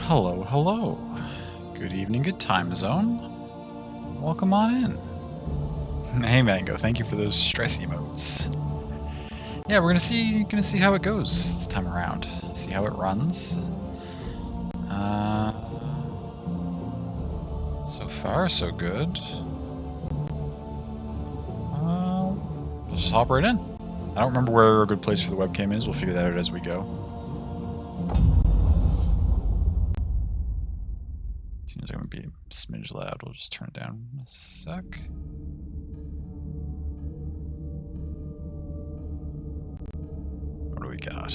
Hello, hello. Good evening, good time zone. Welcome on in. Hey Mango, thank you for those stress emotes. Yeah, we're gonna see how it goes this time around. See how it runs. So far, so good. Let's just hop right in. I don't remember where a good place for the webcam is. We'll figure that out as we go. Seems like I'm gonna be a smidge loud. We'll just turn it down a sec. What do we got?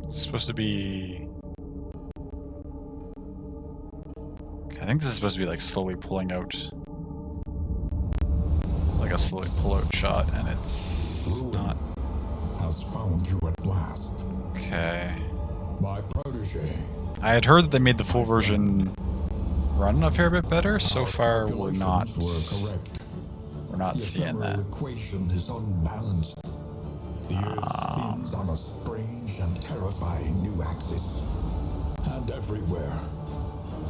It's supposed to be... I think this is supposed to be like slowly pulling out, like a slowly pull out shot, and it's not. Has found you at last. Okay. My protege. I had heard that they made the full version run a fair bit better. So far, we're not. We're not seeing that. The equation is unbalanced. The Earth spins on a strange and terrifying new axis, and everywhere.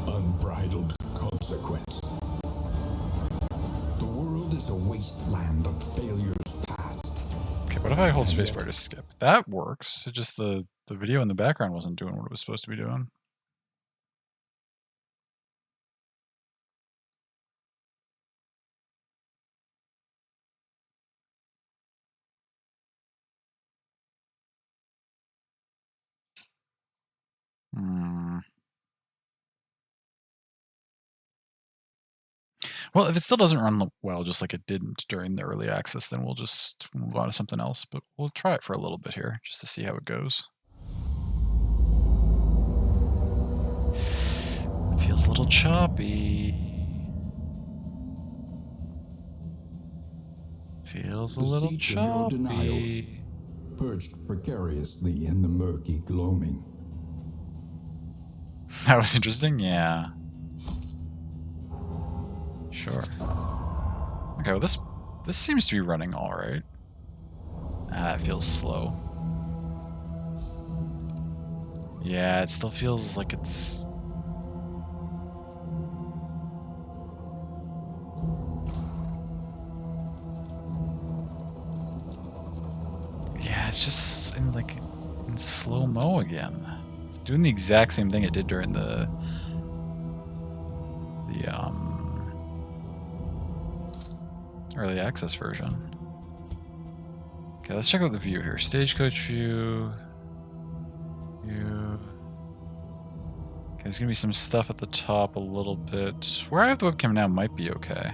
Unbridled consequence. The world is a wasteland of failures past. Okay, what if I hold spacebar to skip? That works. It just the video in the background wasn't doing what it was supposed to be doing. Well, if it still doesn't run well, just like it didn't during the early access, then we'll just move on to something else. But we'll try it for a little bit here, just to see how it goes. Feels a little choppy. Feels a little choppy. Perched precariously in the murky gloaming. That was interesting, yeah. Sure. Okay, well this seems to be running all right. It feels slow. Yeah, it still feels like it's... Yeah, it's just in slow-mo again. It's doing the exact same thing it did during the early access version. Okay, let's check out the view here. Stagecoach view. Okay, there's gonna be some stuff at the top a little bit. Where I have the webcam now might be okay.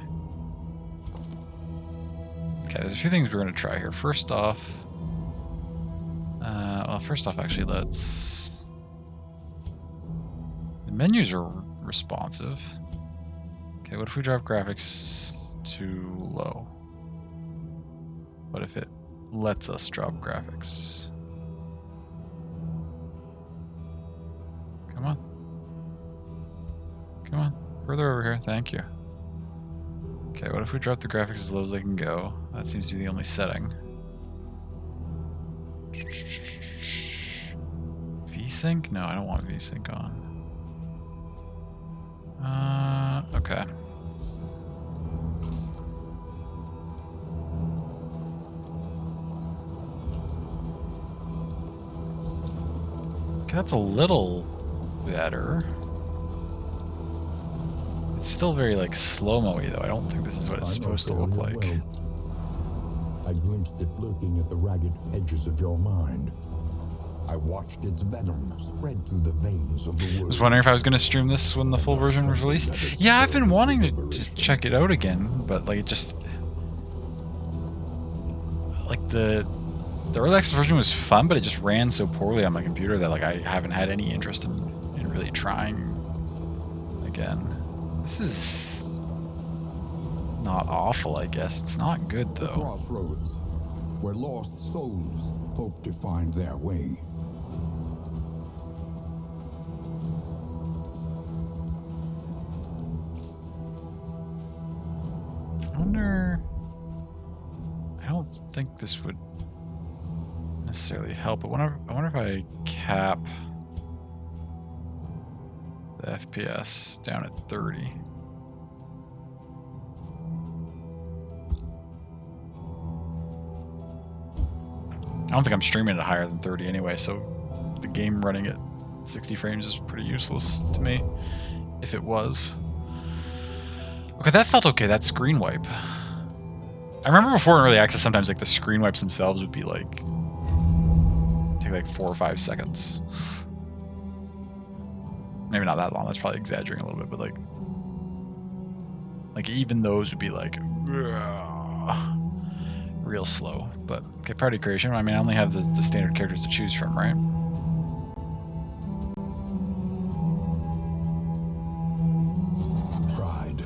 Okay, there's a few things we're gonna try here. First off, actually, let's... The menus are responsive. Okay, what if we drop graphics too low? What if it lets us drop graphics? Come on. Come on. Further over here. Thank you. Okay, what if we drop the graphics as low as they can go? That seems to be the only setting. VSync? No, I don't want VSync on. Okay. That's a little better. It's still very like slow-mo-y though. I don't think this is what it's supposed to look like. I glimpsed it lurking at the ragged edges of your mind. I watched its venom spread through the veins of the world. I was wondering if I was going to stream this when the full version was released. Yeah, I've been wanting to check it out again, but like it just... Like the early access version was fun, but it just ran so poorly on my computer that like I haven't had any interest in really trying again. This is not awful, I guess. It's not good though. Crossroads, where lost souls hope to find their way. think this would necessarily help, but I wonder if I cap the FPS down at 30. I don't think I'm streaming it higher than 30 anyway, so the game running at 60 frames is pretty useless to me, if it was. Okay, that felt okay, that screen wipe. I remember before in early access, sometimes like the screen wipes themselves would be like, take like 4 or 5 seconds. Maybe not that long, that's probably exaggerating a little bit, but like even those would be like, real slow. But okay, party creation. I mean, I only have the standard characters to choose from, right? Pride.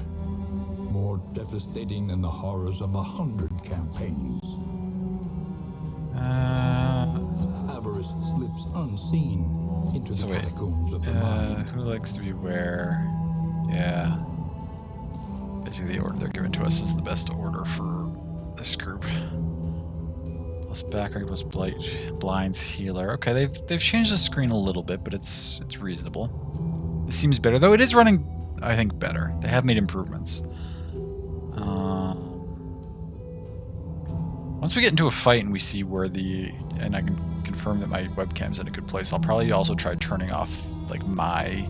More devastating than the horrors of 100 campaigns. Avarice slips unseen into the catacombs of the mind. Who likes to be where? Yeah. Basically, the order they're given to us is the best order for this group. Plus background, plus blinds, healer. Okay, they've changed the screen a little bit, but it's reasonable. This seems better, though. It is running, I think, better. They have made improvements. Once we get into a fight and we see where and I can confirm that my webcam's in a good place, I'll probably also try turning off like my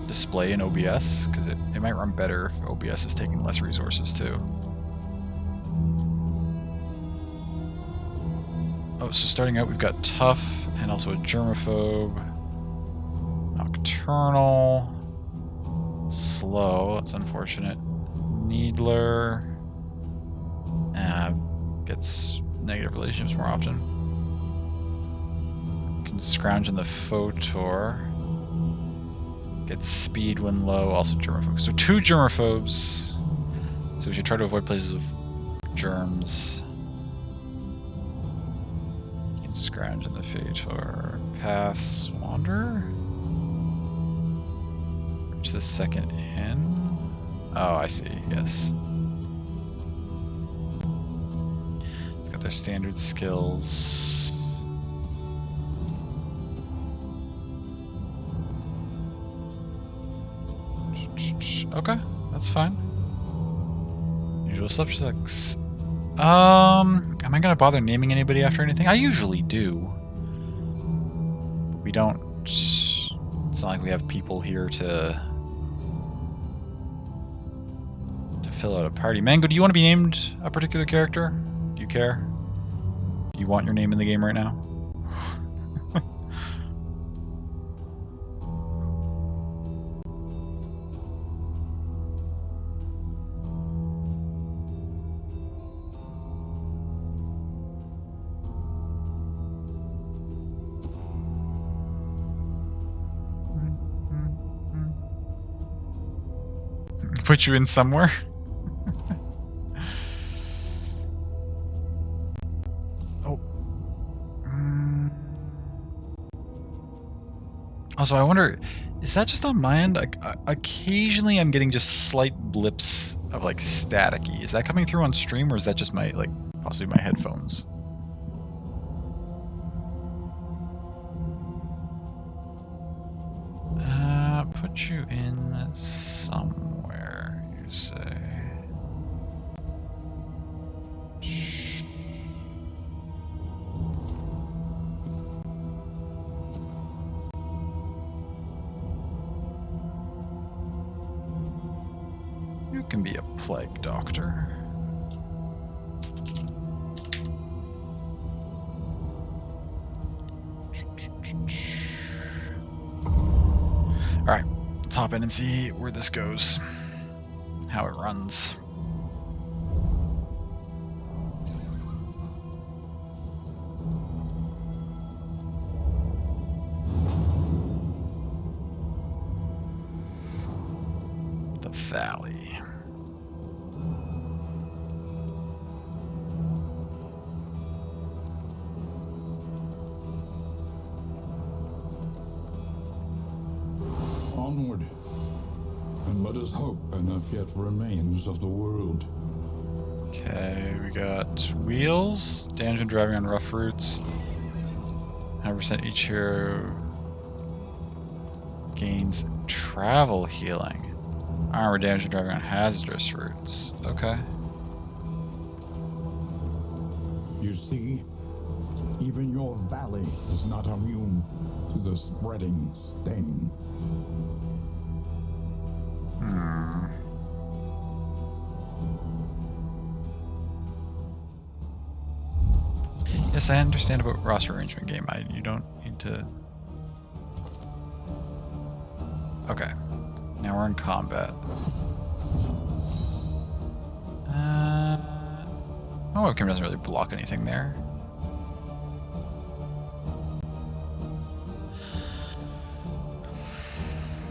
display in OBS, because it might run better if OBS is taking less resources too. Oh, so starting out we've got tough and also a germaphobe, nocturnal, slow, that's unfortunate, needler, gets negative relationships more often. Can scrounge in the photor. Gets speed when low, also germaphobe. So 2 germaphobes. So we should try to avoid places with germs. Can scrounge in the photor. Paths wander. Reach the second in. Oh, I see, yes. Their standard skills. Okay, that's fine. Usual subjects. Am I gonna bother naming anybody after anything? I usually do. But we don't. It's not like we have people here to fill out a party. Mango, do you want to be named a particular character? Do you care? Do you want your name in the game right now? Put you in somewhere? Also, I wonder, is that just on my end? Occasionally I'm getting just slight blips of like staticky. Is that coming through on stream, or is that just my, like, possibly my headphones? Put you in somewhere, you say. You can be a plague doctor. Alright, let's hop in and see where this goes. How it runs. The valley. Onward, and let us hope enough yet remains of the world. Okay, we got wheels, damage when driving on rough routes. 100% each hero gains travel healing. Armor damage when driving on hazardous routes. Okay. You see, even your valley is not immune to the spreading stain. Yes, I understand about roster arrangement game. You don't need to... Okay. Now we're in combat. My webcam doesn't really block anything there.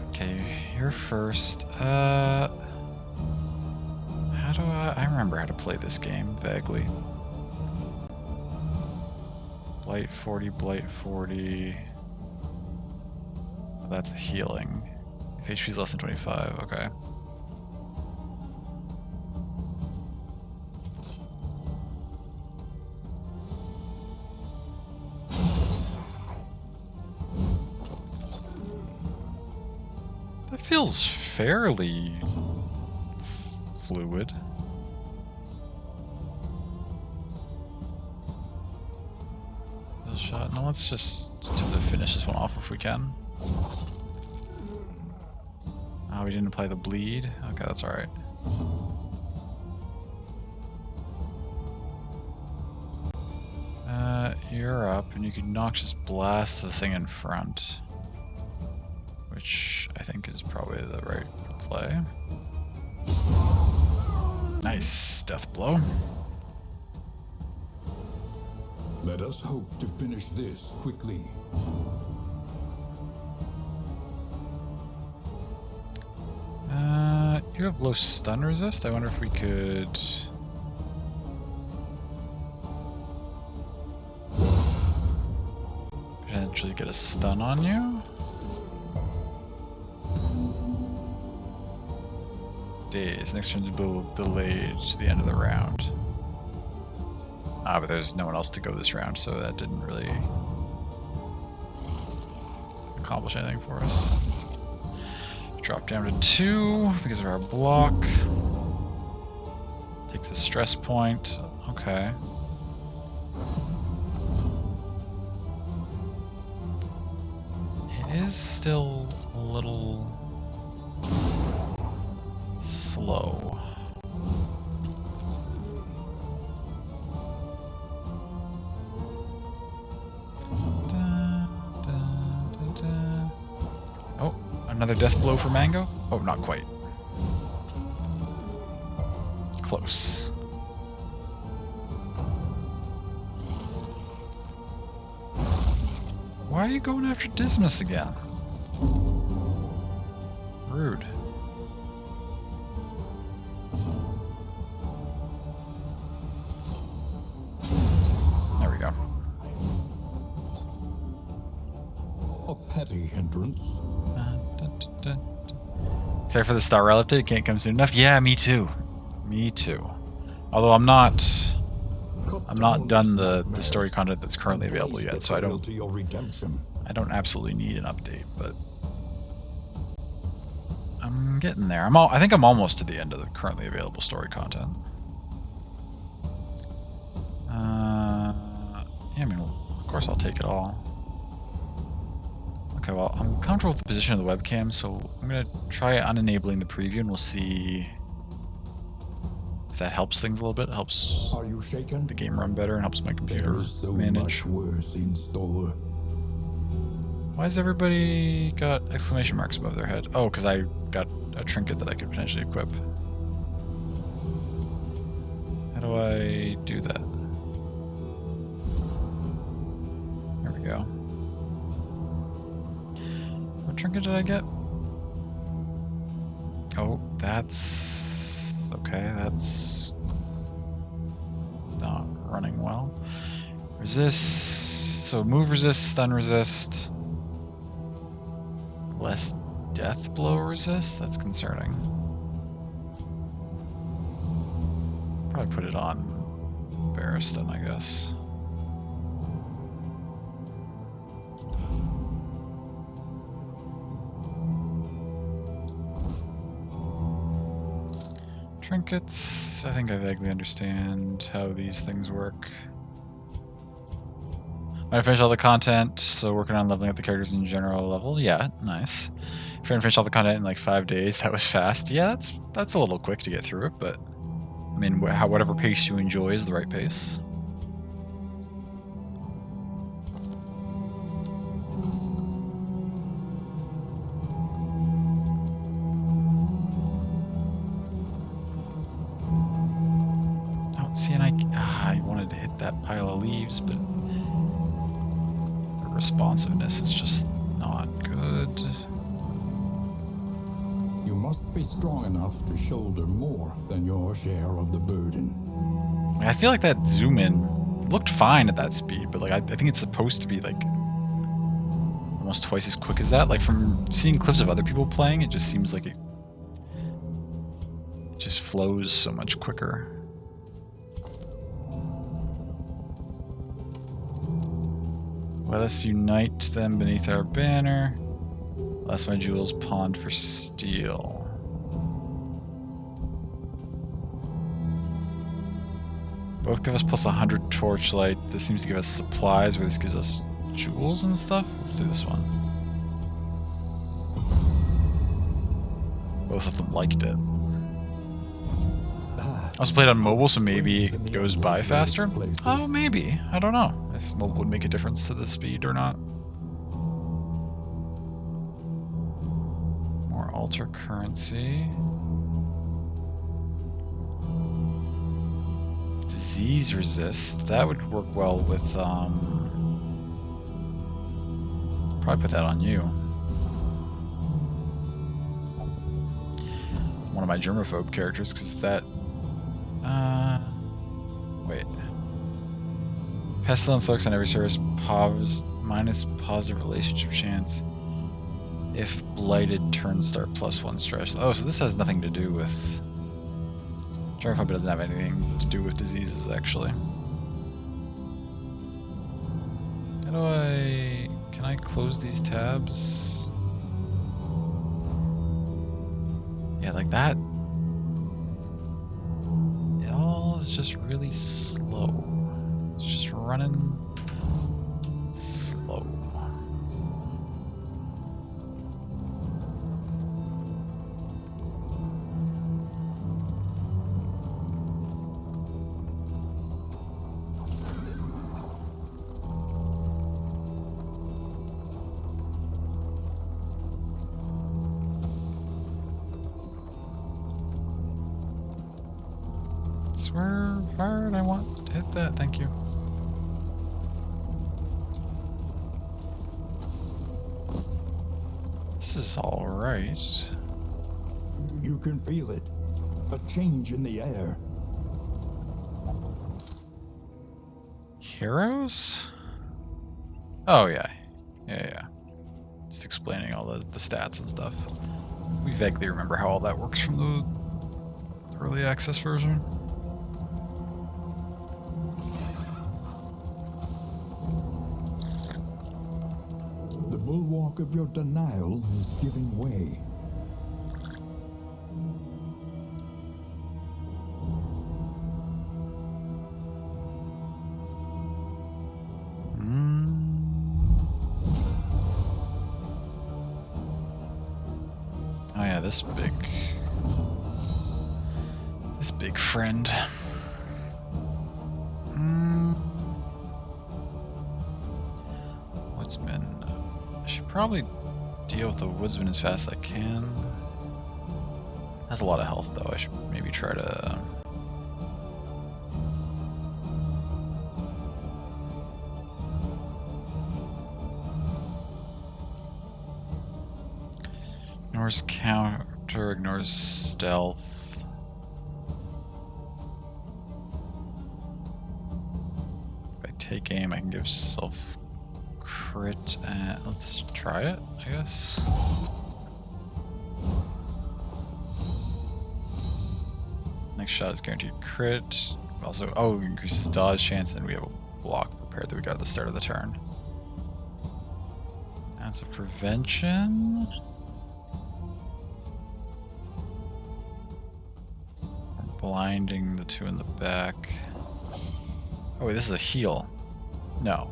Okay, you're first. How do I remember how to play this game vaguely. Blight 40, Blight 40. Oh, that's healing. If HP's less than 25, okay. That feels fairly fluid. Shot. Now let's just attempt to finish this one off if we can. Oh, we didn't apply the bleed? Okay, that's alright. You're up, and you can Noxious Blast the thing in front. Which I think is probably the right play. Nice. Death Blow. Let us hope to finish this quickly. You have low stun resist? I wonder if we could... potentially get a stun on you? Days. Next turn's delayed to the end of the round. Ah, but there's no one else to go this round, so that didn't really accomplish anything for us. Drop down to 2 because of our block. Takes a stress point. Okay. It is still a little slow. Oh, another death blow for Mango? Oh, not quite. Close. Why are you going after Dismas again? Rude. There we go. A petty hindrance. Sorry for the star rail update, can't come soon enough. Yeah, me too. Me too. Although I'm not done the story content that's currently available yet, so I don't absolutely need an update, but I'm getting there. I think I'm almost to the end of the currently available story content. Yeah, I mean, of course I'll take it all. Okay, well, I'm comfortable with the position of the webcam, so I'm gonna try unenabling the preview, and we'll see if that helps things a little bit. It helps Are you shaken? the game run better and helps my computer There's so manage. much worse in store. Why has everybody got exclamation marks above their head? Oh, because I got a trinket that I could potentially equip. How do I do that? There we go. What trinket did I get? Oh, that's... okay, that's not running well. Resist... so move resist, stun resist. Less death blow resist? That's concerning. Probably put it on Barristan, I guess. Trinkets. I think I vaguely understand how these things work. Might I finish all the content, so working on leveling up the characters in general level. Yeah, nice. If I finish all the content in like 5 days, that was fast. Yeah, that's a little quick to get through it, but I mean, whatever pace you enjoy is the right pace. Oh, see, and I wanted to hit that pile of leaves, but the responsiveness is just not good. You must be strong enough to shoulder more than your share of the burden. I feel like that zoom in looked fine at that speed, but like I think it's supposed to be like almost twice as quick as that. Like from seeing clips of other people playing, it just seems like it just flows so much quicker. Let us unite them beneath our banner. Last my jewels pawned for steel. Both give us plus 100 torchlight. This seems to give us supplies, where this gives us jewels and stuff. Let's do this one. Both of them liked it. I also played on mobile, so maybe it goes by faster. Oh, maybe. I don't know if mobile would make a difference to the speed or not. More alter currency. Disease resist. That would work well with, probably put that on you. One of my germaphobe characters, because that, wait. Pestilence lurks on every service, minus positive relationship chance. If blighted, turn start +1 stress. Oh, so this has nothing to do with... Germophobia doesn't have anything to do with diseases, actually. How do I... Can I close these tabs? Yeah, like that. It all is just really slow. It's just running slow. Swear hard, I want to hit that, thank you. This is alright. You can feel it. A change in the air. Heroes? Oh, yeah. Yeah. Just explaining all the stats and stuff. We vaguely remember how all that works from the early access version. The bulwark of your denial is giving way. Oh yeah, this big friend. Woodsman. I should probably deal with the woodsman as fast as I can. Has a lot of health though. I should maybe try to... Ignores counter, ignores stealth. If I take aim, I can give self crit. Let's try it, I guess. Next shot is guaranteed crit. Also, oh, increases dodge chance, and we have a block prepared that we got at the start of the turn. That's a prevention. We're blinding the two in the back. Oh wait, this is a heal. No.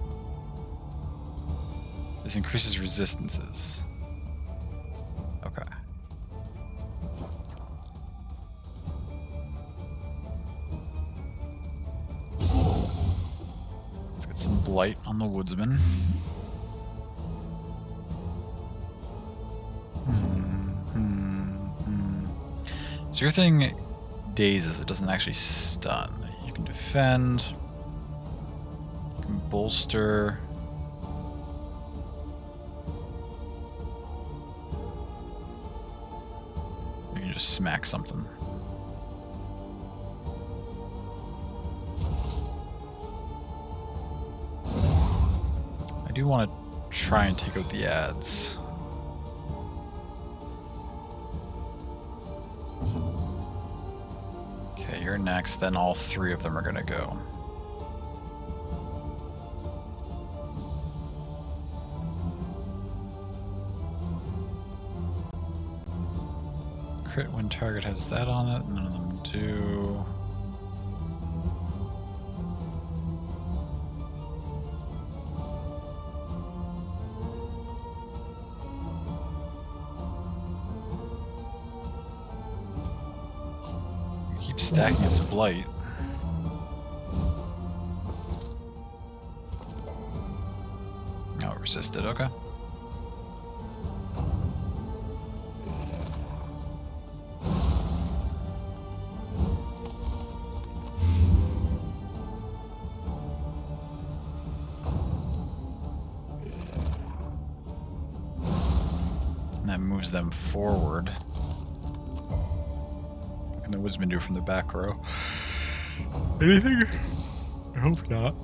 This increases resistances. Okay. Let's get some blight on the woodsman. So your thing dazes, it doesn't actually stun. You can defend, you can bolster. You can just smack something. I do want to try and take out the ads. Okay, you're next, then all three of them are gonna go. Crit when target has that on it, none of them do. Keep stacking its blight. Oh, it resisted, okay. And that moves them forward. And the woodsman do from the back row. Anything? I hope not.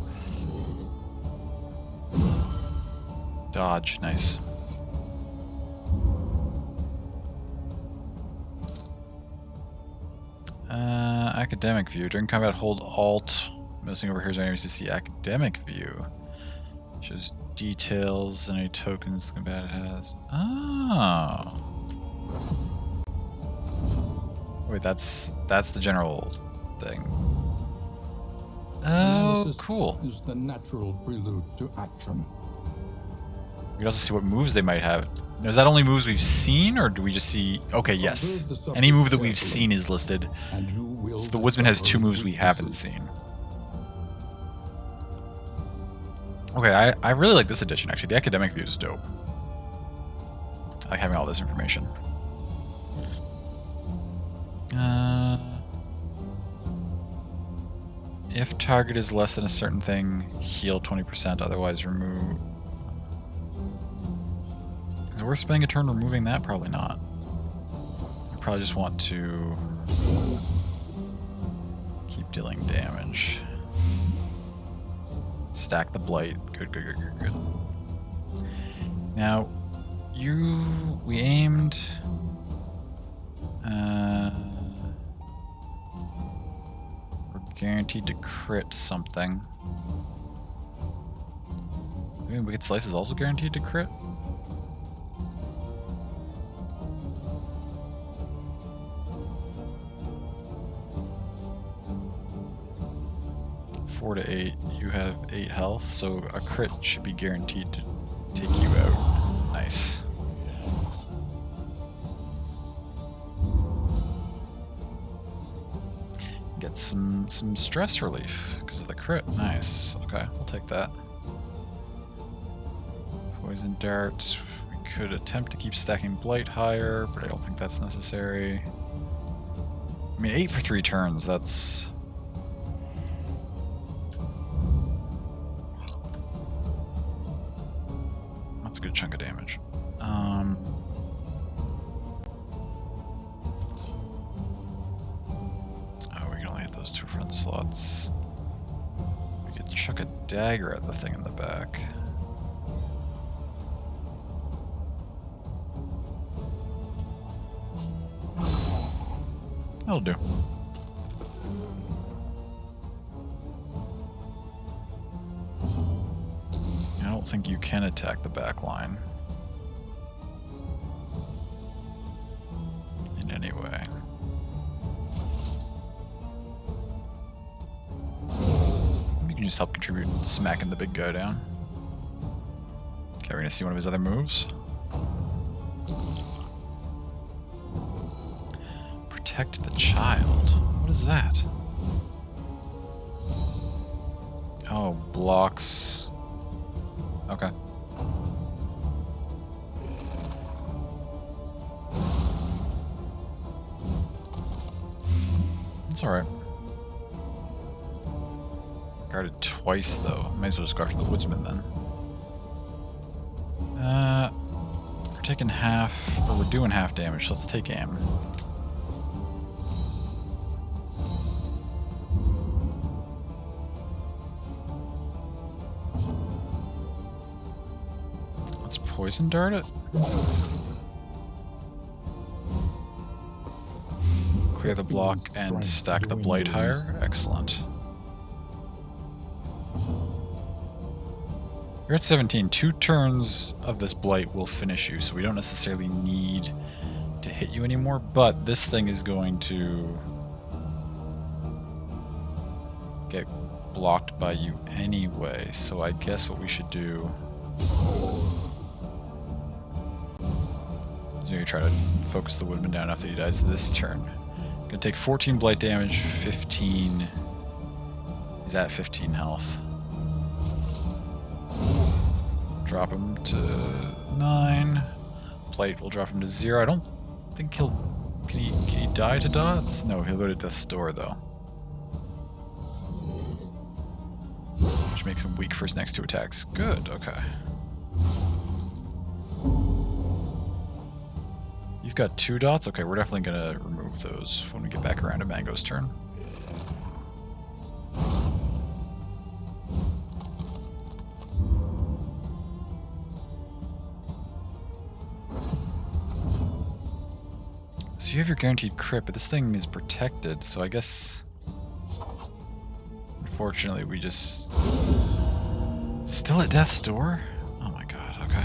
Dodge, nice. Academic view. During combat, hold Alt. Mousing over here so enemies to see academic view. Shows details and any tokens the combatant has. Oh. Wait, that's the general thing. Oh, cool. Is the natural prelude to action. We can also see what moves they might have. Now, is that only moves we've seen, or do we just see... Okay, yes. Any move that we've seen is listed. So the woodsman has two moves we haven't seen. Okay, I really like this edition, actually. The academic view is dope. I like having all this information. If target is less than a certain thing, heal 20%, otherwise remove... Is it worth spending a turn removing that? Probably not. I probably just want to keep dealing damage. Stack the blight. Good, good, good, good, good. Now, we aimed... we're guaranteed to crit something. I mean, Wicked Slice is also guaranteed to crit? Four to 8, you have 8 health, so a crit should be guaranteed to take you out. Nice. Get some stress relief because of the crit. Nice. Okay, we'll take that. Poison dart. We could attempt to keep stacking blight higher, but I don't think that's necessary. I mean, 8 for 3 turns. That's a good chunk of damage. Oh, we can only hit those 2 front slots. We could chuck a dagger at the thing in the back. That'll do. don't think you can attack the back line in any way. You can just help contribute smacking the big guy down. Okay, we're gonna see one of his other moves. Protect the child. What is that? Oh, blocks. Okay. It's alright. Guarded twice, though. Might as well just go after the woodsman, then. We're taking half, or we're doing half damage, so let's take aim. Let's poison dart it. Clear the block and stack the blight higher. Excellent. You're at 17. 2 turns of this blight will finish you, so we don't necessarily need to hit you anymore, but this thing is going to get blocked by you anyway, so I guess what we should do is maybe try to focus the woodman down after he dies this turn. Gonna take 14 blight damage, 15. He's at 15 health. Drop him to 9. Blight will drop him to 0. I don't think he'll... Can he die to dots? No, he'll go to death's door, though. Which makes him weak for his next 2 attacks. Good, okay. You've got 2 dots? Okay, we're definitely gonna remove those when we get back around to Mango's turn. So you have your guaranteed crit, but this thing is protected, so I guess... Unfortunately, we just... Still at death's door? Oh my god, okay.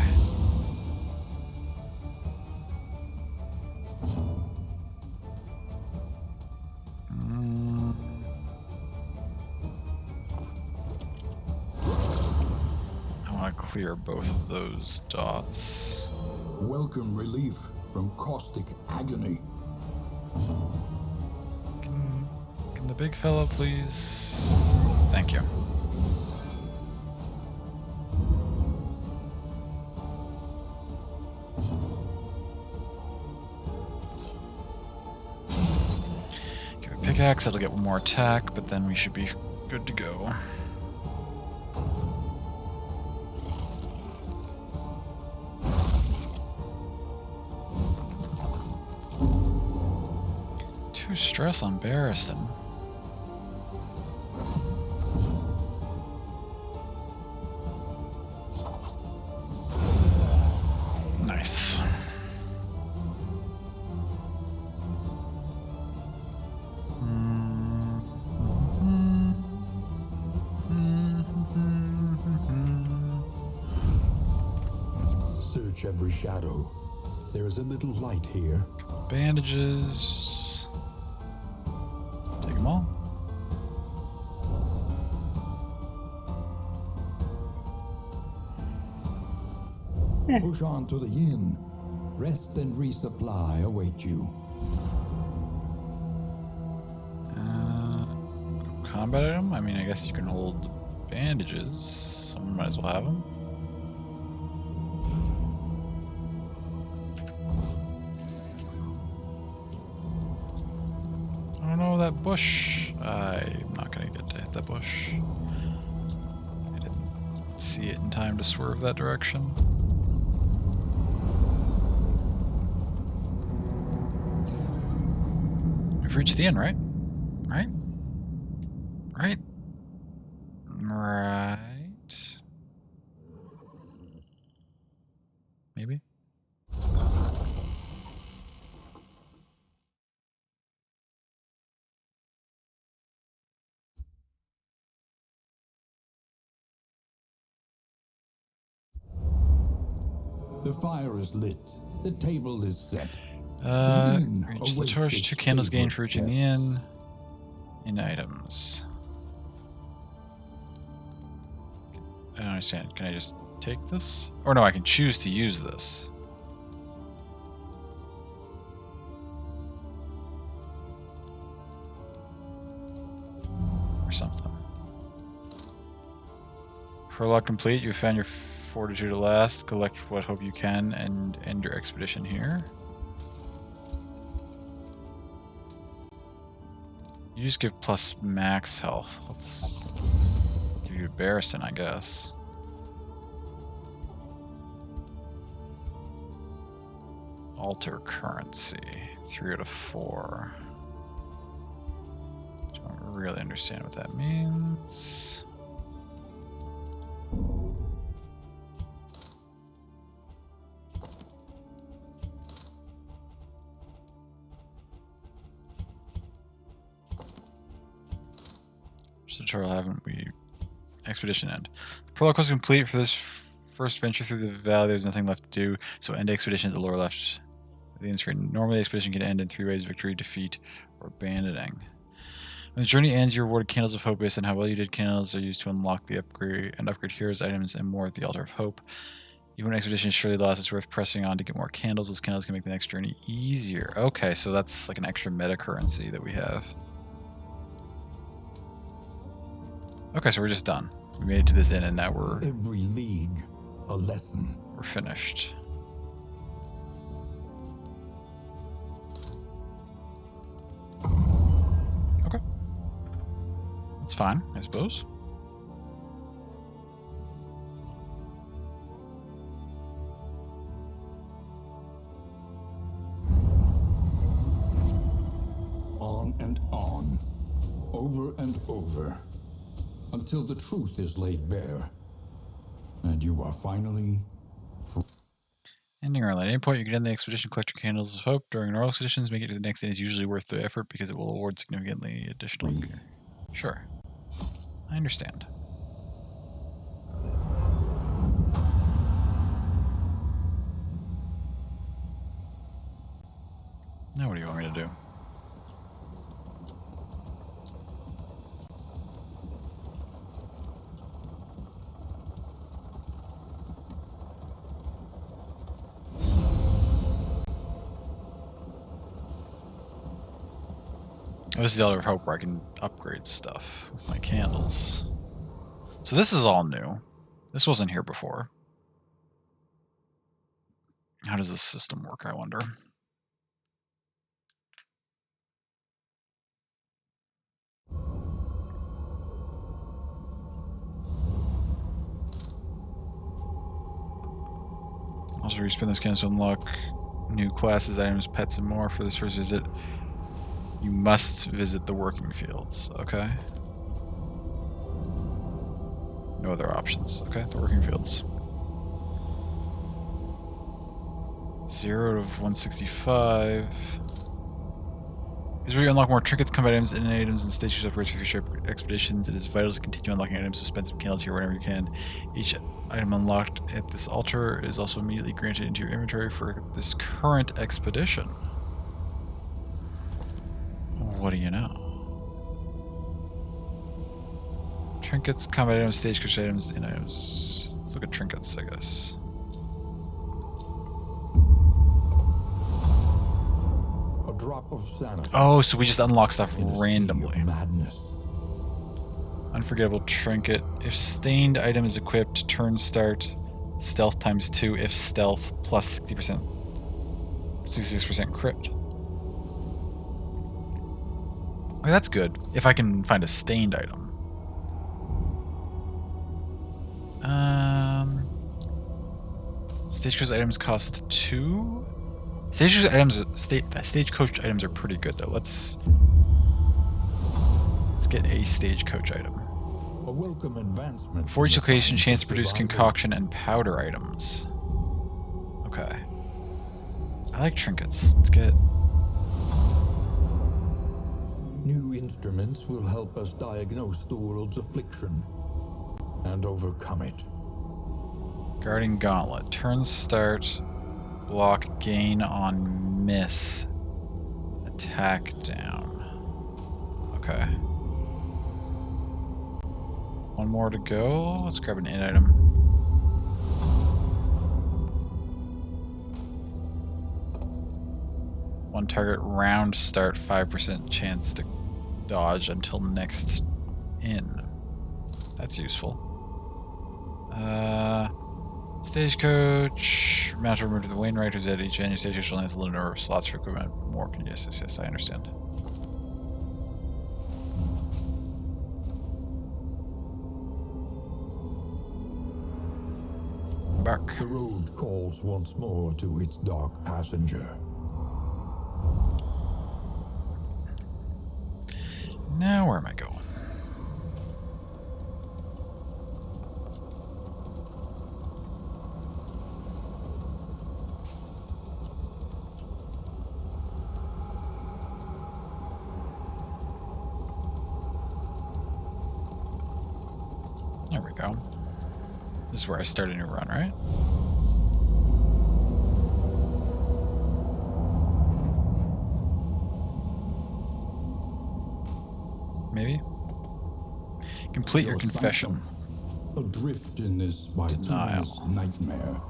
I want to clear both of those dots. Welcome relief from caustic agony. Can the big fella please? Thank you. Give a pickaxe, it'll get one more attack, but then we should be good to go. Stress on Barristan. Nice. Search every shadow. There is a little light here. Bandages. Take them all. Push on to the inn. Rest and resupply await you. Combat item? I mean, I guess you can hold bandages. Someone might as well have them. Oh no, that bush. I'm not gonna get to hit that bush. I didn't see it in time to swerve that direction. We've reached the inn, right? Right? Right? Right? Maybe? The fire is lit. The table is set. Reach the torch. 2 candles gained for reaching the inn. In items. I don't understand. Can I just take this? Or no, I can choose to use this. Or something. Prologue complete. You found your fortitude at last. Collect what hope you can and end your expedition here. You just give plus max health. Let's give you a Barristan, I guess. Alter currency. 3 out of 4. Don't really understand what that means. Tutorial haven't we? Expedition end. The prologue was complete for this first venture through the valley. There's nothing left to do, so end expedition at the lower left of the screen. Normally, the expedition can end in 3 ways: victory, defeat, or abandoning. When the journey ends, you're awarded candles of hope based on how well you did. Candles are used to unlock the upgrade heroes, items, and more at the altar of hope. Even when an expedition is surely lost, it's worth pressing on to get more candles. Those candles can make the next journey easier. Okay, so that's like an extra meta currency that we have. Okay, so we're just done. We made it to this inn, and now we're every league a lesson. We're finished. Okay, that's fine, I suppose. On and on, over and over, until the truth is laid bare, and you are finally free. Ending early. At any point, you can end the expedition, collect your candles of hope. During normal expeditions, make it to the next day is usually worth the effort because it will award significantly additional gear. Sure. I understand. Now what do you want me to do? Oh, this is the Altar of Hope where I can upgrade stuff with my candles. So this is all new. This wasn't here before. How does this system work, I wonder? Also, you spend those candles to unlock new classes, items, pets, and more. For this first visit, you must visit the working fields. Okay. No other options. Okay, the working fields. 0 out of 165. Is where you unlock more trinkets, combat items, and items, and stage upgrades for future expeditions. It is vital to continue unlocking items, so spend some candles here whenever you can. Each item unlocked at this altar is also immediately granted into your inventory for this current expedition. What do you know? Trinkets, combat items, stagecoach items, and items. Let's look at trinkets, I guess. A drop of sanity. Oh, so we just unlock stuff randomly. Madness. Unforgettable trinket. If stained item is equipped, turn start, stealth times 2. If stealth, plus 60%, 66% crit. I mean, that's good. If I can find a stained item. Stagecoach items cost 2. Stagecoach items are pretty good though. Let's get a stagecoach item. A welcome advancement. For each location, chance to produce concoction and powder items. Okay. I like trinkets. Let's get. New instruments will help us diagnose the world's affliction and overcome it. Guarding Gauntlet. Turn start. Block gain on miss. Attack down. Okay. One more to go. Let's grab an in item. One target round start, 5% chance to dodge until next in. That's useful. Stagecoach. Mount removed to the Wainwright, who's at each end. Your stagecoach only has a limited number of slots for equipment. More can yes, I understand. Back. The road calls once more to its dark passenger. Now where am I going? There we go. This is where I start a new run, right? Maybe? Complete your confession. Adrift in this bituminous nightmare.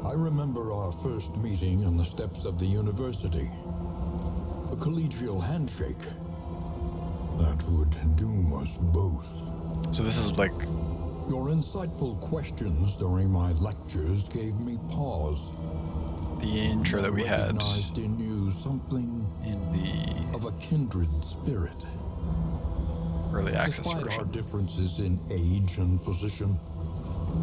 I remember our first meeting on the steps of the university. A collegial handshake that would doom us both. So this is like... Your insightful questions during my lectures gave me pause. The intro that we had recognized in you something of a kindred spirit. Early access Despite version. our differences in age and position,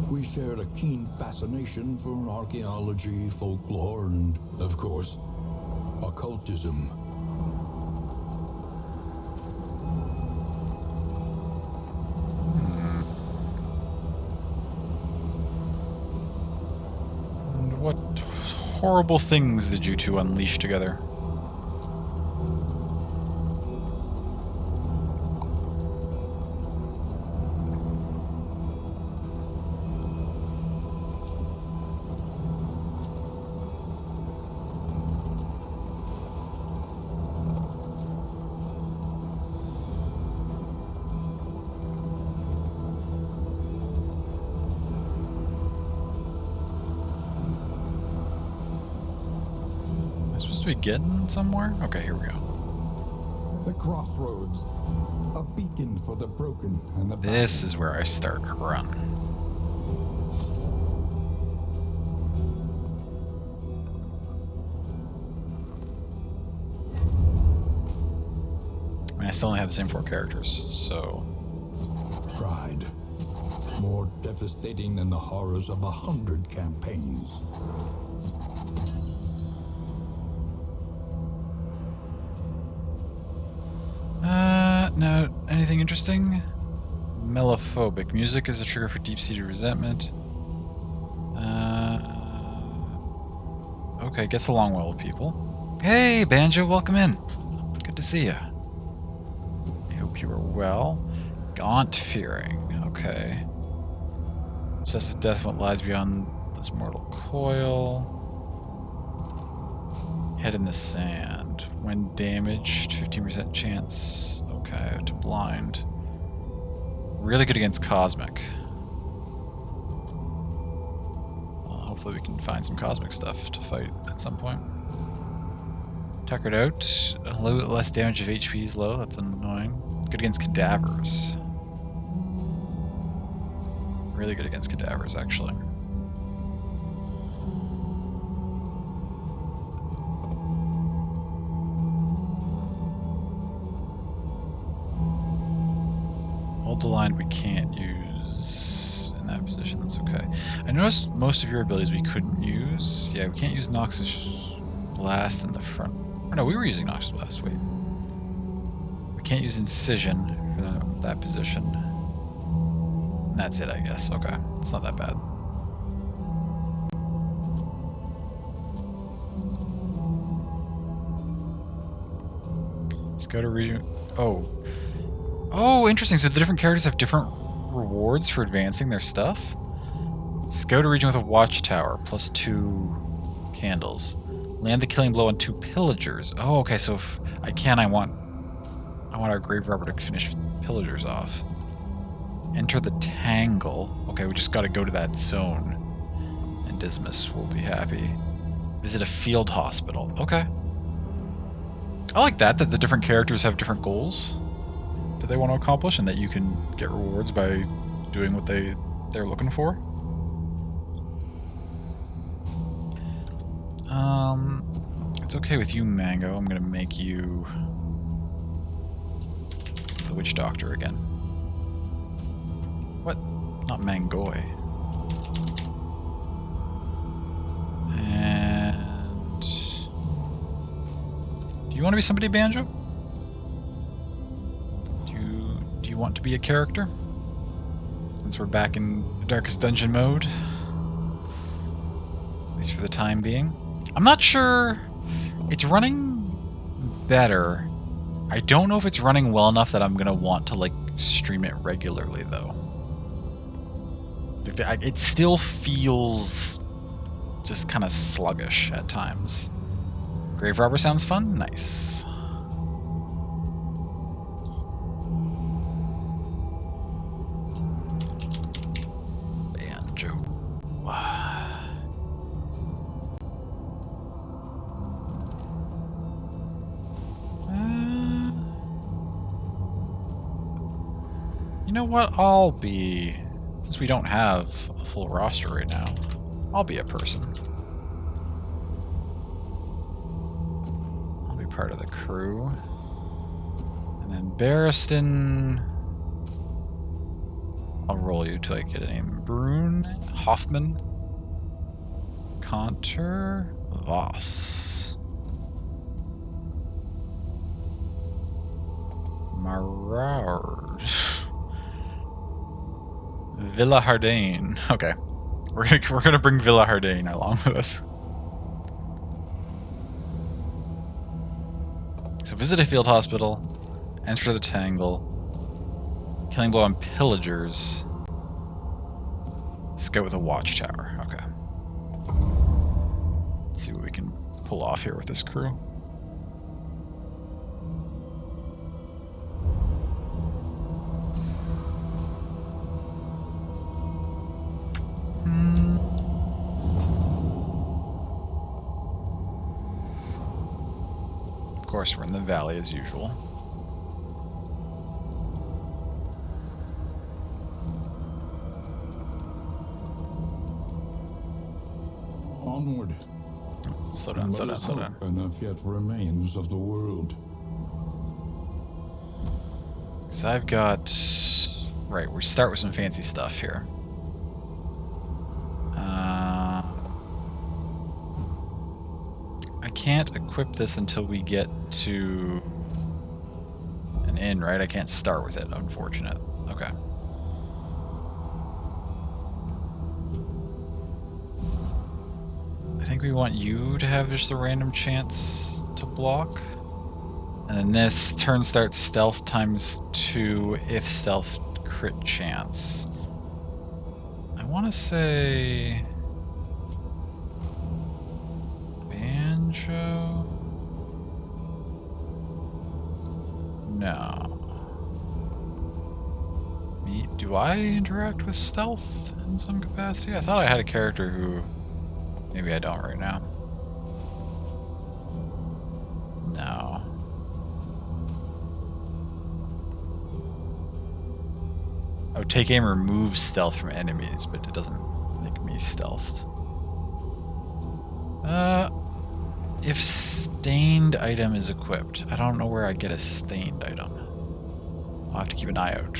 we shared a keen fascination for archaeology, folklore, and, of course, occultism. And what horrible things did you two unleash together? To be getting somewhere? Okay, here we go. The crossroads, a beacon for the broken and the This is where I start a run. I mean, I still only have the same 4 characters, so... Pride, more devastating than the horrors of 100 campaigns. No, anything interesting? Melophobic. Music is a trigger for deep-seated resentment. Okay, gets along well with people. Hey, Banjo, welcome in. Good to see you. I hope you are well. Gaunt fearing. Okay. Obsessed with death, what lies beyond this mortal coil. Head in the sand. When damaged, 15% chance. Okay, to blind. Really good against cosmic. Hopefully we can find some cosmic stuff to fight at some point. Tuckered out. A little bit less damage if HP is low. That's annoying. Good against cadavers. Really good against cadavers, actually. Hold the line we can't use in that position, that's okay. I noticed most of your abilities we couldn't use. Yeah, we can't use Noxious Blast in the front. Oh, no, we were using Noxious Blast. Wait. We can't use Incision for that position. And that's it, I guess. Okay. It's not that bad. Let's go to region. Oh. Oh, interesting. So the different characters have different rewards for advancing their stuff? Let's go to region with a watchtower, plus 2 candles. Land the killing blow on 2 pillagers. Oh, okay, so if I can, I want our grave robber to finish pillagers off. Enter the tangle. Okay, we just gotta go to that zone. And Dismas will be happy. Visit a field hospital. Okay. I like that the different characters have different goals that they want to accomplish, and that you can get rewards by doing what they're looking for. It's okay with you, Mango. I'm gonna make you the witch doctor again. What? Not Mangoy. And do you want to be somebody, Banjo? Do you want to be a character? Since we're back in Darkest Dungeon mode. At least for the time being. I'm not sure. It's running better. I don't know if it's running well enough that I'm gonna want to, like, stream it regularly, though. It still feels just kind of sluggish at times. Grave Robber sounds fun? Nice. Banjo. You know what? I'll be... Since we don't have a full roster right now, I'll be a person. I'll be part of the crew. And then Barristan... I'll roll you till I get a name. Brune, Hoffman, Conter, Voss. Marard. Villa Hardane. Okay. We're gonna bring Villa Hardane along with us. So visit a field hospital, enter the tangle, killing blow on pillagers, scout with a watchtower. Okay. Let's see what we can pull off here with this crew. Of course, we're in the valley as usual. Onward. Slow down, slow down, slow down. Enough yet remains of the world. Because I've got... Right, we start with some fancy stuff here. I can't equip this until we get to an inn, right? I can't start with it, unfortunate. Okay. I think we want you to have just a random chance to block. And then this turn starts stealth ×2 if stealth crit chance. I want to say... Banjo? No. Do I interact with stealth in some capacity? I thought I had a character who... Maybe I don't right now. No. Oh, take aim removes stealth from enemies, but it doesn't make me stealthed. If stained item is equipped, I don't know where I get a stained item. I'll have to keep an eye out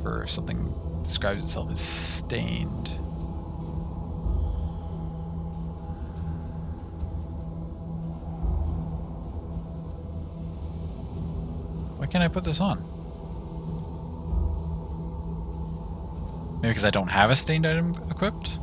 for if something describes itself as stained. Why can't I put this on? Maybe because I don't have a stained item equipped?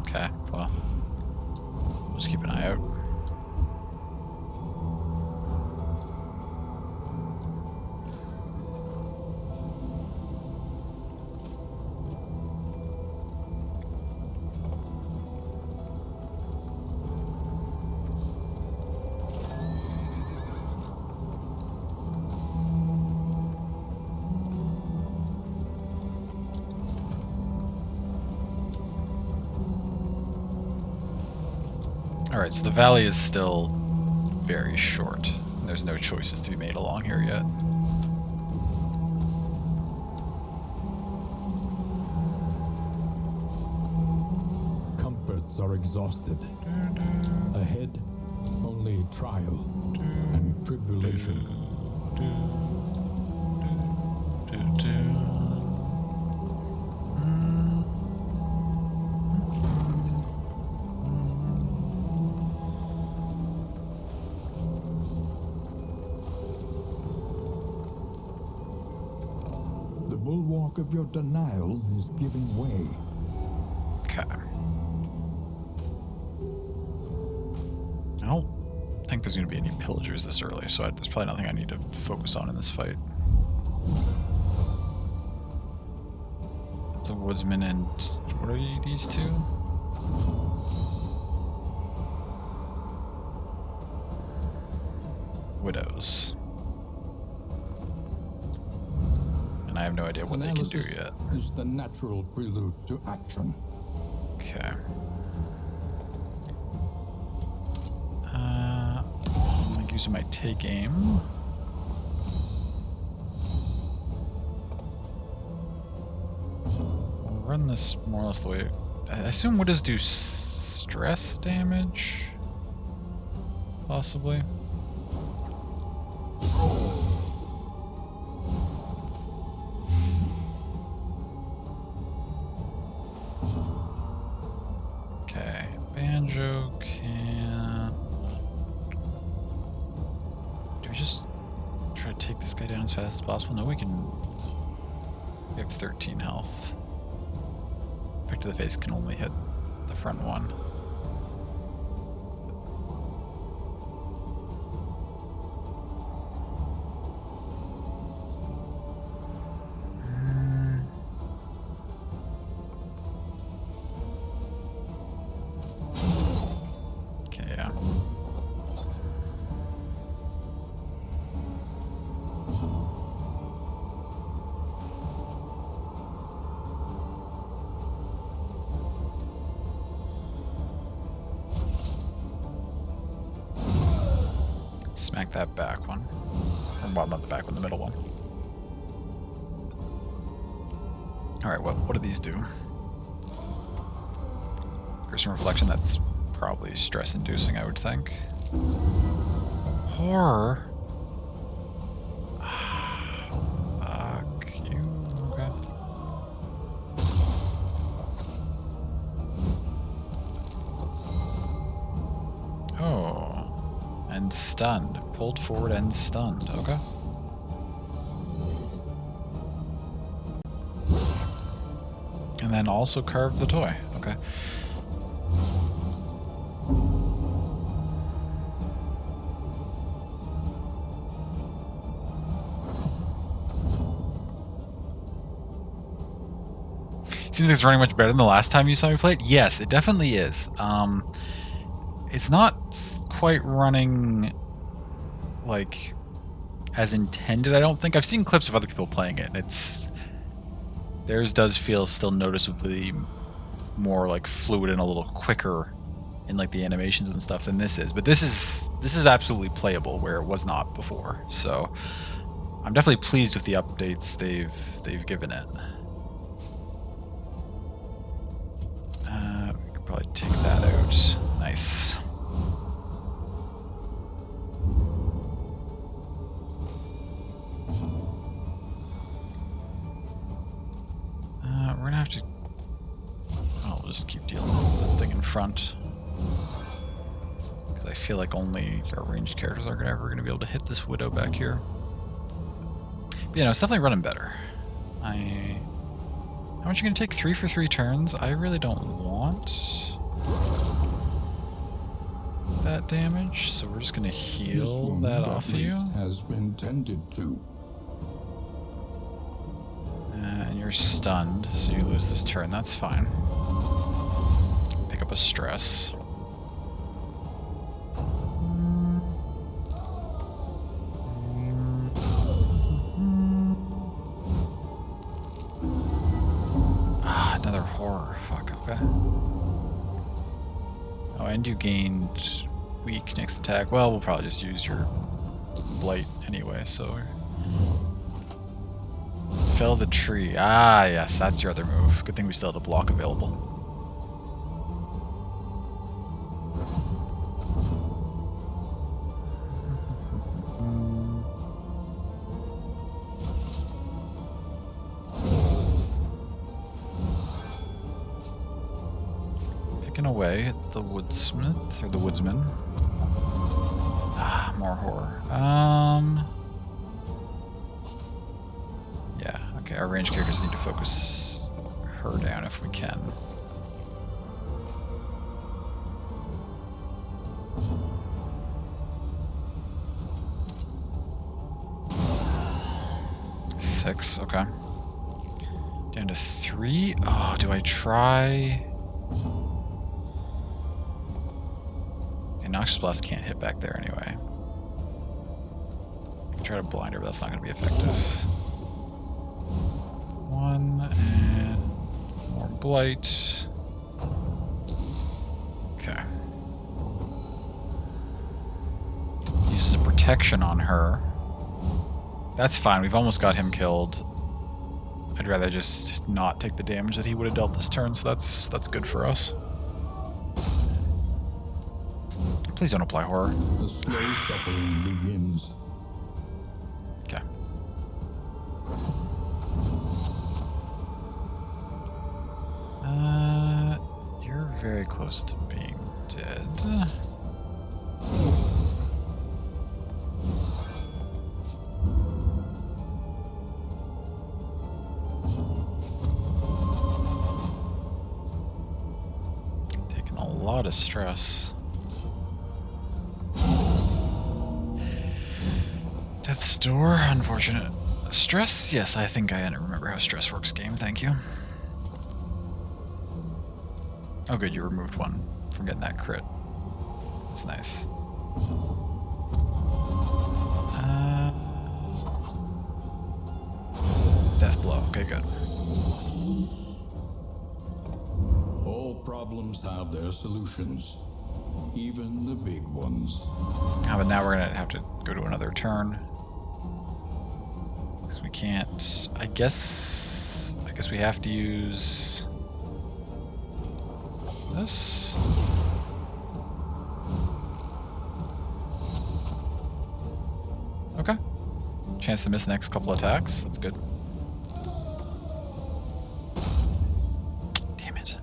Okay, well, we'll just keep an eye out. Alright, so the valley is still very short. There's no choices to be made along here yet. Comforts are exhausted. Ahead, only trial and tribulation. The bulwark of your denial is giving way. Okay. I don't think there's going to be any pillagers this early, so there's probably nothing I need to focus on in this fight. It's a woodsman and... what are these two? Widows. And I have no idea what they can do yet. Is the natural prelude to action. Okay. I'm using my take aim. We'll run this more or less the way. I assume widows do stress damage? Possibly. Okay, Banjo can... do we just try to take this guy down as fast as possible? No, we can... we have 13 health. Pick to the face can only hit the front one. Okay, yeah. Smack that back one. Or, well, not the back one, the middle one. Alright, what do these do? Gruesome reflection, that's probably stress-inducing, I would think. Horror? Fuck you. Okay. Oh. And stunned. Pulled forward and stunned. Okay. And then also carved the toy. Okay. Seems like it's running much better than the last time you saw me play it. Yes, it definitely is. It's not quite running like as intended, I don't think. I've seen clips of other people playing it, and theirs does feel still noticeably more like fluid and a little quicker in like the animations and stuff than this is. But this is absolutely playable where it was not before. So I'm definitely pleased with the updates they've given it. We could probably take that out. Nice. just keep dealing with the thing in front. Because I feel like only our ranged characters are ever going to be able to hit this Widow back here. But, it's definitely running better. How much are you going to take? 3 for 3 turns? I really don't want that damage, so we're just going to heal that off of you. Has been tended to. And you're stunned, so you lose this turn. That's fine. Pick up a stress. Another horror. Fuck, okay. Oh, and you gained weak next attack. Well, we'll probably just use your blight anyway, so... Fell the tree. Ah, yes, that's your other move. Good thing we still had a block available. Picking away at the woodsmith, or the woodsman. Ah, more horror. Yeah, okay, our ranged characters need to focus her down if we can. Six, okay. Down to 3. Oh, do I try? Okay, Noxious Blast can't hit back there anyway. Try to blind her, but that's not going to be effective. 1 and more blight. Okay. Uses a protection on her. That's fine, we've almost got him killed. I'd rather just not take the damage that he would have dealt this turn, so that's good for us. Please don't apply horror. The slow suffering begins. Okay. You're very close to being dead. Taking a lot of stress. Death's Door, unfortunate. Stress? Yes, I think I remember how stress works, game, thank you. Oh good, you removed one from getting that crit. That's nice. Death blow, okay, good. All problems have their solutions, even the big ones. But now we're gonna have to go to another turn. Because we can't... I guess we have to use... this? Okay. Chance to miss the next couple attacks. That's good. Damn it.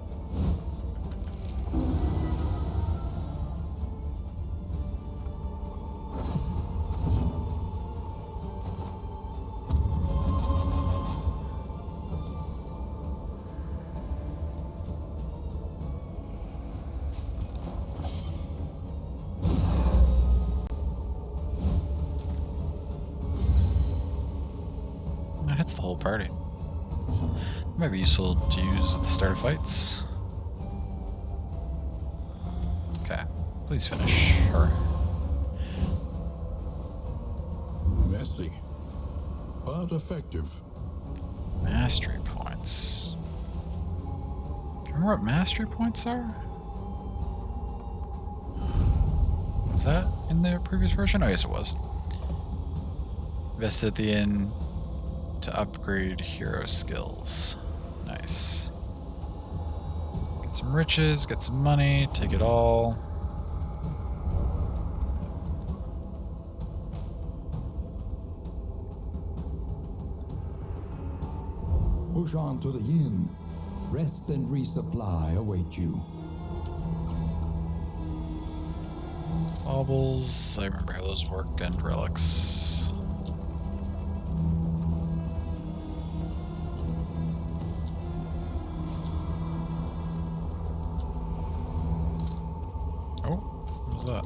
That hits the whole party. Might be useful to use at the start of fights. Okay, please finish her. Messy, but effective. Mastery points. Do you remember what mastery points are? Was that in the previous version? Oh, yes, it was. Invested at the end to upgrade hero skills. Nice. Get some riches, get some money, take it all. Push on to the inn. Rest and resupply await you. Baubles, I remember how those work, and relics. Oh, what was that?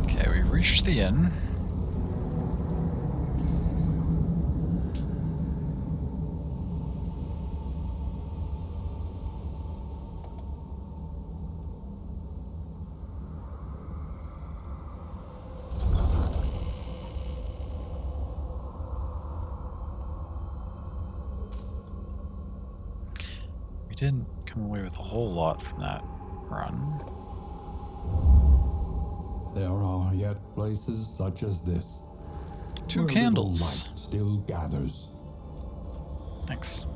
Okay, we've reached the inn. We didn't come away with a whole lot from that run. There are yet places such as this. Two where candles. little light still gathers. Thanks.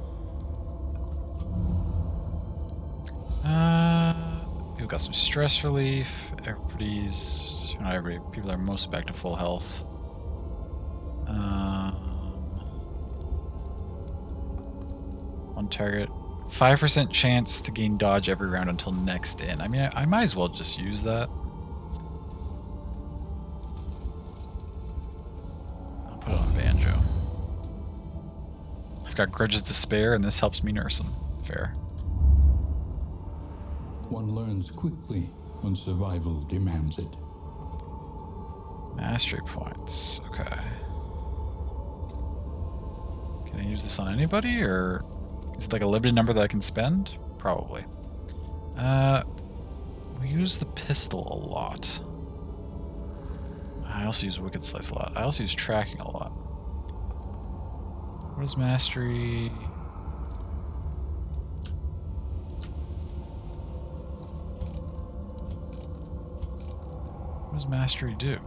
We've got some stress relief. Not everybody, people are mostly back to full health. One target. 5% chance to gain dodge every round until next in. I mean, I might as well just use that. I'll put it on Banjo. I've got Grudge's Despair, and this helps me nurse him. Fair. One learns quickly when survival demands it. Mastery points. Okay. Can I use this on anybody, or is it like a limited number that I can spend? Probably. We use the pistol a lot. I also use Wicked Slice a lot. I also use tracking a lot. What is mastery? What does mastery do?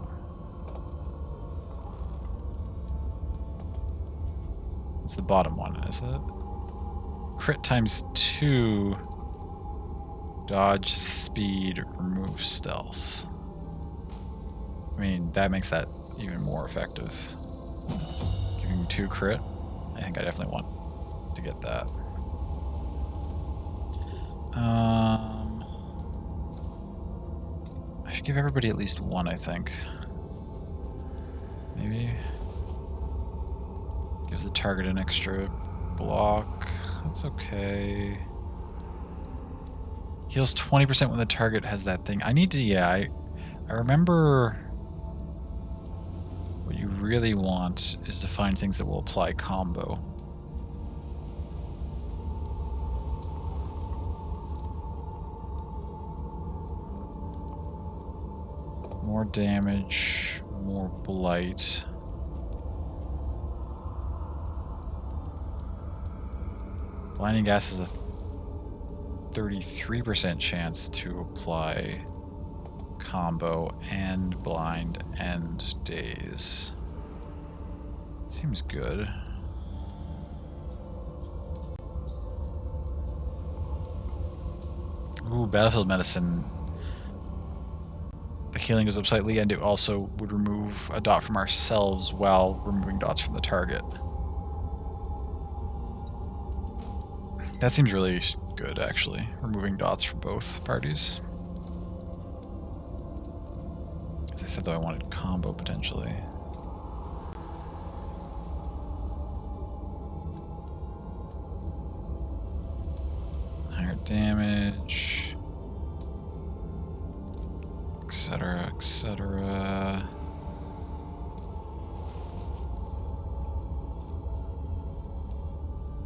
It's the bottom one, is it? Crit times 2. Dodge, speed, remove stealth. I mean, that makes that even more effective. Giving 2 crit. I think I definitely want to get that. I should give everybody at least 1, I think. Maybe. Gives the target an extra block. That's okay. Heals 20% when the target has that thing. I need to, yeah, I remember what you really want is to find things that will apply combo. More damage, more blight. Blinding gas is a 33% chance to apply combo and blind and daze. Seems good. Ooh, battlefield medicine. The healing goes up slightly, and it also would remove a dot from ourselves while removing dots from the target. That seems really good, actually. Removing dots from both parties. As I said, though, I wanted combo, potentially. Higher damage. Etc., etc.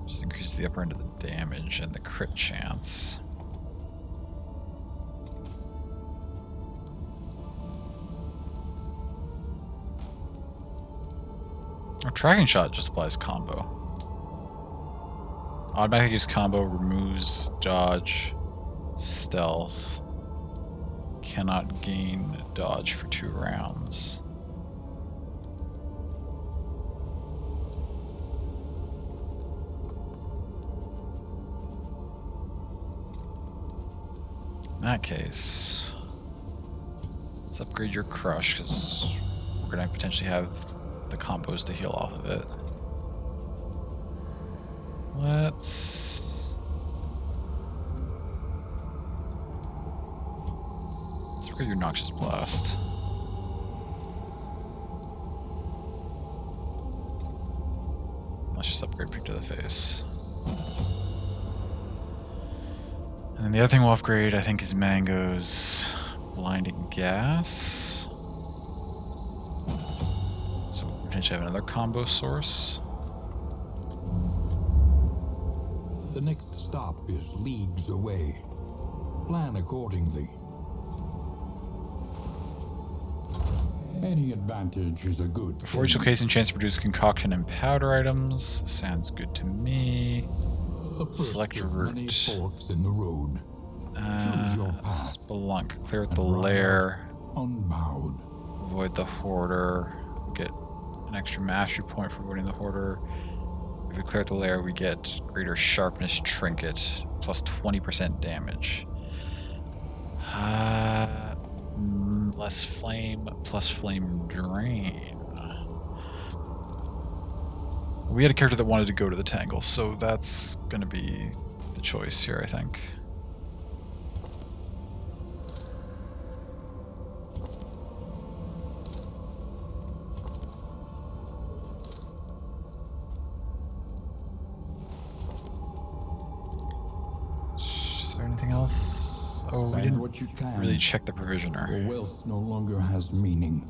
Just increases the upper end of the damage and the crit chance. A tracking shot just applies combo. Automatically gives combo, removes dodge, stealth. Cannot gain dodge for 2 rounds. In that case, Let's upgrade your crush, because we're going to potentially have the combos to heal off of it. Let's upgrade your Noxious Blast. Let's just upgrade Pick to the Face. And then the other thing we'll upgrade, I think, is Mango's Blinding Gas. So we'll potentially have another combo source. The next stop is leagues away. Plan accordingly. Any advantage is a good Before each location, chance to produce concoction and powder items. Sounds good to me. Select a route. Many forks in the road. Choose your path. Spelunk. Clear out the lair. Unbowed. Avoid the hoarder. We get an extra mastery point for avoiding the hoarder. If we clear out the lair, we get greater sharpness trinket, plus 20% damage. Less flame, plus flame drain. We had a character that wanted to go to the Tangle, so that's going to be the choice here, I think. Is there anything else? Oh, we didn't really check the provisioner. Your wealth no longer has meaning.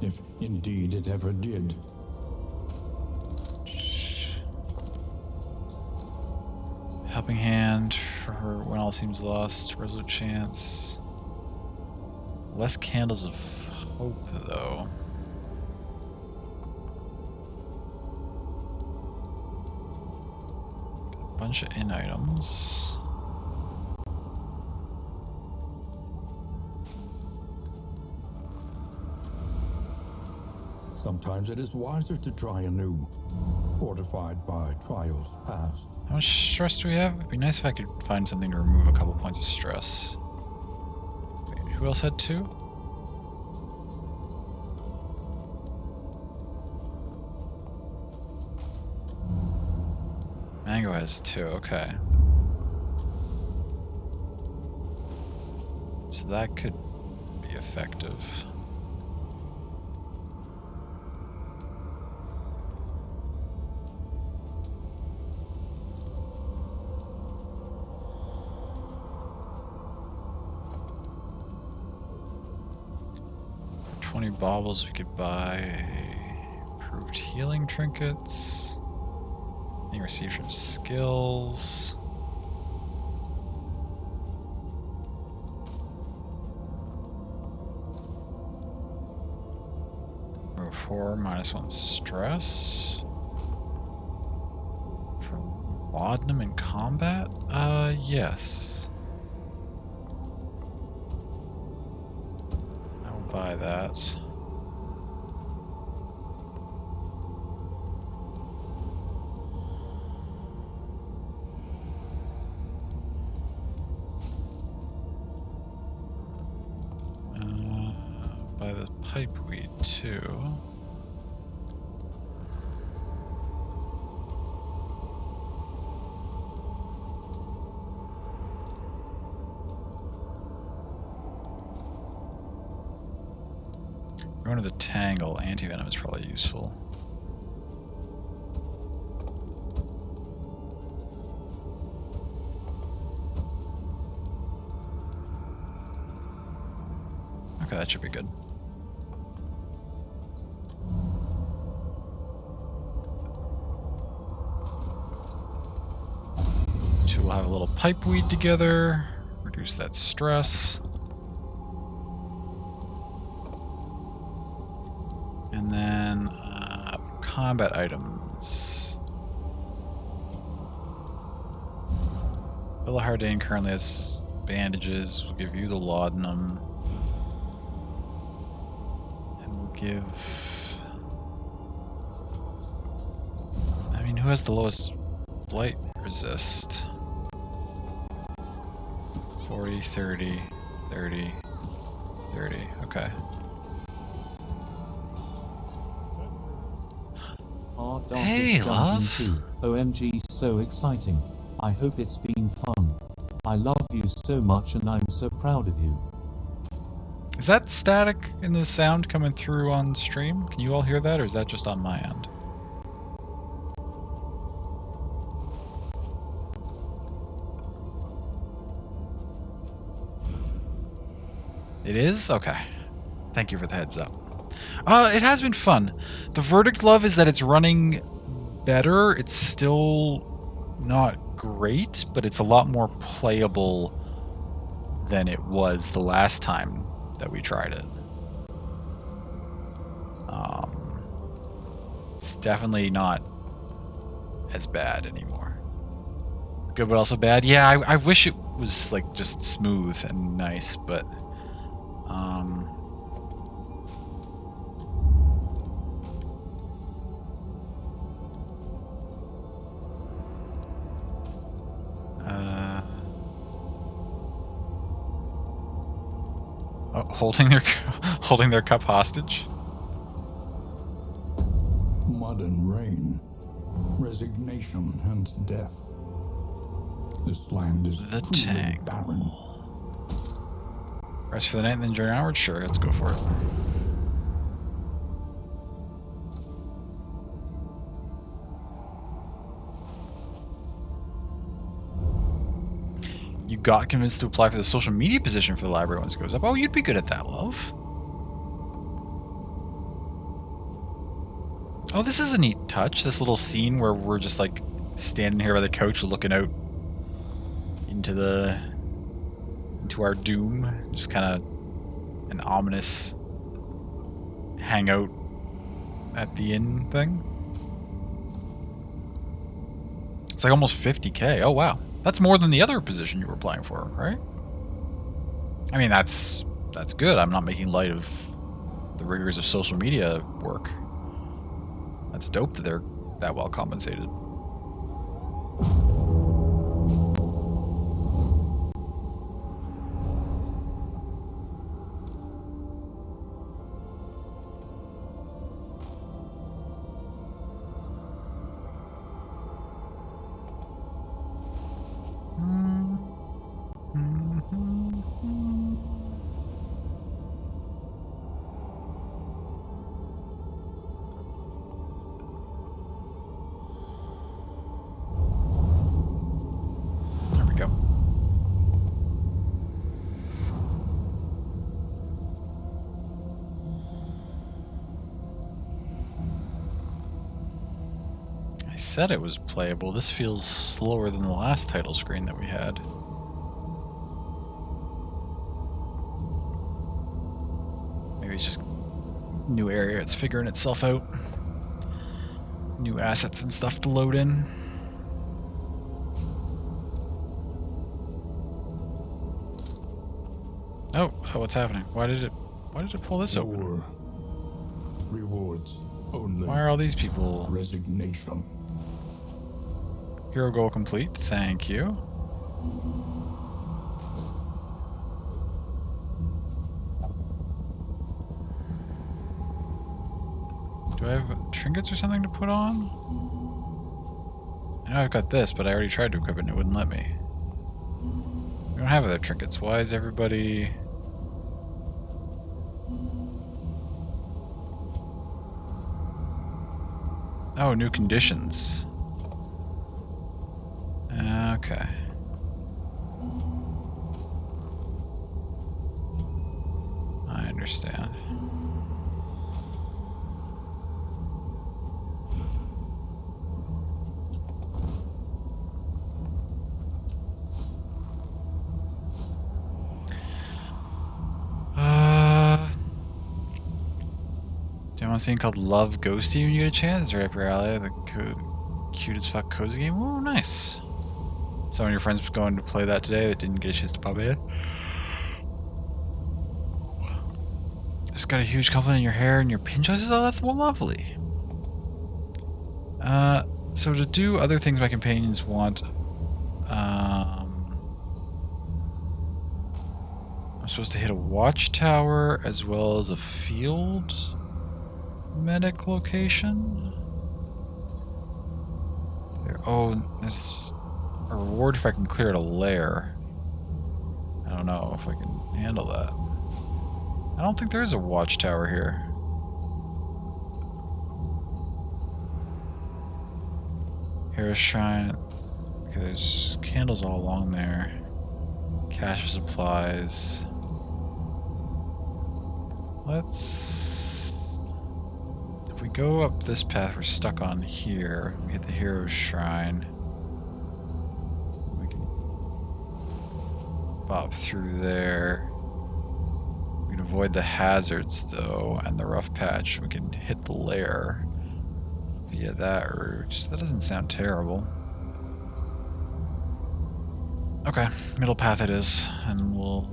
If indeed it ever did. Helping hand for her when all seems lost. Resolute chance. Less candles of hope, though. Got a bunch of in items. Sometimes it is wiser to try anew, fortified by trials past. How much stress do we have? It'd be nice if I could find something to remove a couple points of stress. Wait, who else had 2? Mango has 2, okay. So that could be effective. For 20 baubles, we could buy improved healing trinkets. You receive from skills. Move 4, -1 stress. For laudanum in combat? Yes. I will buy that. Buy the pipeweed too. Going to the Tangle, antivenom is probably useful. Okay, that should be good. So we'll have a little pipeweed together, reduce that stress. And then combat items. Bella Hardane currently has bandages. We'll give you the laudanum. And we'll give... I mean, who has the lowest blight resist? 40, 30, 30, 30. Okay. Our dog Hey, is jumping love. too. OMG, so exciting. I hope it's been fun. I love you so much and I'm so proud of you. Is that static in the sound coming through on stream? Can you all hear that, or is that just on my end? It is? Okay. Thank you for the heads up. It has been fun. The verdict, love, is that it's running better. It's still not great, but it's a lot more playable than it was the last time that we tried it. It's definitely not as bad anymore. Good, but also bad. Yeah, I wish it was like just smooth and nice, but holding their cup hostage. Mud and rain, resignation and death. This land is The truly barren. Rest for the night and then journey onward? Sure, let's go for it. You got convinced to apply for the social media position for the library once it goes up. Oh, you'd be good at that, love. Oh, this is a neat touch. This little scene where we're just like standing here by the couch looking out into our doom. Just kind of an ominous hangout at the inn thing. It's like almost 50K. Oh, wow. That's more than the other position you were applying for, right? I mean, that's good. I'm not making light of the rigors of social media work. That's dope that they're that well compensated. There we go. I said it was playable. This feels slower than the last title screen that we had. Maybe it's just new area. It's figuring itself out. New assets and stuff to load in. Oh, what's happening? Why did it pull this open? War rewards only Why are all these people? resignation. Hero goal complete. Thank you. Do I have trinkets or something to put on? I know I've got this, but I already tried to equip it and it wouldn't let me. We don't have other trinkets. Why is everybody... Oh, new conditions. Okay. I understand. Do you want to see called Love Ghosty when you get a chance? Right up your alley. The cute as fuck cozy game. Oh, nice. Some of your friends was going to play that today that didn't get a chance to pop in. Just got a huge compliment in your hair and your pin choices. Oh, that's lovely. So to do other things my companions want, I'm supposed to hit a watchtower as well as a field medic location. Oh, there's a reward if I can clear a lair. I don't know if I can handle that. I don't think there is a watchtower here. Here is shrine. Okay, there's candles all along there. Cache of supplies. Let's... If we go up this path, we're stuck on here. We hit the hero's shrine. We can bop through there. We can avoid the hazards, though, and the rough patch. We can hit the lair via that route. That doesn't sound terrible. Okay, middle path it is, and we'll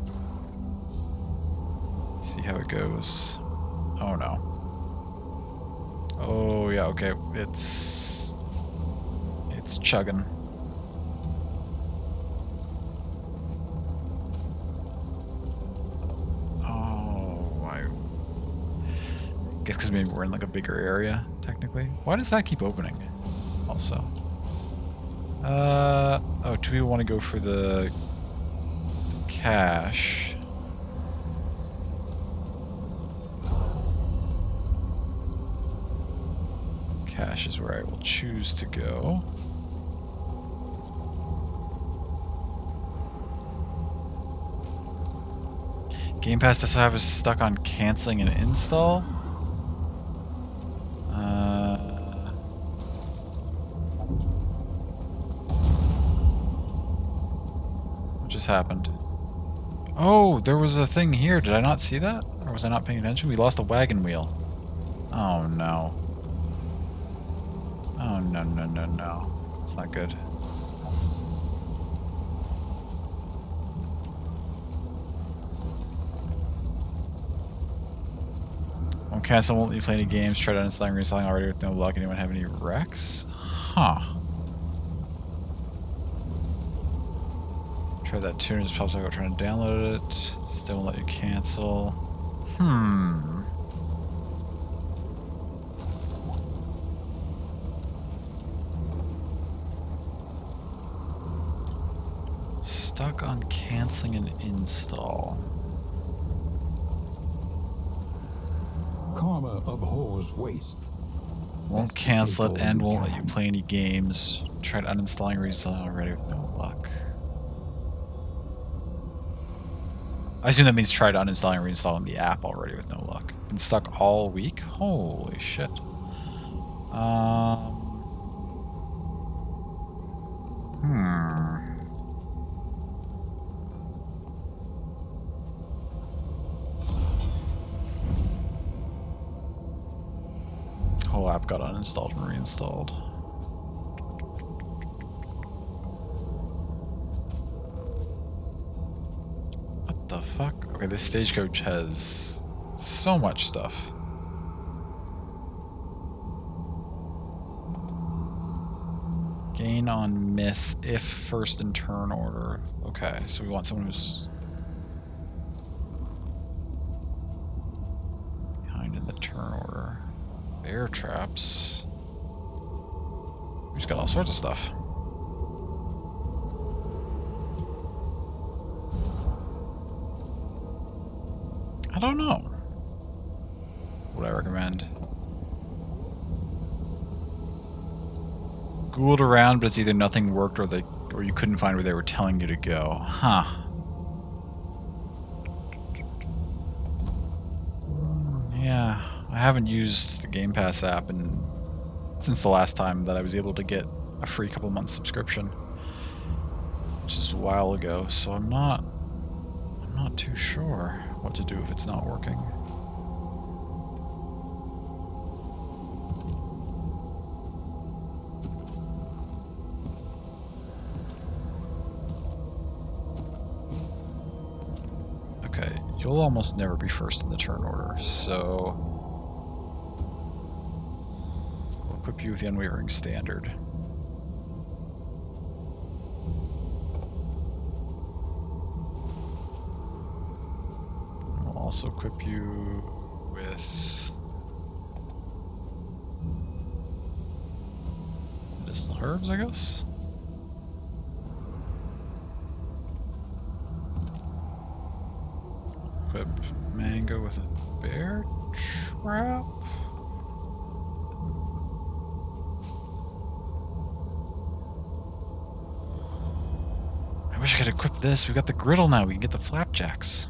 see how it goes. Oh no. Oh yeah, okay, it's chugging. Oh, I guess because maybe we're in like a bigger area, technically. Why does that keep opening? Also. Oh, do we want to go for the cache? Cache is where I will choose to go. Game Pass does have us stuck on canceling an install. What just happened? Oh, there was a thing here. Did I not see that? Or was I not paying attention? We lost a wagon wheel. Oh no. Oh no, no, no, no. It's not good. Won't cancel, won't let you play any games. Tried uninstalling, reinstalling already with no luck. Anyone have any wrecks? Huh. Try that tune, just pops up trying to download it. Still won't let you cancel. Stuck on canceling an install. Karma abhors waste. Won't cancel it and won't let you play any games. Tried uninstalling, reinstalling already with no luck. I assume that means tried uninstalling and reinstalling the app already with no luck. Been stuck all week? Holy shit. Whole app got uninstalled and reinstalled. What the fuck? Okay, this stagecoach has so much stuff. Gain on miss if first in turn order. Okay, so we want someone who's behind in the turn order. Bear traps. We just got all sorts of stuff. I don't know. What I recommend. Googled around, but it's either nothing worked or you couldn't find where they were telling you to go. Huh. Yeah, I haven't used the Game Pass app since the last time that I was able to get a free couple months subscription, which is a while ago. So I'm not too sure what to do if it's not working. Okay, you'll almost never be first in the turn order, so we'll equip you with the Unwavering Standard. also equip you with medicinal herbs, I guess. Equip mango with a bear trap. I wish I could equip this. We got the griddle now. We can get the flapjacks.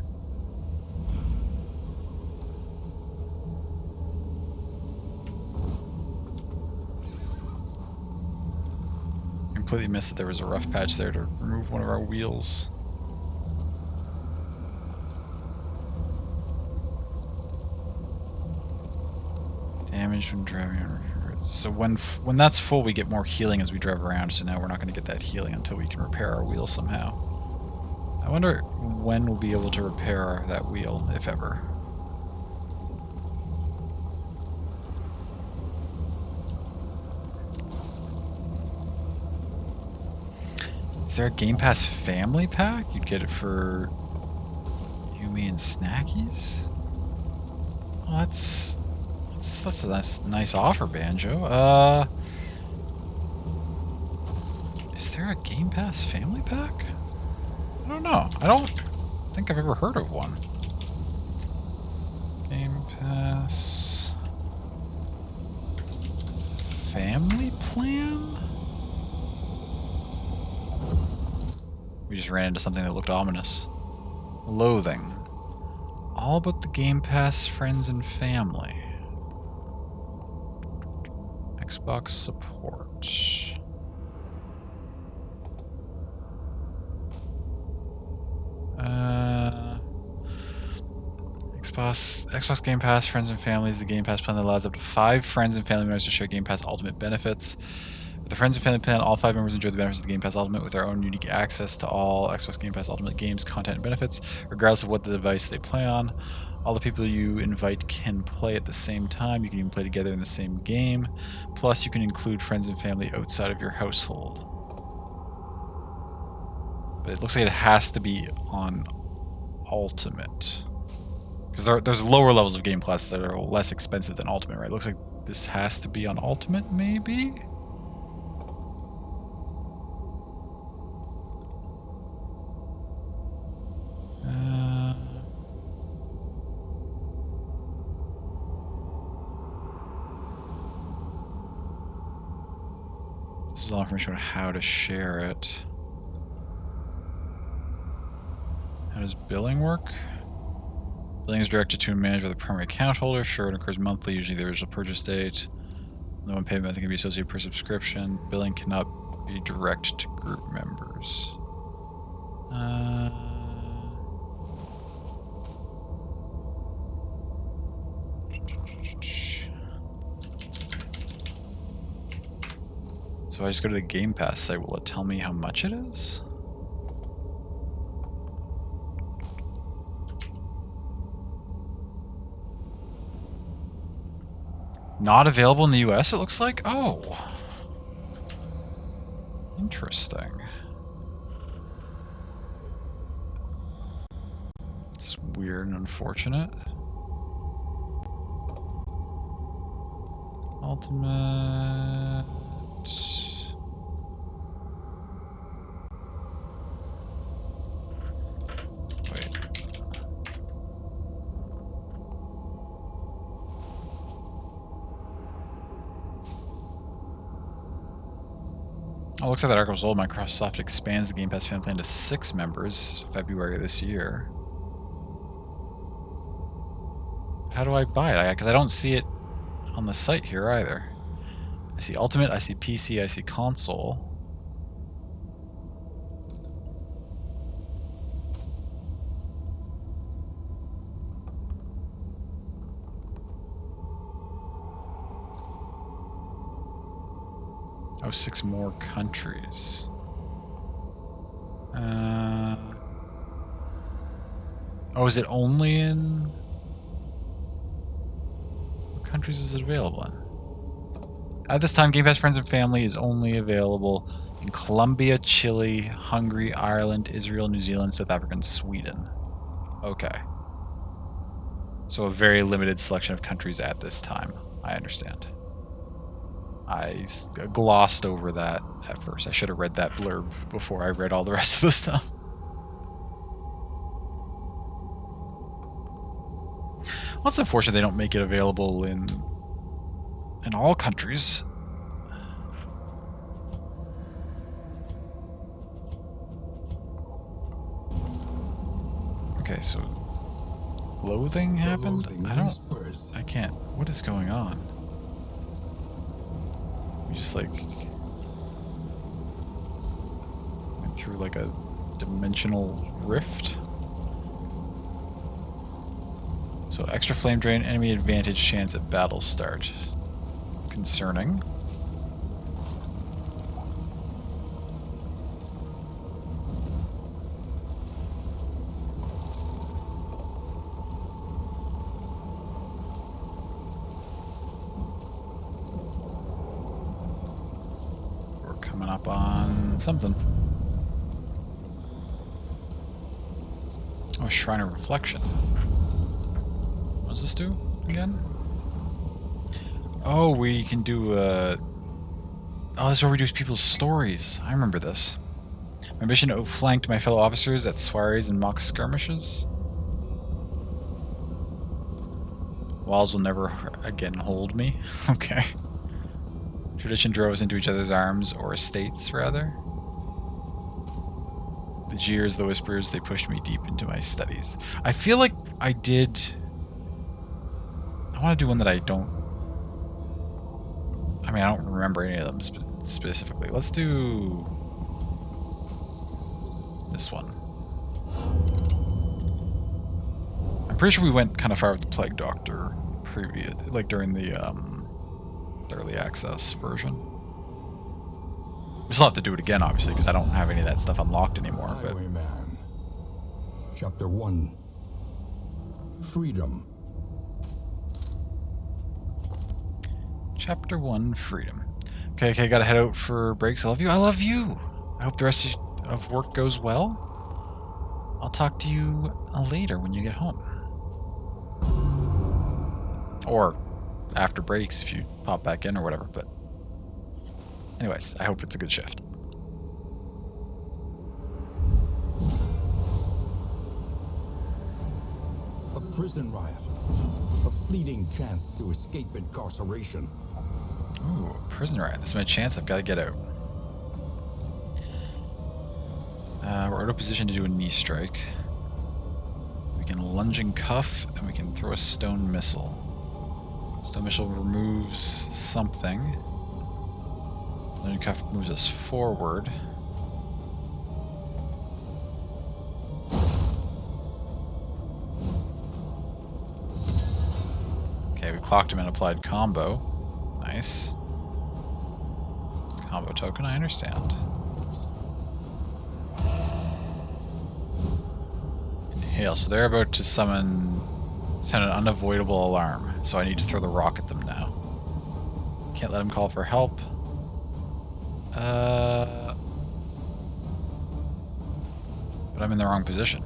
Completely missed that there was a rough patch there to remove one of our wheels. Damage when driving on repairs. So when that's full, we get more healing as we drive around. So now we're not going to get that healing until we can repair our wheel somehow. I wonder when we'll be able to repair that wheel, if ever. Is there a Game Pass family pack? You'd get it for Yumi and Snackies? Oh, that's a nice offer, Banjo. Is there a Game Pass family pack? I don't know. I don't think I've ever heard of one. Game Pass family plan? We just ran into something that looked ominous. Loathing. All but the Game Pass friends and family. Xbox support. Xbox Game Pass friends and family is the Game Pass plan that allows up to 5 friends and family members to share Game Pass Ultimate benefits. With the Friends and Family plan, all 5 members enjoy the benefits of the Game Pass Ultimate with their own unique access to all Xbox Game Pass Ultimate games, content, and benefits, regardless of what the device they play on. All the people you invite can play at the same time. You can even play together in the same game. Plus, you can include friends and family outside of your household. But it looks like it has to be on Ultimate. Because there's lower levels of Game Pass that are less expensive than Ultimate, right? It looks like this has to be on Ultimate, maybe? This is all information on how to share it. How does billing work? Billing is directed to and managed by the primary account holder. Sure, it occurs monthly. Usually there is a purchase date. No one payment method can be associated per subscription. Billing cannot be direct to group members. So I just go to the Game Pass site. Will it tell me how much it is? Not available in the US, it looks like? Oh. Interesting. It's weird and unfortunate. Ultimate... Wait. Oh, looks like that article was old. Microsoft expands the Game Pass family plan to 6 members February this year. How do I buy it? Because I don't see it on the site here either. I see Ultimate, I see PC, I see Console. Oh, 6 more countries. Oh, is it only in... What countries is it available in? At this time, Game Pass Friends and Family is only available in Colombia, Chile, Hungary, Ireland, Israel, New Zealand, South Africa, and Sweden. Okay. So a very limited selection of countries at this time. I understand. I glossed over that at first. I should have read that blurb before I read all the rest of the stuff. Well, it's unfortunate they don't make it available in all countries. Okay, so loathing happened? I can't. What is going on? We just like went through like a dimensional rift. So extra flame drain, enemy advantage chance at battle start. Concerning. We're coming up on something. Oh, Shrine of Reflection. What does this do again? Oh, we can do, oh, this is where we do people's stories. I remember this. My mission outflanked my fellow officers at soirees and mock skirmishes. Walls will never again hold me. Okay. Tradition drove us into each other's arms, or estates, rather. The jeers, the whispers, they pushed me deep into my studies. I feel like I did... I want to do one that I don't... I mean, I don't remember any of them specifically. Let's do... this one. I'm pretty sure we went kind of far with the Plague Doctor like during the early access version. We still have to do it again, obviously, because I don't have any of that stuff unlocked anymore. But Highwayman. Chapter 1. Freedom. Chapter 1, Freedom. Okay, gotta head out for breaks. I love you. I love you! I hope the rest of work goes well. I'll talk to you later when you get home. Or after breaks if you pop back in or whatever, but... anyways, I hope it's a good shift. A prison riot. A fleeting chance to escape incarceration. Ooh, prison riot. This is my chance. I've got to get out. We're out of position to do a knee strike. We can lunging cuff, and we can throw a stone missile. Stone missile removes something. Lunging cuff moves us forward. Okay, we clocked him and applied combo. Nice. Combo token, I understand. Inhale. So they're about to send an unavoidable alarm. So I need to throw the rock at them now. Can't let him call for help. But I'm in the wrong position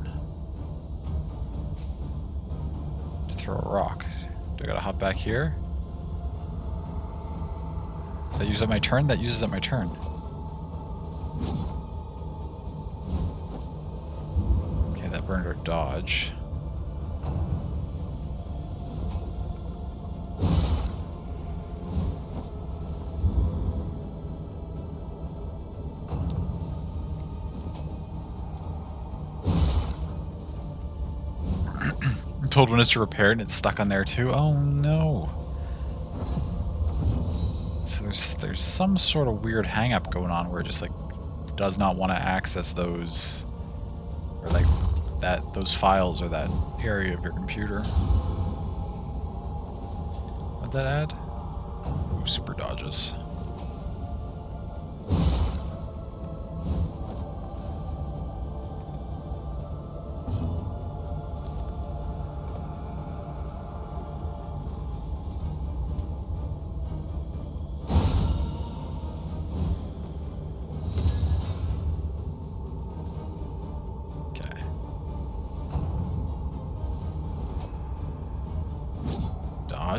to throw a rock. Do I gotta hop back here? Does that use up my turn? That uses up my turn. Okay, that burned our dodge. I'm told when it's to repair it and it's stuck on there too. Oh no. So there's some sort of weird hang up going on where it just like does not want to access those, or like those files or that area of your computer. What'd that add? Ooh, super dodges.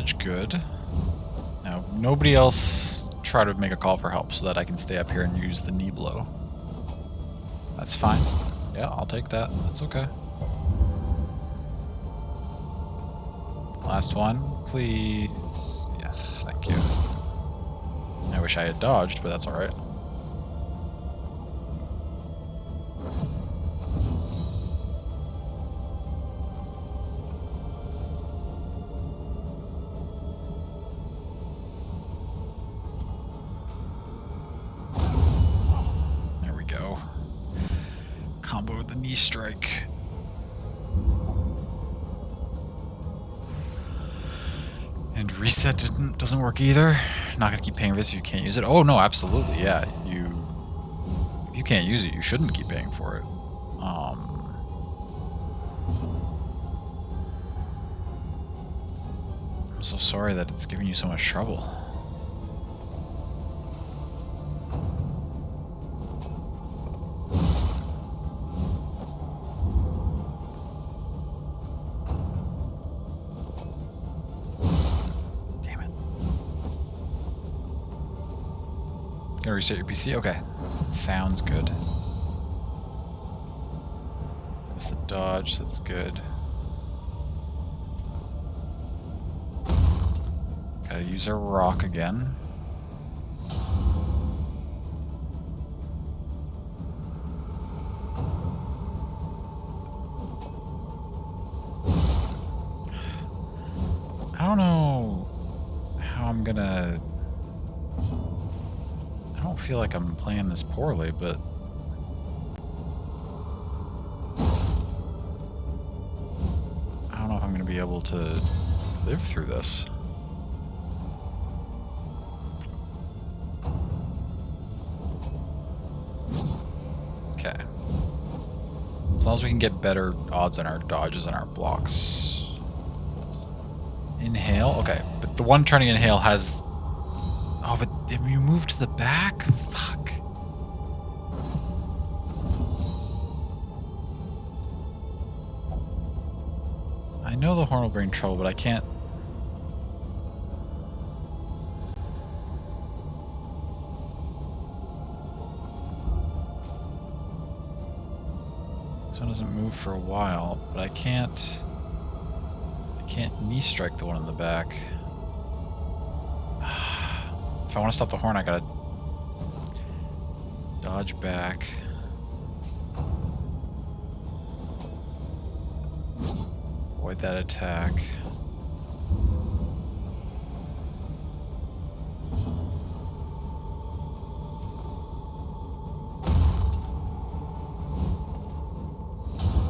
Dodge, good. Now, nobody else try to make a call for help so that I can stay up here and use the knee blow. That's fine. Yeah, I'll take that. That's okay. Last one, please. Yes, thank you. I wish I had dodged, but that's alright. There we go. Combo with the knee strike. And reset doesn't work either. Not gonna keep paying for this if you can't use it. Oh no, absolutely, yeah. If you can't use it, you shouldn't keep paying for it. I'm so sorry that it's giving you so much trouble. Gonna reset your PC? Okay. Sounds good. That's the dodge, that's good. Gotta use our rock again. I don't know how I'm gonna... I don't feel like I'm playing this poorly, but... I don't know if I'm going to be able to live through this. Okay. As long as we can get better odds on our dodges and our blocks. Inhale? Okay, but the one trying to inhale has... Oh, but if you move to the back? Fuck. I know the horn will bring trouble, but I can't... This one doesn't move for a while, but I can't knee strike the one in the back. If I want to stop the horn, I gotta dodge back. Avoid that attack.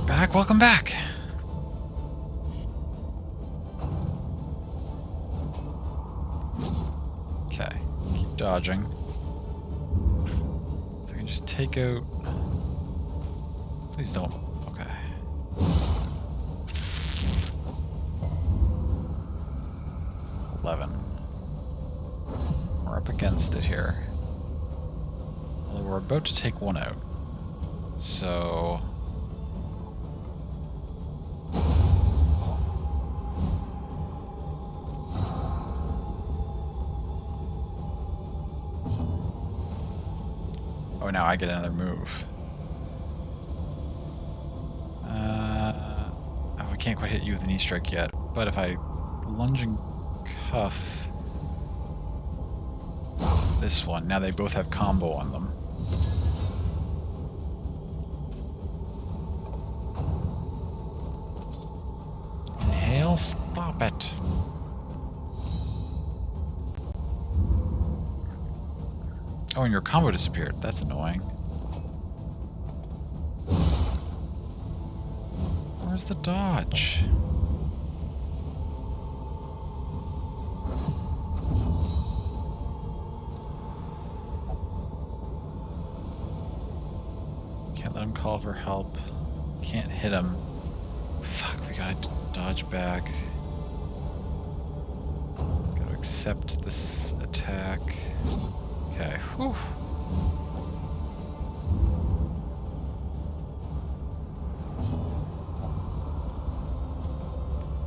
Back, welcome back. Okay, keep dodging. If I can just take out... Please don't. Okay. We're up against it here. Although we're about to take one out. So... Oh, now I get another move. Oh, I can't quite hit you with a knee strike yet. But if I lunge and cuff this one, now they both have combo on them. Inhale, stop it. Oh, and your combo disappeared. That's annoying. Where's the dodge? Can't let him call for help. Can't hit him. Fuck, we gotta dodge back. Gotta accept this attack. Okay, whew.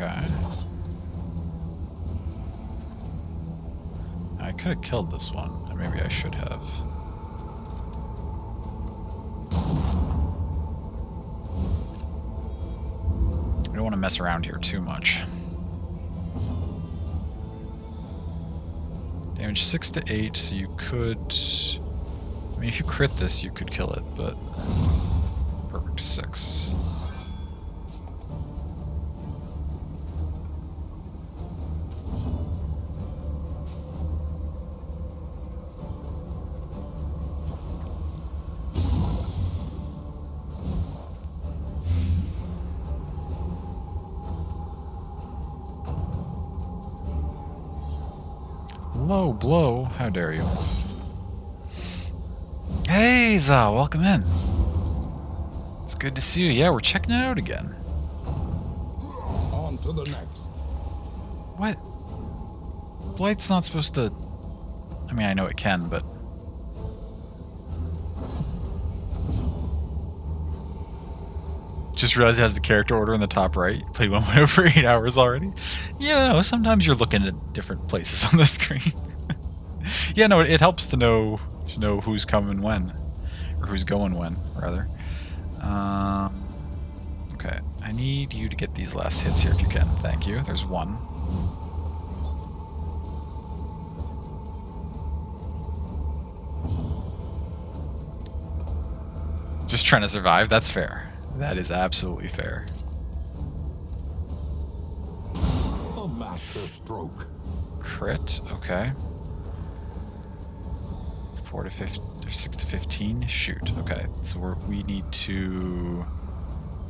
Okay. I could have killed this one, and maybe I should have. I don't want to mess around here too much. Damage 6 to 8, so you could... I mean, if you crit this, you could kill it, but... Perfect 6. Low blow, how dare you. Hey, Za, welcome in. It's good to see you. Yeah, we're checking it out again. On to the next. What? Blight's not supposed to... I mean, I know it can, but... Just realized it has the character order in the top right. Played one way over 8 hours already. Yeah, no, sometimes you're looking at different places on the screen. Yeah, no, it helps to know who's coming when. Or who's going when, rather. Okay, I need you to get these last hits here if you can. Thank you. There's one. Just trying to survive, that's fair. That is absolutely fair. A master stroke. Crit, okay. 4 to 15, or 6 to 15. Shoot. Okay, so we need to.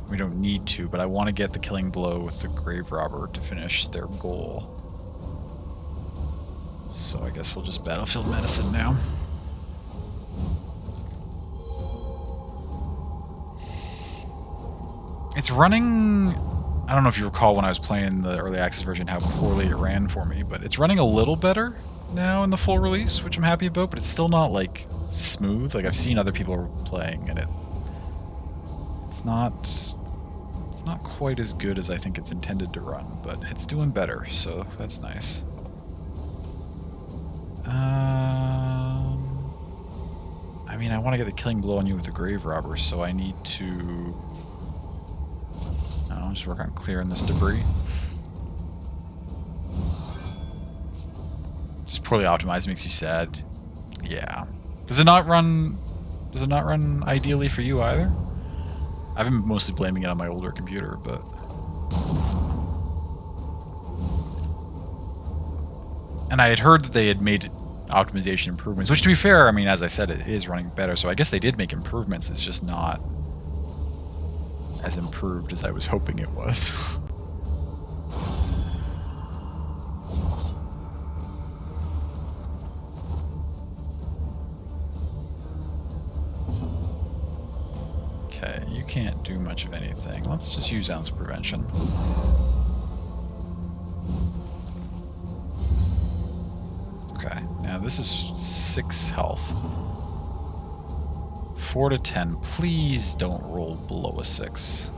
We don't need to, but I want to get the killing blow with the grave robber to finish their goal. So I guess we'll just battlefield medicine now. It's running... I don't know if you recall when I was playing the early access version how poorly it ran for me, but it's running a little better now in the full release, which I'm happy about, but it's still not, like, smooth. Like, I've seen other people playing, and it's not quite as good as I think it's intended to run, but it's doing better, so that's nice. I mean, I want to get the killing blow on you with the grave robber, so I need to... I'll just work on clearing this debris. Just poorly optimized makes you sad. Yeah. Does it not run ideally for you either? I've been mostly blaming it on my older computer, but... And I had heard that they had made optimization improvements, which to be fair, I mean, as I said, it is running better, so I guess they did make improvements, it's just not as improved as I was hoping it was. Okay, you can't do much of anything. Let's just use ounce of prevention. Okay, now this is 6 health. 4 to 10. Please don't roll below a 6.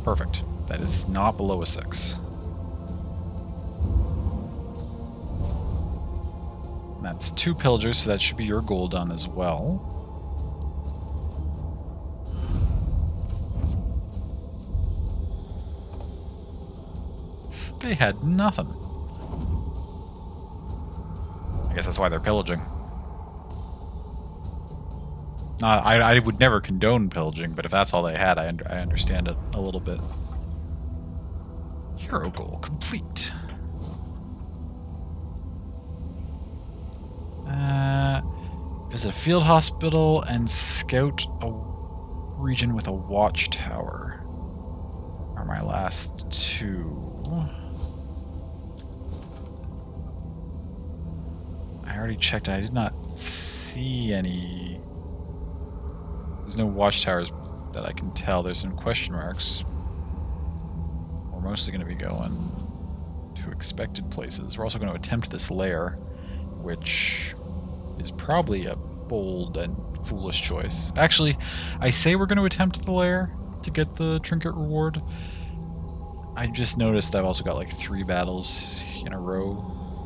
Perfect. That is not below a 6. That's 2 pillagers, so that should be your goal done as well. They had nothing. I guess that's why they're pillaging. I would never condone pillaging, but if that's all they had, I understand it a little bit. Hero goal complete. Visit a field hospital and scout a region with a watchtower. Are my last 2. I already checked. I did not see any. There's no watchtowers that I can tell. There's some question marks. We're mostly going to be going to expected places. We're also going to attempt this lair, which is probably a bold and foolish choice. Actually, I say we're going to attempt the lair to get the trinket reward. I just noticed I've also got like 3 battles in a row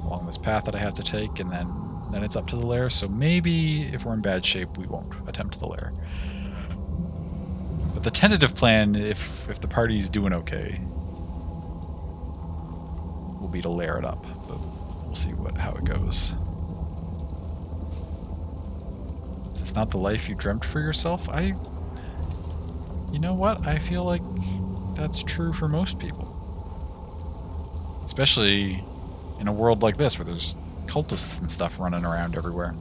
along this path that I have to take, and then it's up to the lair. So maybe if we're in bad shape, we won't attempt the lair. But the tentative plan, if the party's doing okay, will be to lair it up. But we'll see how it goes. It's not the life you dreamt for yourself. You know what? I feel like that's true for most people. Especially in a world like this where there's cultists and stuff running around everywhere.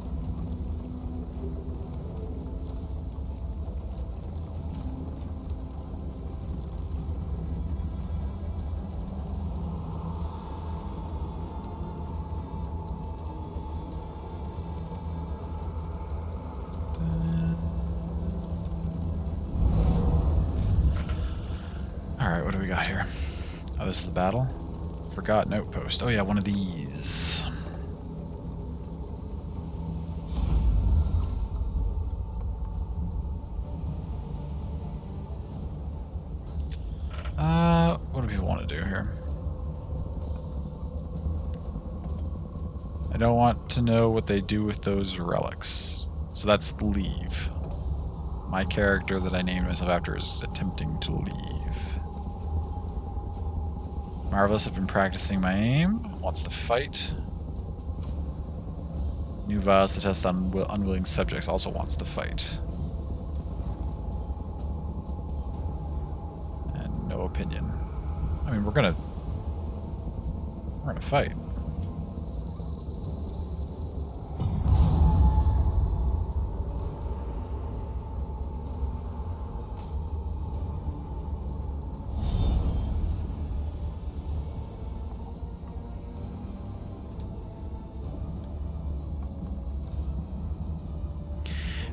Alright, what do we got here? Oh, this is the battle? Forgotten outpost. Oh yeah, one of these. What do people want to do here? I don't want to know what they do with those relics. So that's leave. My character that I named myself after is attempting to leave. Marvelous, I've been practicing my aim. Wants to fight. New vials to test on unwilling subjects also wants to fight. And no opinion. I mean, we're gonna fight.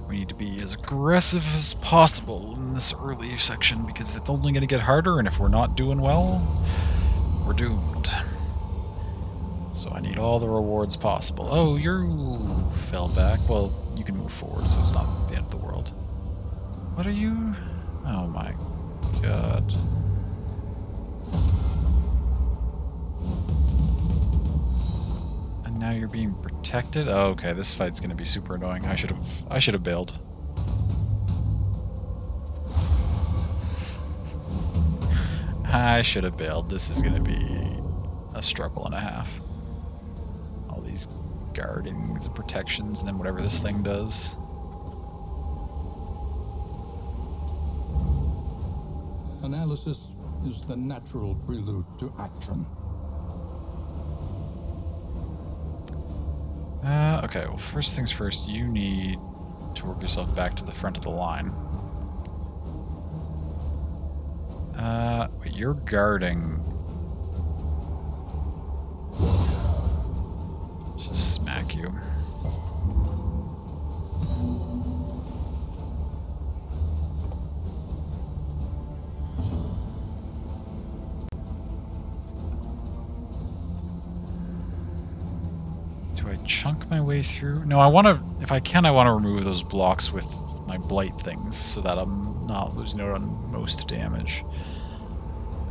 We need to be as aggressive as possible in this early section because it's only going to get harder, and if we're not doing well, we're doomed. So I need all the rewards possible. Oh, you fell back. Well, you can move forward, so it's not the end of the world. What are you? Oh my god. And now you're being protected? Oh, okay, this fight's gonna be super annoying. I should have bailed. I should have bailed. This is gonna be a struggle and a half. All these guardings and protections, and then whatever this thing does. Analysis is the natural prelude to action. Okay, well, first things first, you need to work yourself back to the front of the line. But you're guarding. Just smack you. Do I chunk my way through? No, I want to, if I can, I want to remove those blocks with my blight things so that I'm not losing out on most damage.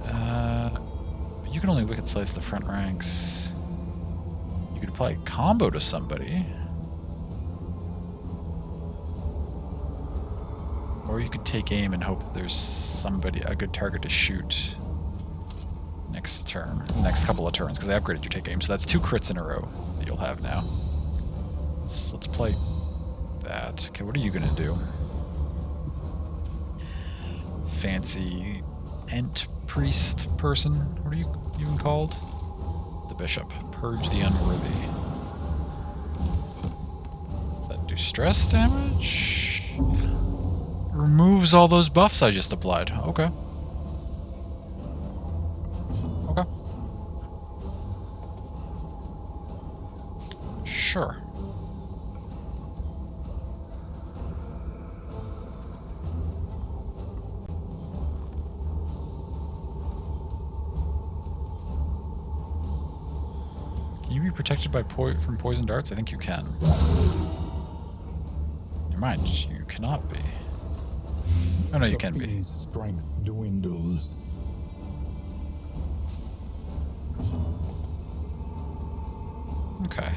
But you can only wicked slice the front ranks. You could apply a combo to somebody. Or you could take aim and hope that there's somebody, a good target to shoot next turn, next couple of turns, because I upgraded your take aim, so that's 2 crits in a row that you'll have now. Let's play that. Okay, what are you gonna do? Fancy Ent priest person? What are you even called? The bishop. Purge the unworthy. Does that do stress damage? Removes all those buffs I just applied. Okay. Okay. Sure. Can you be protected by from poison darts? I think you can. Never mind, you cannot be. Oh no, you can be. Strength dwindles. Okay.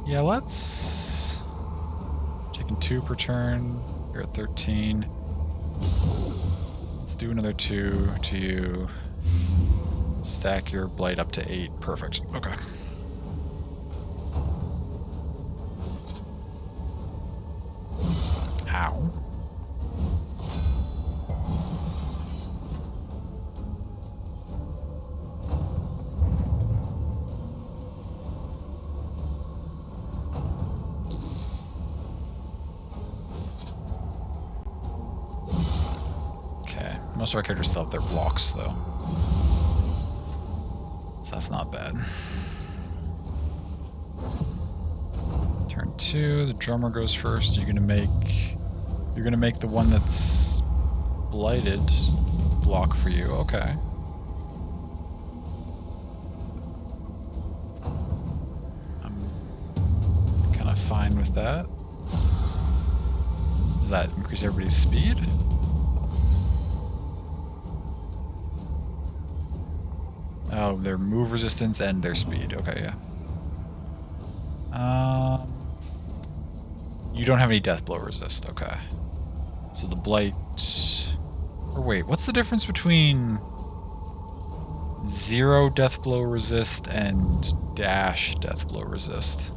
Yeah, let's... Taking 2 per turn. You're at 13. Let's do another 2 to you. Stack your blight up to 8. Perfect. Okay. Ow. Okay. Most of our characters still have their blocks, though. So that's not bad. Turn 2, the drummer goes first. You're gonna make the one that's blighted block for you. Okay. I'm kind of fine with that. Does that increase everybody's speed? Oh, their move resistance and their speed. Okay, yeah. You don't have any death blow resist. Okay. So the blight... Or wait, what's the difference between 0 death blow resist and dash death blow resist?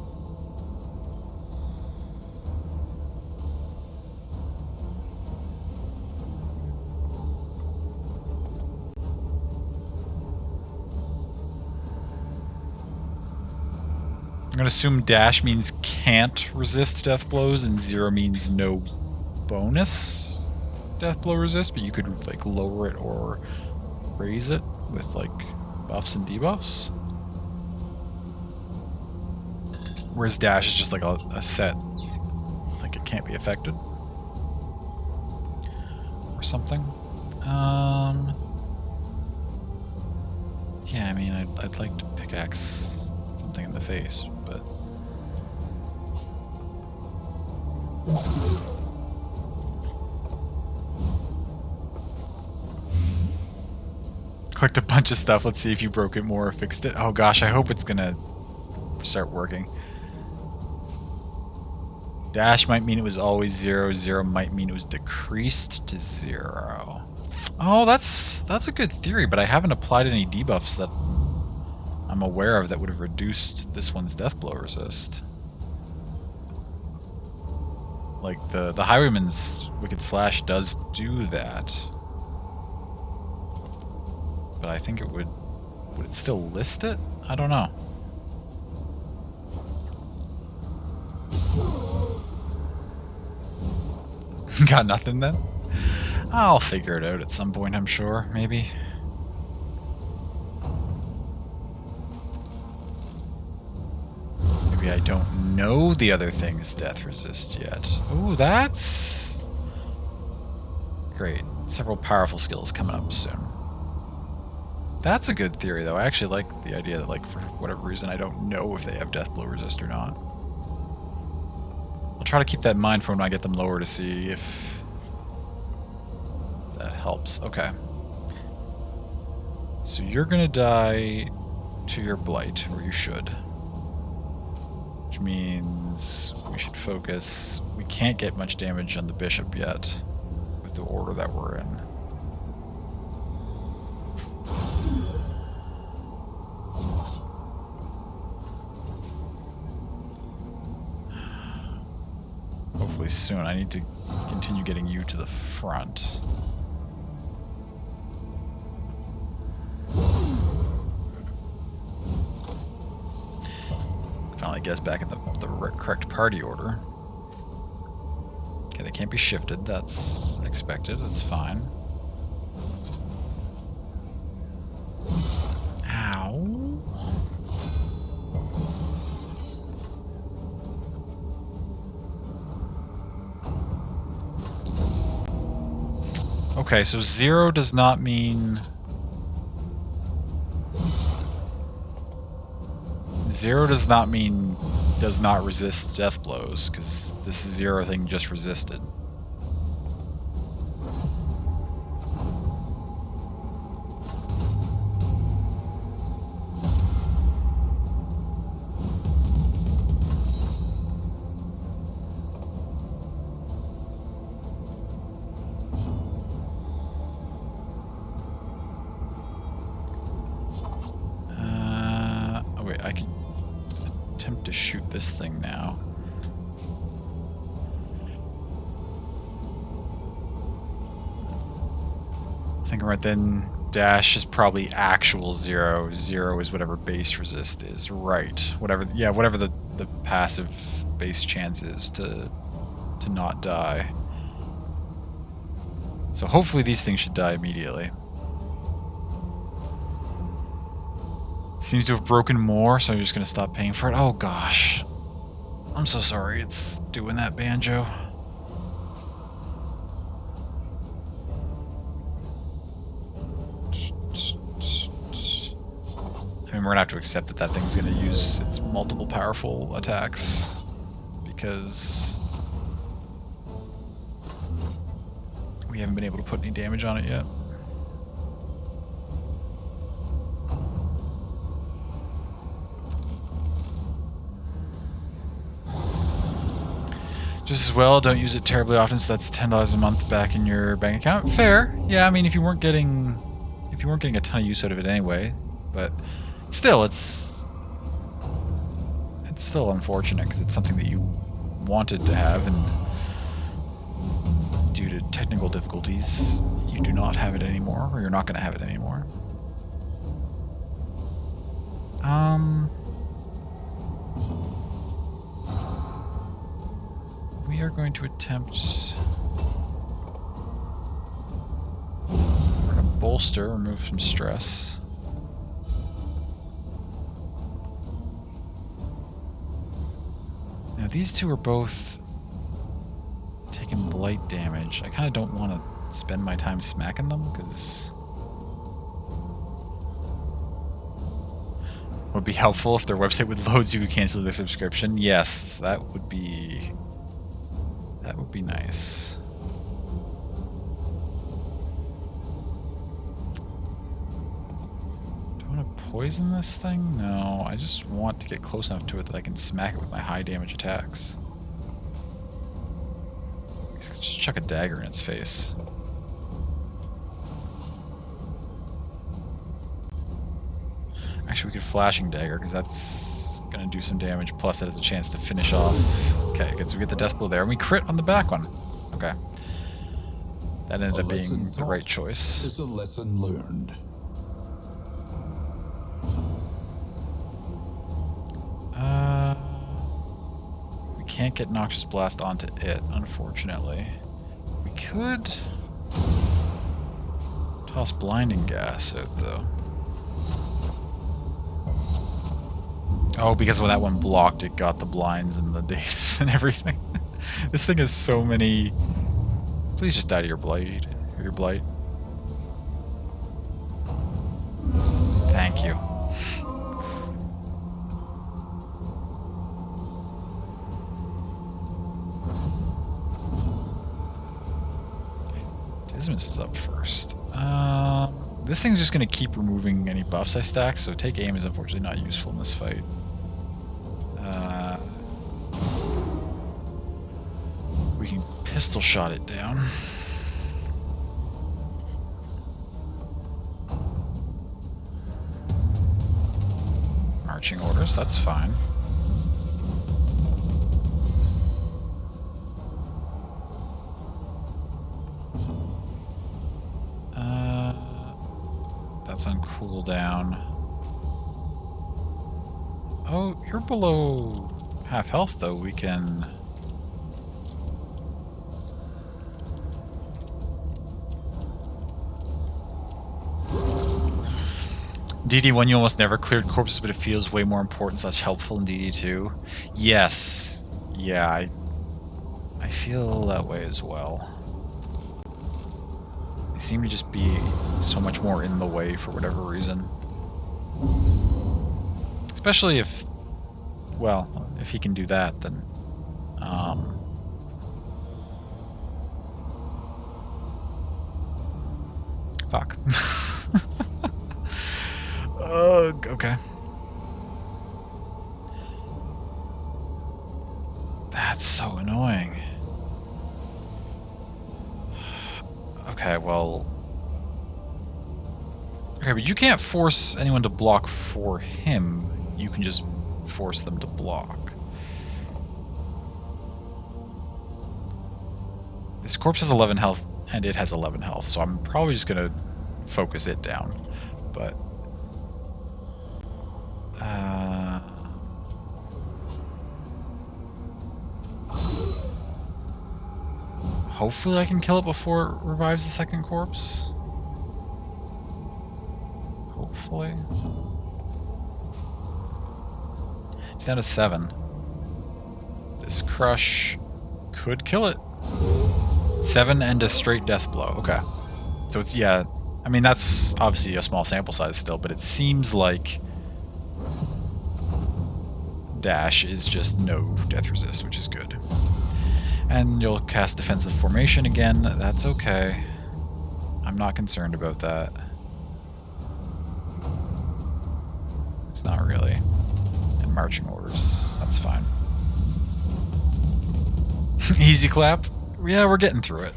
I'm gonna assume dash means can't resist death blows and 0 means no bonus death blow resist, but you could like lower it or raise it with like buffs and debuffs. Whereas dash is just like a set, like it can't be affected or something. Yeah, I mean, I'd like to pickaxe something in the face, but clicked a bunch of stuff. Let's see if you broke it more or fixed it. Oh gosh, I hope it's gonna start working. Dash might mean it was always 0. 0 might mean it was decreased to 0. Oh, that's a good theory, but I haven't applied any debuffs that I'm aware of that would have reduced this one's death blow resist. Like the Highwayman's Wicked Slash does do that. But I think it would it still list it? I don't know. Got nothing then? I'll figure it out at some point, I'm sure, maybe. Maybe I don't know the other thing's death resist yet. Ooh, that's great. Several powerful skills coming up soon. That's a good theory, though. I actually like the idea that, like, for whatever reason, I don't know if they have death blow resist or not. I'll try to keep that in mind for when I get them lower to see if that helps. Okay. So you're gonna die to your blight, or you should. Which means we should focus. We can't get much damage on the bishop yet with the order that we're in. Hopefully soon. I need to continue getting you to the front. Finally get us back in the correct party order. Okay, they can't be shifted. That's expected. That's fine. Ow. Okay, so 0 does not mean... 0 does not mean does not resist death blows, because this 0 thing just resisted. I can attempt to shoot this thing now. I think right then, dash is probably actual 0. 0 is whatever base resist is. Right. Whatever, yeah, whatever the passive base chance is to not die. So hopefully these things should die immediately. Seems to have broken more, so I'm just gonna stop paying for it. Oh gosh. I'm so sorry it's doing that, Banjo. I mean, we're gonna have to accept that that thing's gonna use its multiple powerful attacks, because we haven't been able to put any damage on it yet. Just as well, don't use it terribly often, so that's $10 a month back in your bank account. Fair. Yeah, I mean, if you weren't getting a ton of use out of it anyway, but still, it's still unfortunate because it's something that you wanted to have, and due to technical difficulties, you do not have it anymore, or you're not going to have it anymore. We are going to attempt... We're going to bolster, remove some stress. Now these two are both taking blight damage. I kind of don't want to spend my time smacking them, because... It would be helpful if their website would load so you could cancel their subscription. Yes, that would be... That would be nice. Do I want to poison this thing? No, I just want to get close enough to it that I can smack it with my high damage attacks. Just chuck a dagger in its face. Actually, we could flashing dagger, because that's gonna do some damage, plus it has a chance to finish off. Okay, good, so we get the death blow there, and we crit on the back one. Okay. That ended up being the right choice. Is a lesson learned. We can't get Noxious Blast onto it, unfortunately. We could toss Blinding Gas out, though. Oh, because when that one blocked, it got the blinds and the base and everything. This thing has so many... Please just die to your blight. Or your blight. Thank you. Dismas is up first. This thing's just going to keep removing any buffs I stack, so take aim is unfortunately not useful in this fight. We can pistol shot it down. Marching orders, that's fine. That's on cooldown. Oh, you're below half health, though. We can... DD1, you almost never cleared corpses, but it feels way more important / helpful in DD2. Yes. Yeah, I feel that way as well. They seem to just be so much more in the way for whatever reason. Especially if, well, if he can do that, then... Fuck. Okay. That's so annoying. Okay, well... Okay, but you can't force anyone to block for him. you can just force them to block. This corpse has 11 health, and it has 11 health, so I'm probably just going to focus it down. But... hopefully I can kill it before it revives the second corpse. Hopefully. It's down to 7. This crush could kill it. 7 and a straight death blow. Okay. So it's, yeah, I mean, that's obviously a small sample size still, but it seems like dash is just no death resist, which is good. And you'll cast defensive formation again. That's okay. I'm not concerned about that. It's not really. And marching orders. That's fine. Easy clap. Yeah, we're getting through it.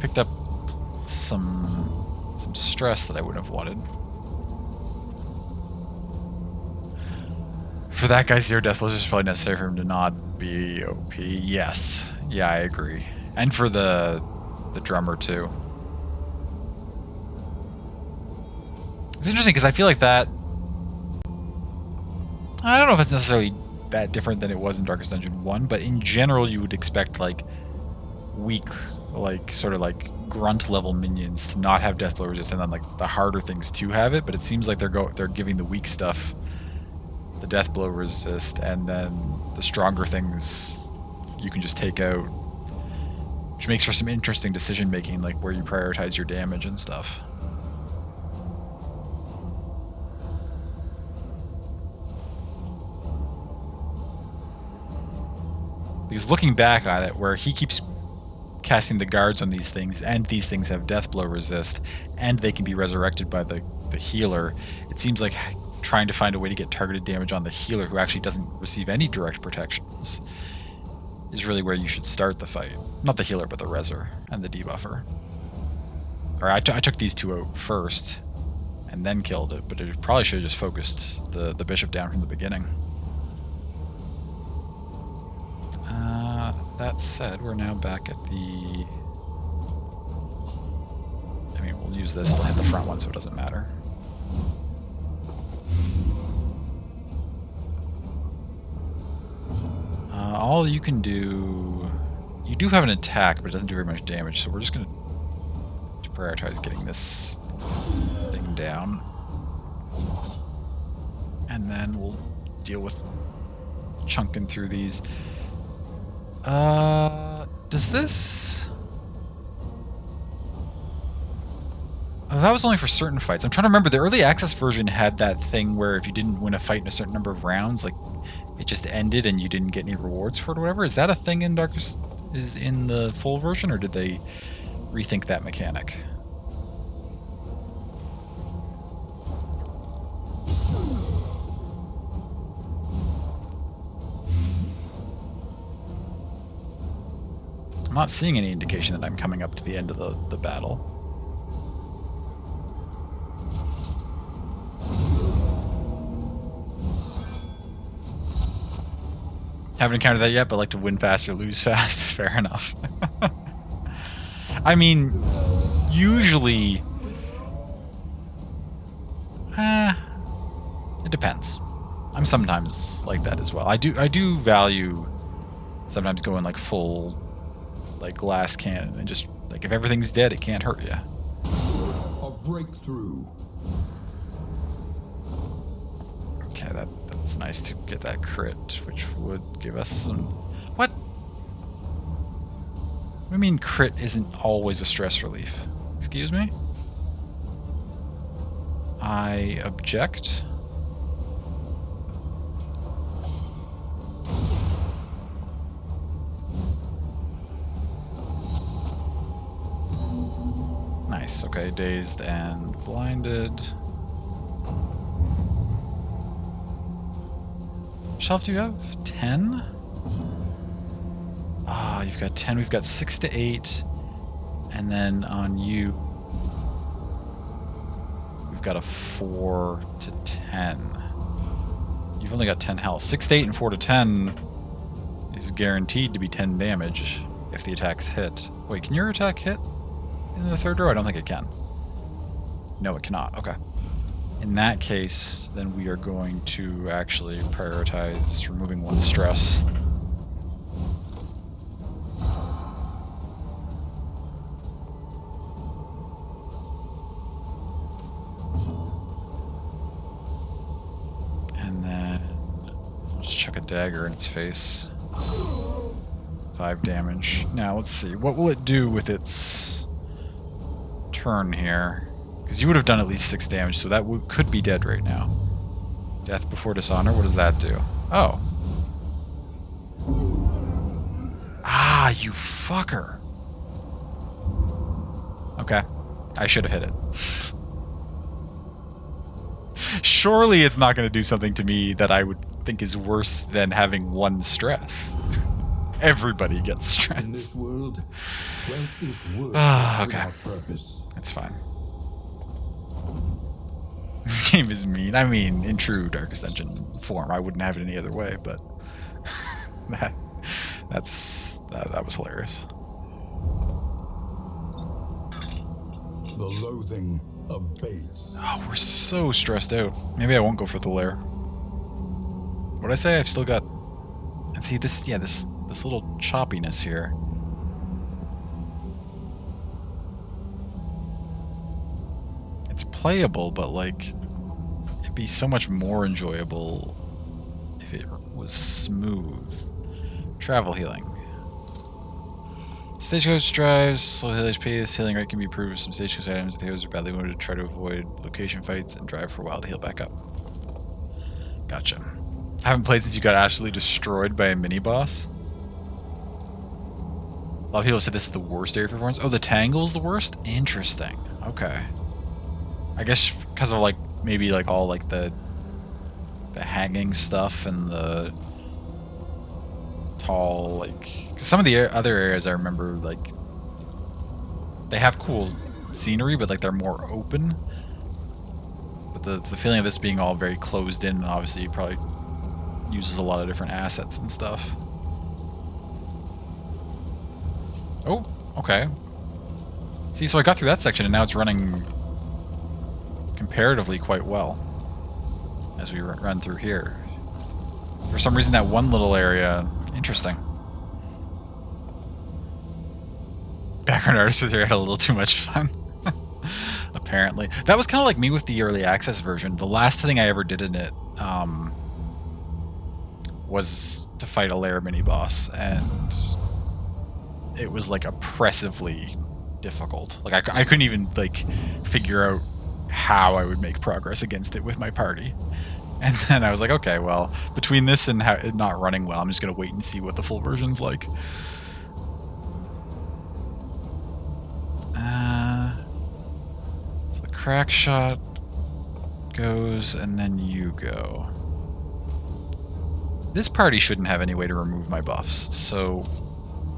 Picked up some stress that I wouldn't have wanted. For that guy, 0 death blows is probably necessary for him to not be OP. Yes. Yeah, I agree. And for the drummer, too. It's interesting, because I feel like that... I don't know if it's necessarily that different than it was in Darkest Dungeon 1, but in general, you would expect, like, weak, like, sort of, like, grunt-level minions to not have death blow resist, and then, like, the harder things to have it, but it seems like they're giving the weak stuff the death blow resist, and then the stronger things you can just take out, which makes for some interesting decision making, like where you prioritize your damage and stuff. Because looking back at it, where he keeps casting the guards on these things, and these things have death blow resist, and they can be resurrected by the healer, it seems like trying to find a way to get targeted damage on the healer who actually doesn't receive any direct protections is really where you should start the fight. Not the healer, but the reser and the debuffer. Or I took these two out first and then killed it, but it probably should have just focused the bishop down from the beginning. That said, we're now back at the... I mean, we'll use this, it'll hit the front one so it doesn't matter. All you can do... You do have an attack, but it doesn't do very much damage, so we're just going to prioritize getting this thing down. And then we'll deal with chunking through these. Does this... That was only for certain fights. I'm trying to remember, the early access version had that thing where if you didn't win a fight in a certain number of rounds, like, it just ended and you didn't get any rewards for it or whatever. Is that a thing in Darkest... is in the full version, or did they rethink that mechanic? I'm not seeing any indication that I'm coming up to the end of the battle. Haven't encountered that yet, but like to win fast or lose fast. Fair enough. I mean, usually... it depends. I'm sometimes like that as well. I do value sometimes going like full, like glass cannon, and just like if everything's dead, it can't hurt you. A breakthrough. Okay, that's nice to get that crit, which would give us some... What? What do you mean crit isn't always a stress relief? Excuse me? I object. Nice, okay, dazed and blinded. Shelf, do you have 10? Ah, you've got 10. We've got 6 to 8. And then on you, we've got a 4 to 10. You've only got 10 health. 6 to 8 and 4 to 10 is guaranteed to be 10 damage if the attacks hit. Wait, can your attack hit in the third row? I don't think it can. No, it cannot. Okay. In that case, then we are going to actually prioritize removing 1 stress. And then I'll just chuck a dagger in its face. 5 damage. Now, let's see. What will it do with its turn here? Because you would have done at least 6 damage, so that could be dead right now. Death before dishonor, what does that do? Oh. Ah, you fucker. Okay. I should have hit it. Surely it's not going to do something to me that I would think is worse than having 1 stress. Everybody gets stress. In this world, wealth is work Okay. without purpose. That's fine. This game is mean. I mean, in true Darkest Dungeon form, I wouldn't have it any other way, but that was hilarious. The loathing abates. Oh, we're so stressed out. Maybe I won't go for the lair. What'd I say? I've still got... And see, this little choppiness here. It's playable, but, like, it'd be so much more enjoyable if it was smooth. Travel healing. Stagecoach drives, slow heal HP. This healing rate can be improved with some stagecoach items. If the heroes are badly wounded, try to avoid location fights and drive for a while to heal back up. Gotcha. I haven't played since you got absolutely destroyed by a mini-boss. A lot of people have said this is the worst area for performance. Oh, the Tangle's the worst? Interesting. Okay. I guess because of, like, maybe, like, all, like, the hanging stuff and the tall, like... Cause some of the other areas I remember, like, they have cool scenery, but, like, they're more open. But the feeling of this being all very closed in, and obviously probably uses a lot of different assets and stuff. Oh, okay. See, so I got through that section, and now it's running comparatively quite well as we run through here. For some reason, that one little area, interesting. Background artist with here had a little too much fun. Apparently. That was kind of like me with the early access version. The last thing I ever did in it was to fight a lair mini-boss, and it was, like, oppressively difficult. Like, I couldn't even, like, figure out how I would make progress against it with my party. And then I was like, okay, well, between this and it not running well, I'm just going to wait and see what the full version's like. So the crack shot goes, and then you go. This party shouldn't have any way to remove my buffs, so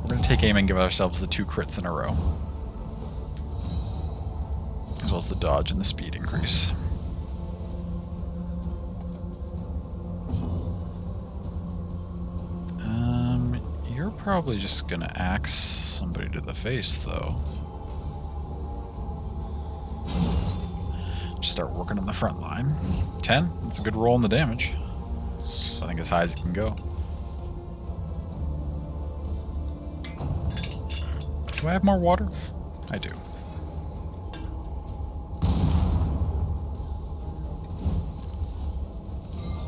we're going to take aim and give ourselves the 2 crits in a row. As well as the dodge and the speed increase. You're probably just going to axe somebody to the face, though. Just start working on the front line. 10, that's a good roll in the damage. It's, I think, as high as it can go. Do I have more water? I do.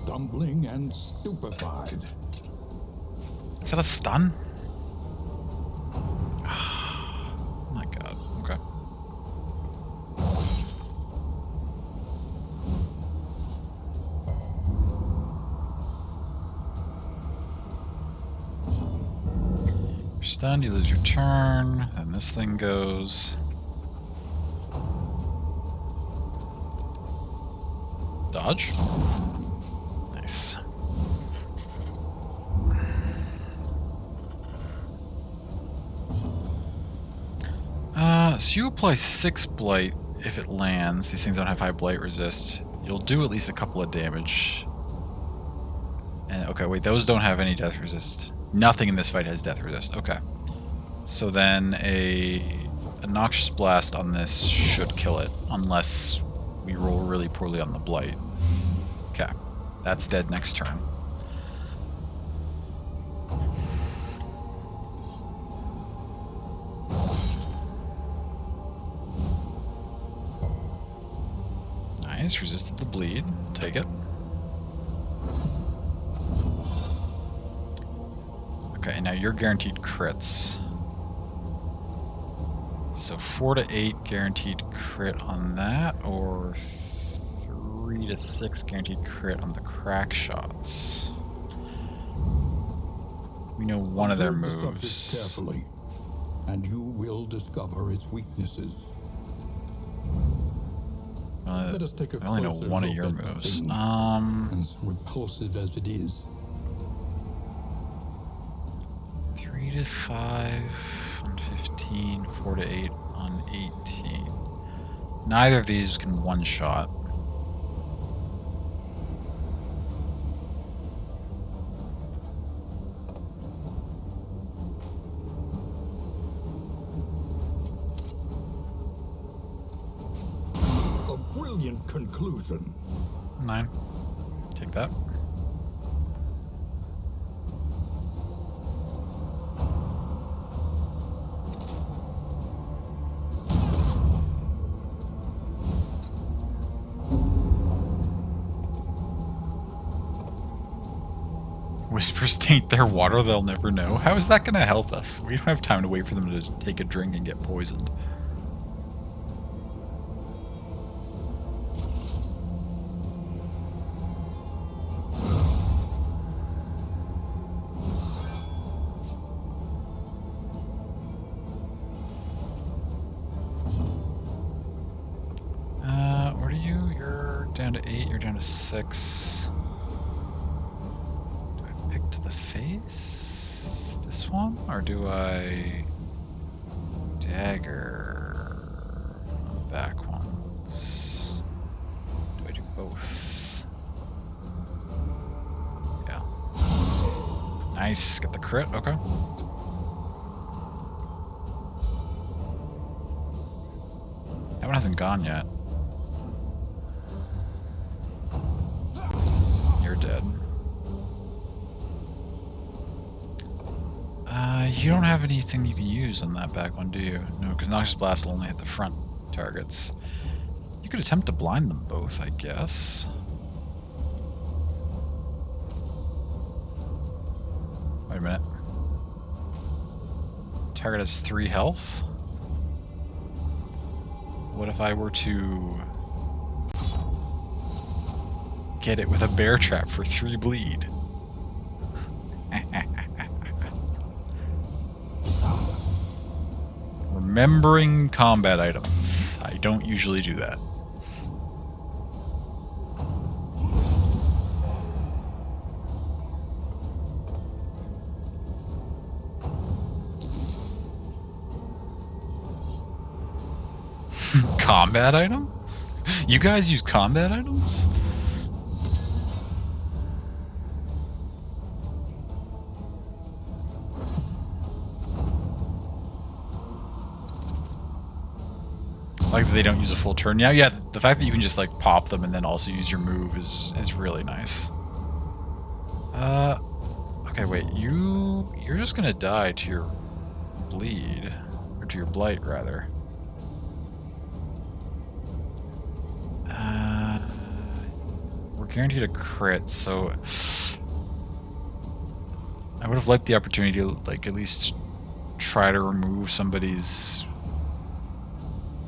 Stumbling and stupefied. Is that a stun? Oh my god, okay. You're stunned, you lose your turn, and this thing goes. Dodge? Nice. So you apply 6 blight if it lands. These things don't have high blight resist. You'll do at least a couple of damage. And okay, wait, those don't have any death resist. Nothing in this fight has death resist. Okay. So then a Noxious Blast on this should kill it, unless we roll really poorly on the Blight. Okay. That's dead next turn. Nice, resisted the bleed. Take it. Okay, now you're guaranteed crits. So 4 to 8 guaranteed crit on that, or 3 to 6 guaranteed crit on the crack shots. We know one of their Observe the subject moves. carefully, and you will discover its weaknesses. Let us take a I only know closer one of look your at the moves. thing. As repulsive as it is. 3 to 5 on 15, 4 to 8 on 18. Neither of these can one-shot. A brilliant conclusion. 9. Take that. Whispers taint their water, they'll never know. How is that going to help us? We don't have time to wait for them to take a drink and get poisoned. What are you? You're down to 8, you're down to 6. Pick to the face? This one? Or do I dagger on the back ones? Do I do both? Yeah. Nice. Get the crit. Okay. That one hasn't gone yet. You're dead. You don't have anything you can use on that back one, do you? No, because Noxious Blast will only hit the front targets. You could attempt to blind them both, I guess. Wait a minute. Target has 3 health? What if I were to get it with a bear trap for 3 bleed? Remembering combat items. I don't usually do that. Combat items? You guys use combat items? Like that they don't use a full turn. Yeah, the fact that you can just like pop them and then also use your move is really nice. Okay, wait, you're just gonna die to your bleed. Or to your blight rather. We're guaranteed a crit, so I would have liked the opportunity to like at least try to remove somebody's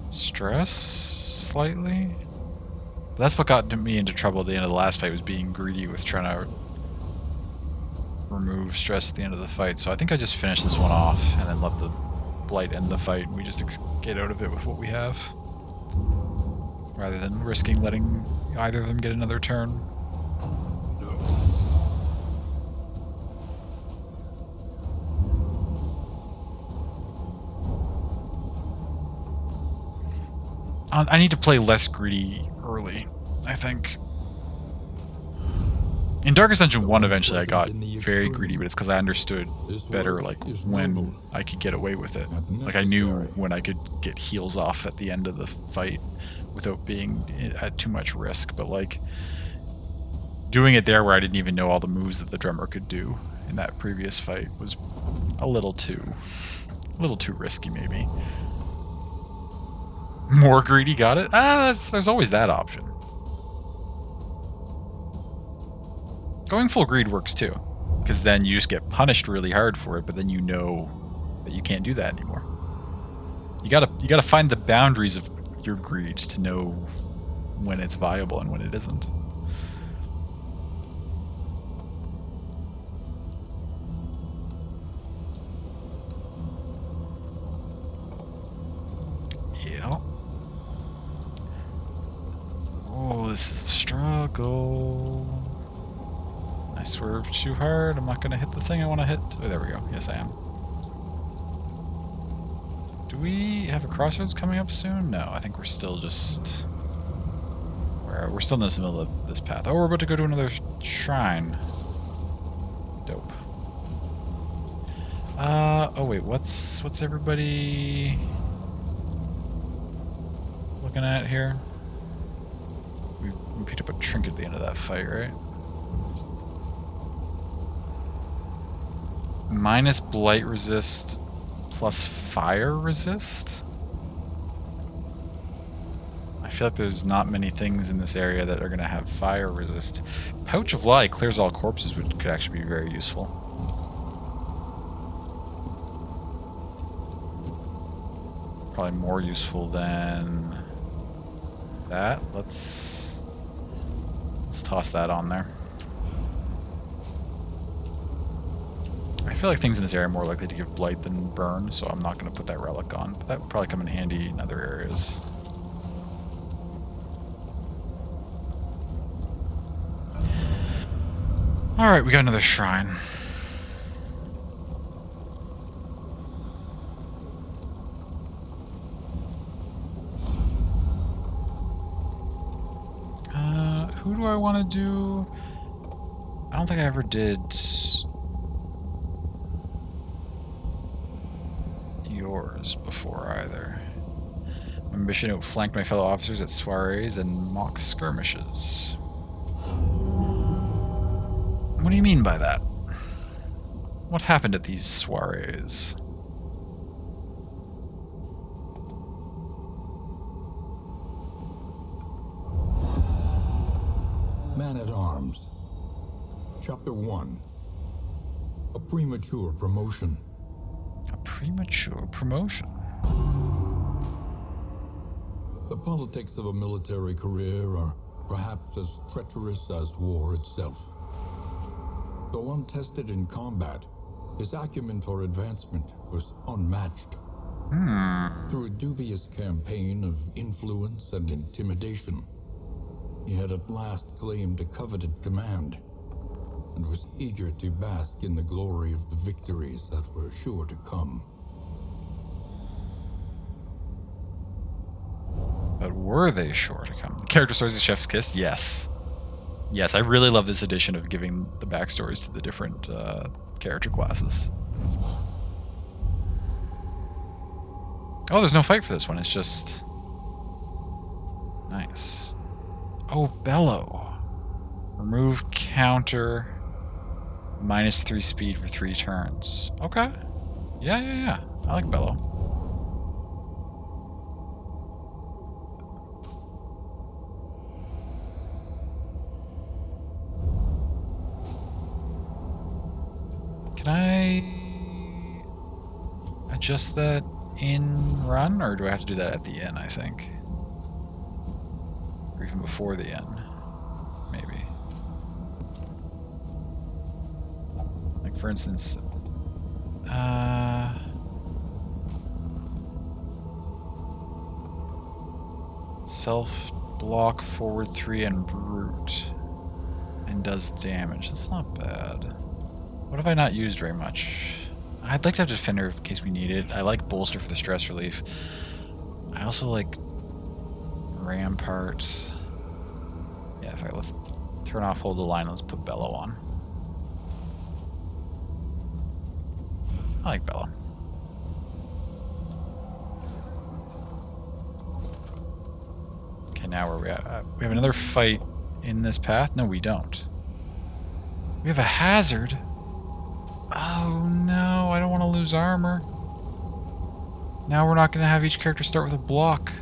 stress slightly. But that's what got me into trouble at the end of the last fight, was being greedy with trying to remove stress at the end of the fight. So I think I just finish this one off and then let the blight end the fight and we just get out of it with what we have, rather than risking letting either of them get another turn. I need to play less greedy early, I think. In Dark Ascension 1, eventually I got very greedy, but it's because I understood better, like, when I could get away with it. Like, I knew when I could get heals off at the end of the fight without being at too much risk, but, like, doing it there where I didn't even know all the moves that the drummer could do in that previous fight was a little too risky, maybe. More greedy, got it? There's always that option. Going full greed works too, because then you just get punished really hard for it, but then you know that you can't do that anymore. You gotta find the boundaries of your greed to know when it's viable and when it isn't. Yeah. Oh, this is a struggle. I swerved too hard. I'm not going to hit the thing I want to hit. Oh, there we go. Yes, I am. Do we have a crossroads coming up soon? No, I think we're still just... We're still in the middle of this path. Oh, we're about to go to another shrine. Dope. Oh wait, what's everybody looking at here? We picked up a trinket at the end of that fight, right? Minus blight resist plus fire resist? I feel like there's not many things in this area that are going to have fire resist. Pouch of Lie clears all corpses, which could actually be very useful. Probably more useful than that. Let's toss that on there. I feel like things in this area are more likely to give blight than burn, so I'm not going to put that relic on. But that would probably come in handy in other areas. Alright, we got another shrine. Who do I want to do? I don't think I ever did yours before either. My mission outflanked my fellow officers at soirees and mock skirmishes. What do you mean by that? What happened at these soirees? Man-at-Arms. Chapter 1. A premature promotion. A premature promotion? The politics of a military career are perhaps as treacherous as war itself. Though untested in combat, his acumen for advancement was unmatched. Through a dubious campaign of influence and intimidation, he had at last claimed a coveted command, and was eager to bask in the glory of the victories that were sure to come. But were they sure to come? The character stories of Chef's Kiss? Yes. Yes, I really love this edition of giving the backstories to the different character classes. Oh, there's no fight for this one. It's just... Nice. Oh, Bellow. Remove counter. -3 speed for 3 turns. Okay. Yeah. I like Bellow. Can I adjust that in run, or do I have to do that at the end, I think? Or even before the end, maybe. Like, for instance, self-block, forward 3, and brute. And does damage. That's not bad. What have I not used very much? I'd like to have Defender in case we need it. I like Bolster for the stress relief. I also like Rampart. Yeah, let's Turn off, hold the line. Let's put bellow on. I like bellow. Okay, now where are we at? We have another fight in this path? No, we don't. We have a hazard? Oh no, I don't want to lose armor. Now we're not going to have each character start with a block.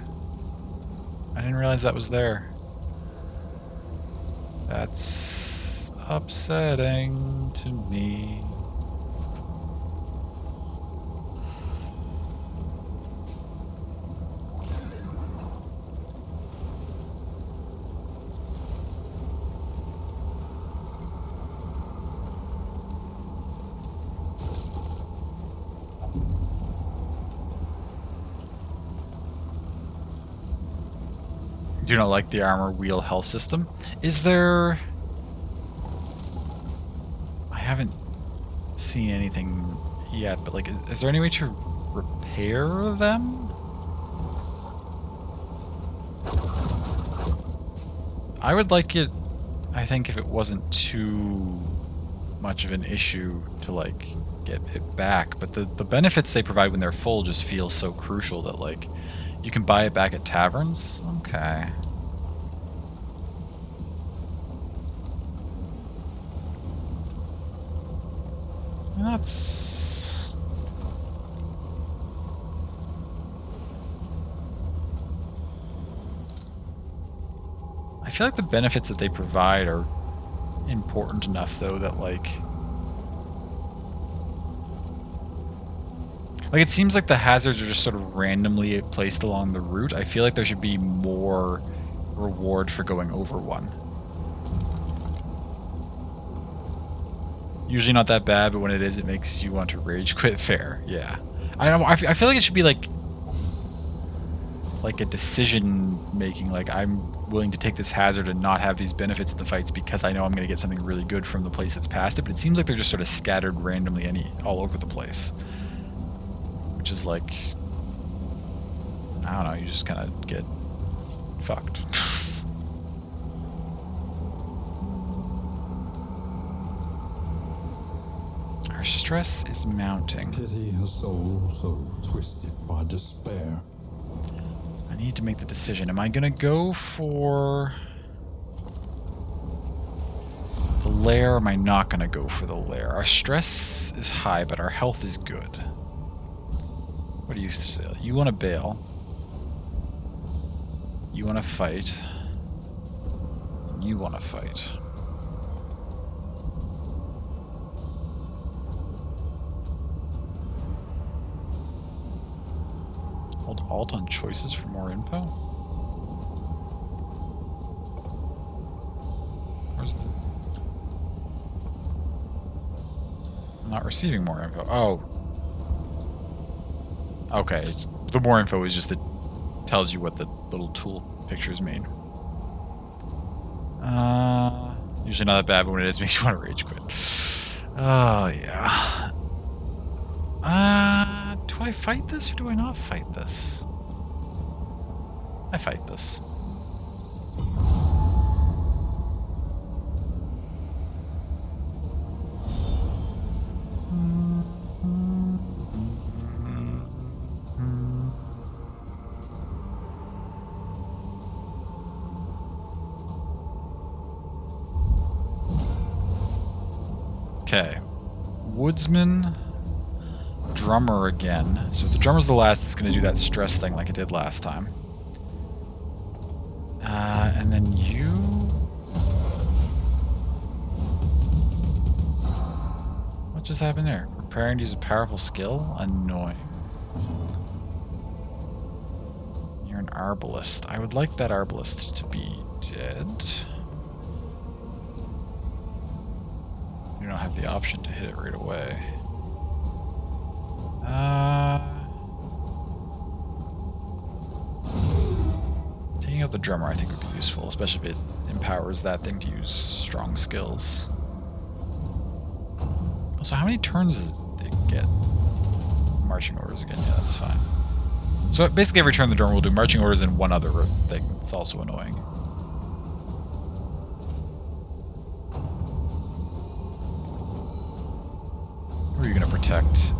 I didn't realize that was there. That's upsetting to me. Do not like the armor wheel health system. Is there... I haven't seen anything yet, but like, is there any way to repair them? I would like it, I think, if it wasn't too much of an issue to like get it back, but the benefits they provide when they're full just feel so crucial that like you can buy it back at taverns? Okay. That's... I feel like the benefits that they provide are important enough, though, that like it seems like the hazards are just sort of randomly placed along the route. I feel like there should be more reward for going over one. Usually not that bad, but when it is, it makes you want to rage quit. Fair, yeah. I don't know. I feel like it should be like a decision making. Like, I'm willing to take this hazard and not have these benefits in the fights because I know I'm going to get something really good from the place that's past it. But it seems like they're just sort of scattered randomly all over the place. Which is like, I don't know, you just kind of get fucked. Our stress is mounting. Pity a soul so twisted by despair. I need to make the decision. Am I going to go for the lair, or am I not going to go for the lair? Our stress is high, but our health is good. What do you say? You want to bail. You want to fight. You want to fight. Hold Alt on choices for more info? Where's the... I'm not receiving more info. Oh. Okay, the more info is just it tells you what the little tool pictures mean. Usually not that bad, but when it is, it makes you want to rage quit. Oh, yeah. Do I fight this or do I not fight this? I fight this. Okay. Woodsman, drummer again. So if the drummer's the last, it's going to do that stress thing like it did last time. And then you... What just happened there? Preparing to use a powerful skill? Annoying. You're an arbalist. I would like that arbalist to be dead. You don't have the option to hit it right away. Taking out the drummer I think would be useful, especially if it empowers that thing to use strong skills. So how many turns did it get? Marching orders again, yeah, that's fine. So basically every turn the drummer will do marching orders and one other thing that's also annoying. are you gonna protect?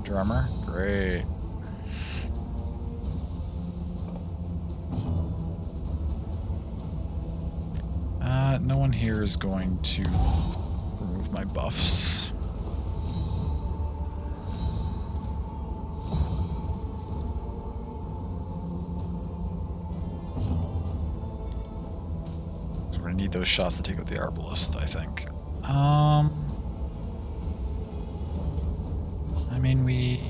Drummer? Great. No one here is going to remove my buffs. So we're gonna need those shots to take out the Arbalist, I think. I mean, we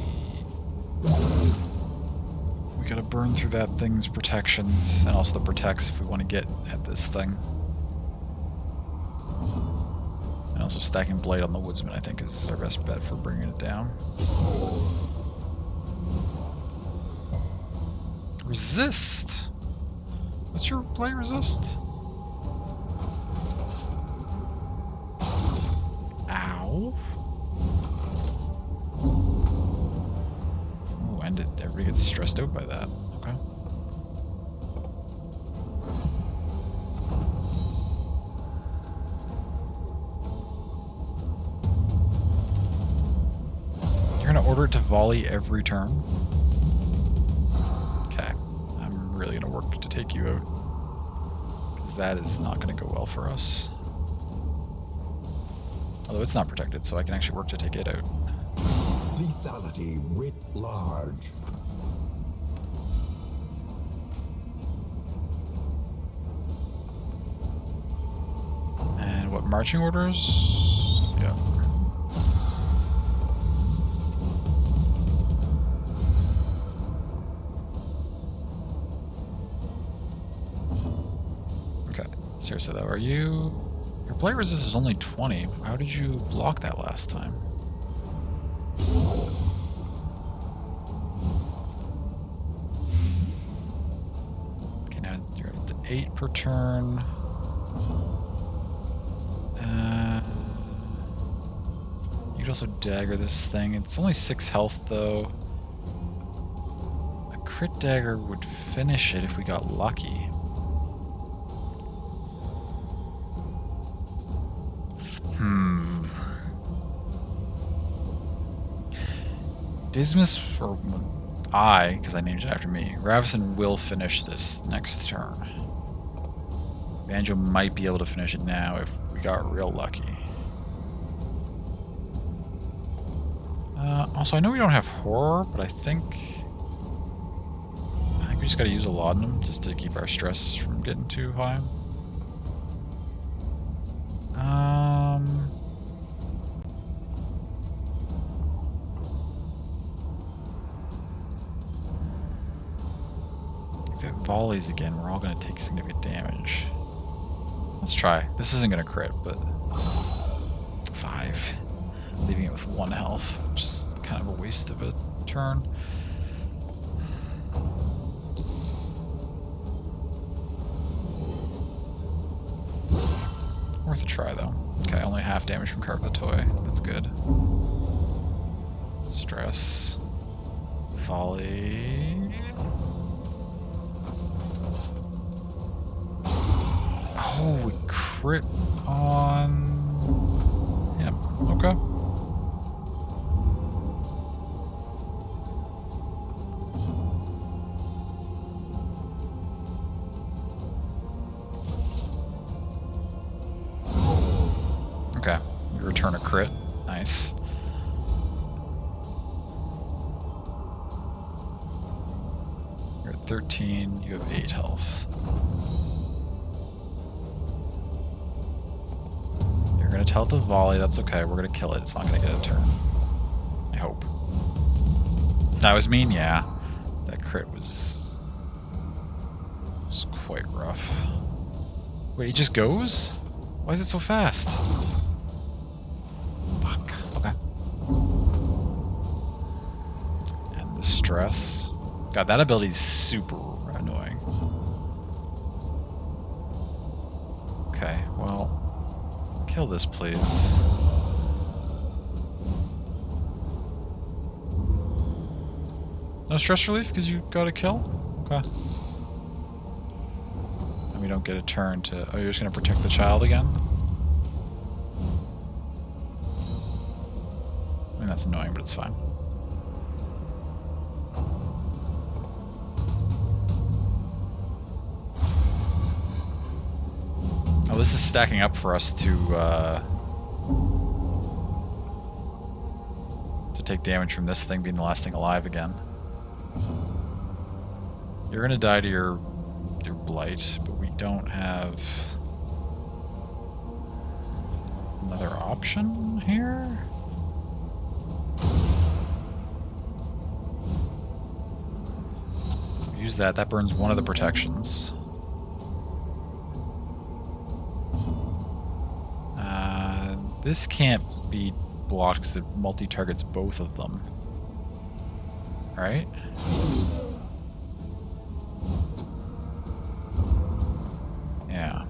gotta burn through that thing's protections, and also the protects if we want to get at this thing. And also stacking Blade on the Woodsman, I think, is our best bet for bringing it down. Resist! What's your Blade resist? Ow. Oh, and everybody gets stressed out by that. Okay. You're gonna order it to volley every turn? Okay. I'm really gonna work to take you out. Because that is not gonna go well for us. Although it's not protected, so I can actually work to take it out. Lethality writ large. And what, marching orders? Yeah. Okay. Seriously though, are you... Your blade resist is only 20. How did you block that last time? Okay, now you're at 8 per turn. You could also dagger this thing. It's only 6 health though. A crit dagger would finish it if we got lucky. Dismas, or I, because I named it after me, Ravison will finish this next turn. Banjo might be able to finish it now if we got real lucky. Also, I know we don't have horror, but I think we just gotta use a laudanum just to keep our stress from getting too high. If it volleys again, we're all gonna take significant damage. Let's try. This isn't gonna crit, but 5. Leaving it with 1 health, which is kind of a waste of a turn. Worth a try, though. Okay, only half damage from Carve the Toy. That's good. Stress. Volley. Oh, we crit on... Yeah, okay. Okay, we return a crit. Nice. You're at 13, you have 8 health. You're gonna tell it to volley, that's okay, we're gonna kill it, it's not gonna get a turn. I hope. That was mean, yeah. That crit was quite rough. Wait, he just goes? Why is it so fast? Fuck, okay. And the stress. God, that ability is super annoying. Okay, well, kill this, please. No stress relief because you got a kill? Okay. And we don't get a turn to... Oh, you're just going to protect the child again? mean, that's annoying, but it's fine. Oh, this is stacking up for us to take damage from this thing being the last thing alive again. You're gonna die to your blight, but we don't have another option here. Use that. That burns one of the protections. This can't be blocked because it multi-targets both of them. Right? Yeah.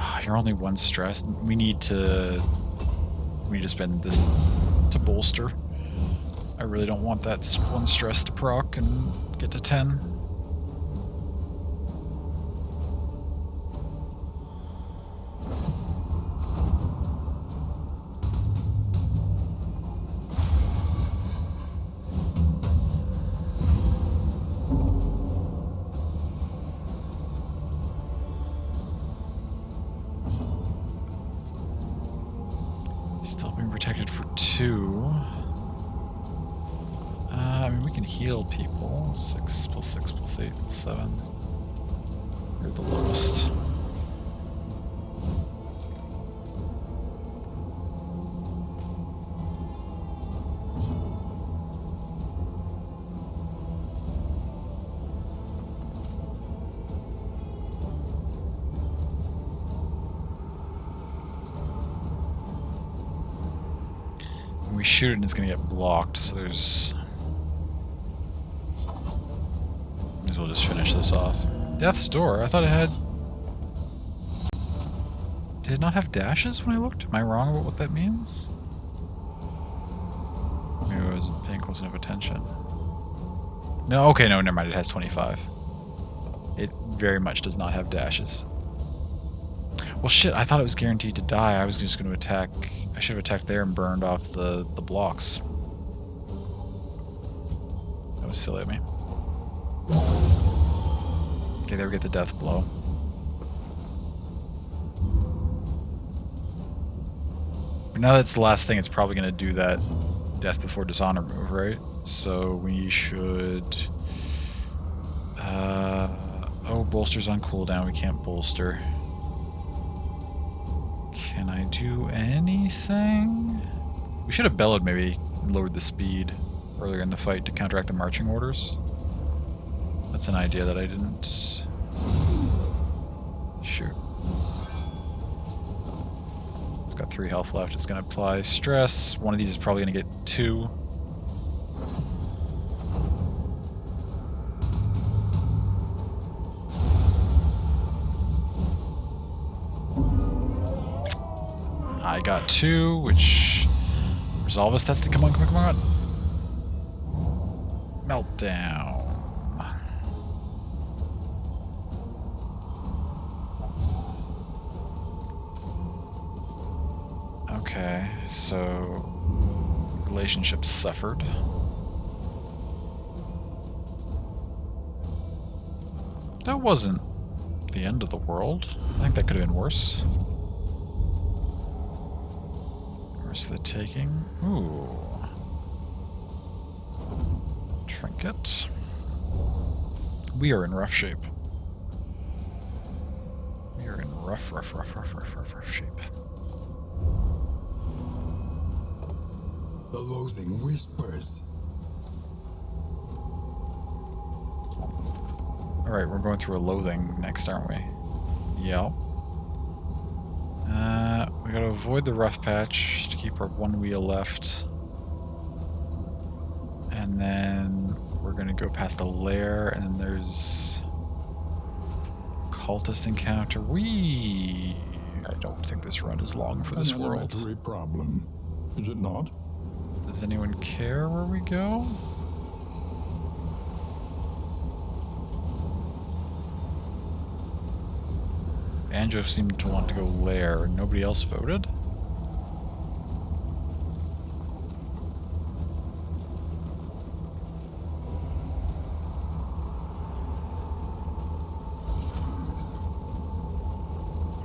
Oh, you're only one stress. We need to spend this to bolster. I really don't want that one stress to proc and get to 10. Still being protected for 2. I mean, we can heal people. 6 plus 6 plus 8 plus 7. You're the lowest. When we shoot it, and it's going to get blocked, so there's... Might as well just finish this off. Death's Door? I thought it had... Did it not have dashes when I looked? Am I wrong about what that means? Maybe I wasn't paying close enough attention. No, okay, no, never mind. It has 25. It very much does not have dashes. Well, shit, I thought it was guaranteed to die. I was just going to attack... I should have attacked there and burned off the blocks. That was silly of me. Okay, there we get the death blow. But now that's the last thing, it's probably going to do that death before dishonor move, right? So we should... oh, bolster's on cooldown. We can't bolster. Can I do anything? We should have bellowed, maybe lowered the speed earlier in the fight to counteract the marching orders. That's an idea that I didn't... Shoot. It's got 3 health left. It's going to apply stress. One of these is probably going to get 2. I got 2, which... Resolve us tested. Come on, come on, come on. Meltdown. Okay, so... Relationships suffered. That wasn't the end of the world. I think that could have been worse. Worse for the taking. Ooh. Trinket. We are in rough shape. We are in rough shape. The loathing whispers. Alright, we're going through a loathing next, aren't we? Yep. We gotta avoid the rough patch to keep our 1 wheel left. And then we're gonna go past the lair, and then there's cultist encounter. I don't think this run is long for this world. An elementary problem, is it not? Does anyone care where we go? Banjo seemed to want to go lair, and nobody else voted?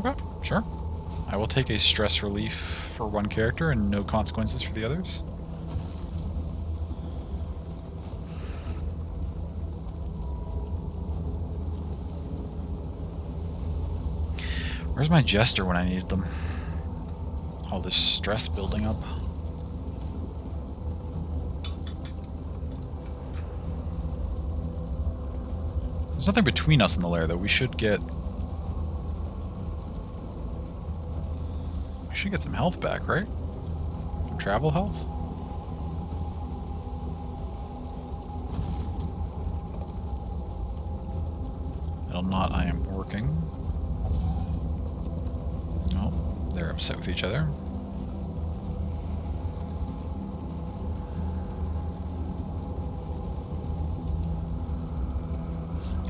Okay, sure. I will take a stress relief for one character and no consequences for the others. Where's my jester when I needed them? All this stress building up. There's nothing between us and the lair, though. We should get some health back, right? Some travel health? It'll not, I am working. Oh, they're upset with each other.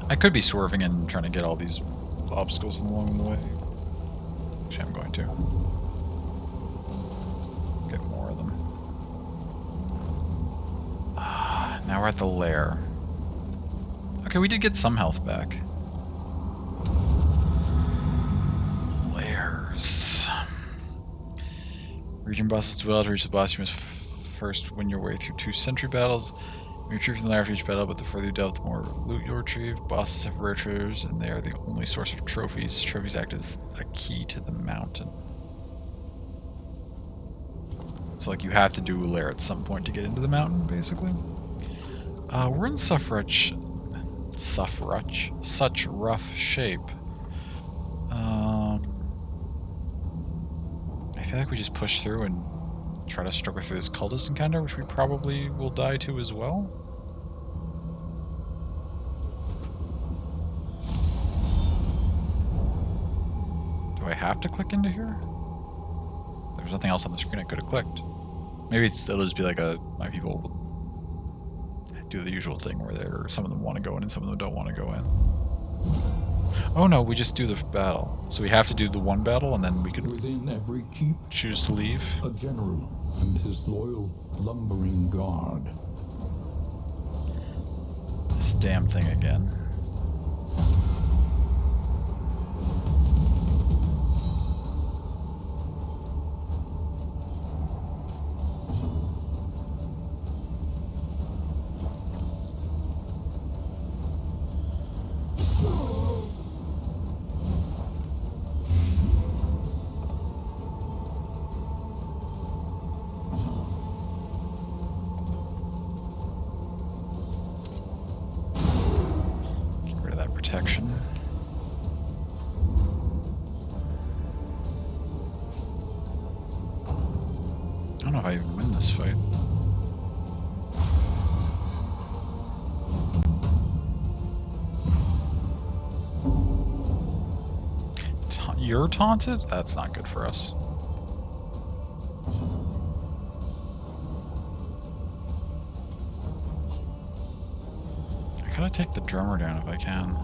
I could be swerving and trying to get all these obstacles along the way. Actually, I'm going to. Get more of them. Now we're at the lair. Okay, we did get some health back. Lairs. Region bosses as well. To reach the boss, you must first win your way through 2 sentry battles. You retrieve from the lair after each battle, but the further you delve, the more loot you'll retrieve. Bosses have rare treasures, and they are the only source of trophies. Trophies act as a key to the mountain. So, like, you have to do a lair at some point to get into the mountain, basically. We're in such rough shape. I feel like we just push through and try to struggle through this cultist encounter, which we probably will die to as well. Do I have to click into here? There's nothing else on the screen I could have clicked. Maybe it'll just be like my people will do the usual thing where some of them want to go in and some of them don't want to go in. Oh no, we just do the battle. So we have to do the one battle and then we could Within every keep, choose to leave. a general and his loyal lumbering guard. This damn thing again. Protection. I don't know if I even win this fight. You're taunted? That's not good for us. I gotta take the drummer down if I can.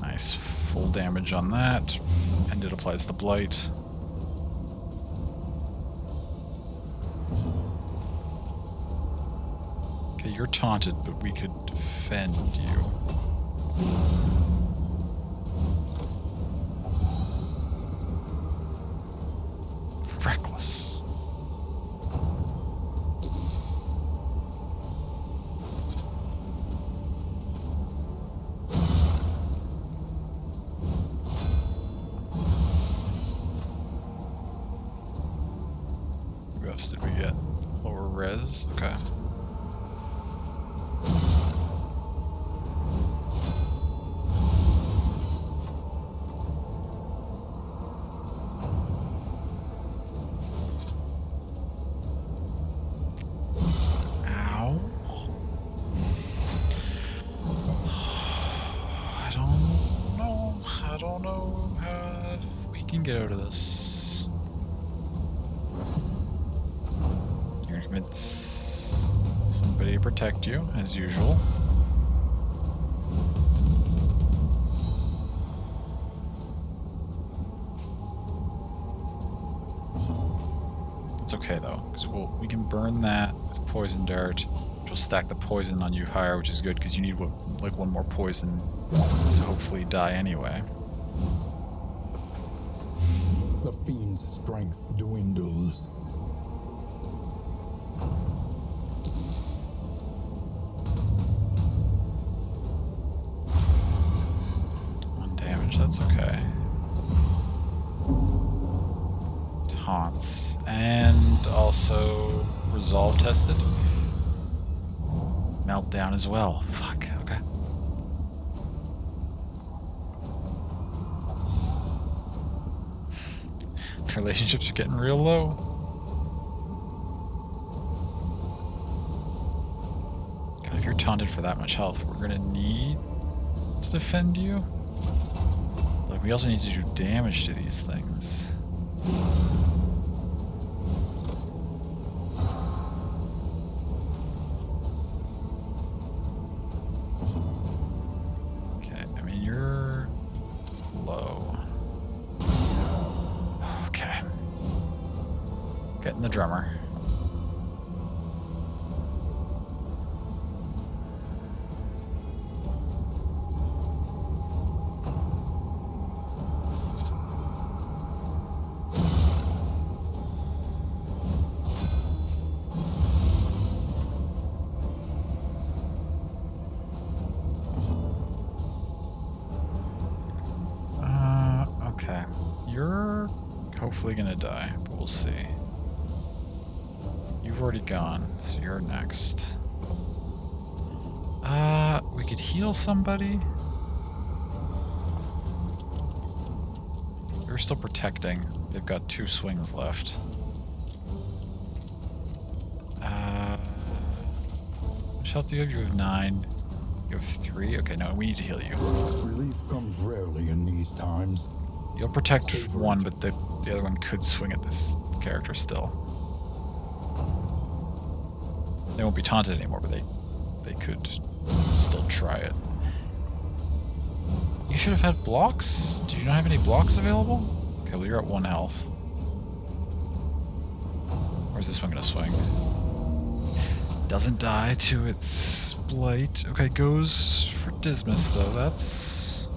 Nice, full damage on that, and it applies the blight. Okay, you're taunted, but we could defend you. Reckless. What else did we get? Lower res? Okay. I don't know if we can get out of this. You're gonna convince somebody to protect you, as usual. It's okay though, because we can burn that with poison dart, which will stack the poison on you higher, which is good because you need like one more poison to hopefully die anyway. The fiend's strength dwindles. One damage, that's okay. Taunts. And also resolve tested. Meltdown as well. Fuck, okay. The relationships are getting real low. God, if you're taunted for that much health, we're gonna need to defend you. Like, we also need to do damage to these things. Okay, I mean, you're low. Okay. Getting the drummer. Okay. You're hopefully gonna die, but we'll see. You've already gone, so you're next. We could heal somebody. You're still protecting. They've got 2 swings left. How much health do you have? You have 9. You have 3. Okay, no, we need to heal you. Relief comes rarely in these times. You'll protect one, but the other one could swing at this character still. They won't be taunted anymore, but they could still try it. You should have had blocks? Did you not have any blocks available? Okay, well you're at 1 health. Where's this one gonna swing? Doesn't die to its blight. Okay, goes for Dismas though. That's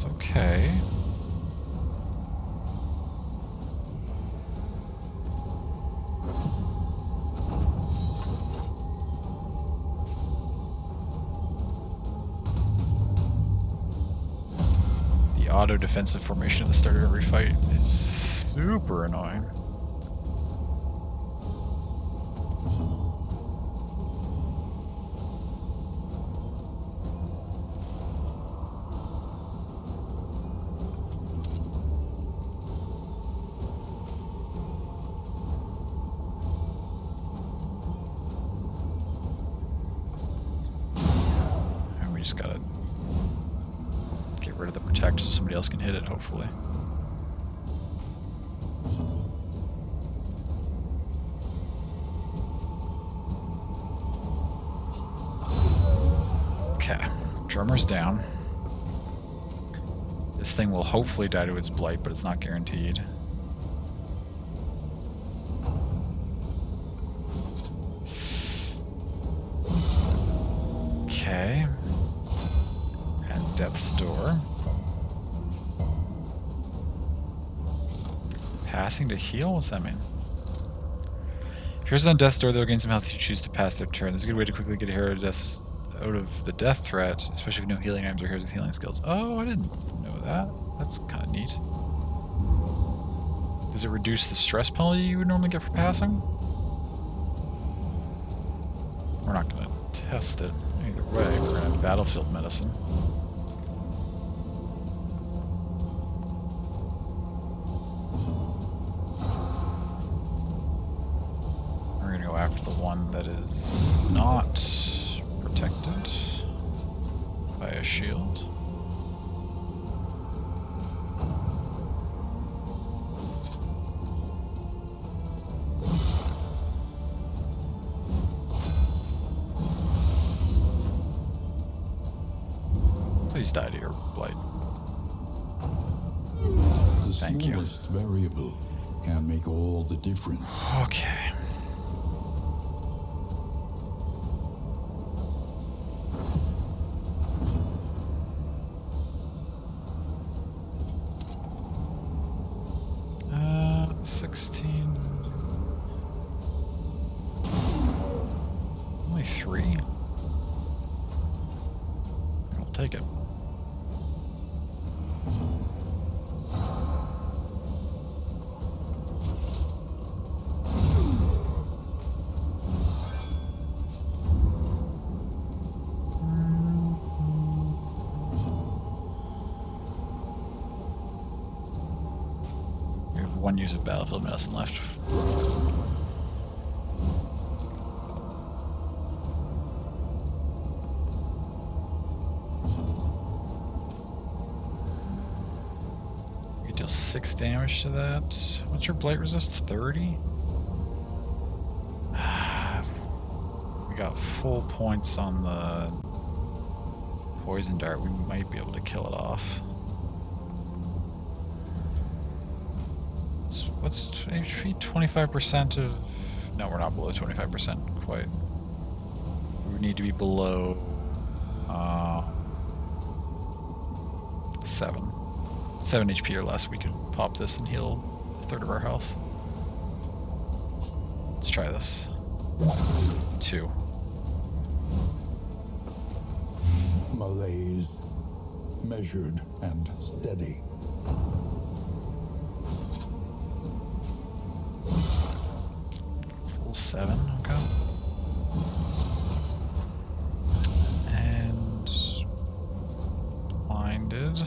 okay. The auto defensive formation at the start of every fight is super annoying. Just gotta get rid of the protect so somebody else can hit it, hopefully. Okay, drummer's down. This thing will hopefully die to its blight, but it's not guaranteed. Okay. Death's Door. Passing to heal? What's that mean? Heroes on Death's Door, they'll gain some health if you choose to pass their turn. This is a good way to quickly get a hero out of the death threat, especially if no healing items or heroes with healing skills. Oh, I didn't know that. That's kind of neat. Does it reduce the stress penalty you would normally get for passing? We're not going to test it. Either way, we're going to have battlefield medicine. After the one that is not protected by a shield. Please die to your blight. The Thank you. smallest variable can make all the difference. Okay. Uh, 16. Only 3. I'll take it. We have 1 use of battlefield medicine left. We deal 6 damage to that. What's your blight resist? 30? We got full points on the poison dart. We might be able to kill it off. So what's HP? 25% of... No, we're not below 25% quite. We need to be below 7. 7 HP or less. We could pop this and heal a third of our health. Let's try this. 2. Malaise, measured and steady. Full 7, okay. And blinded.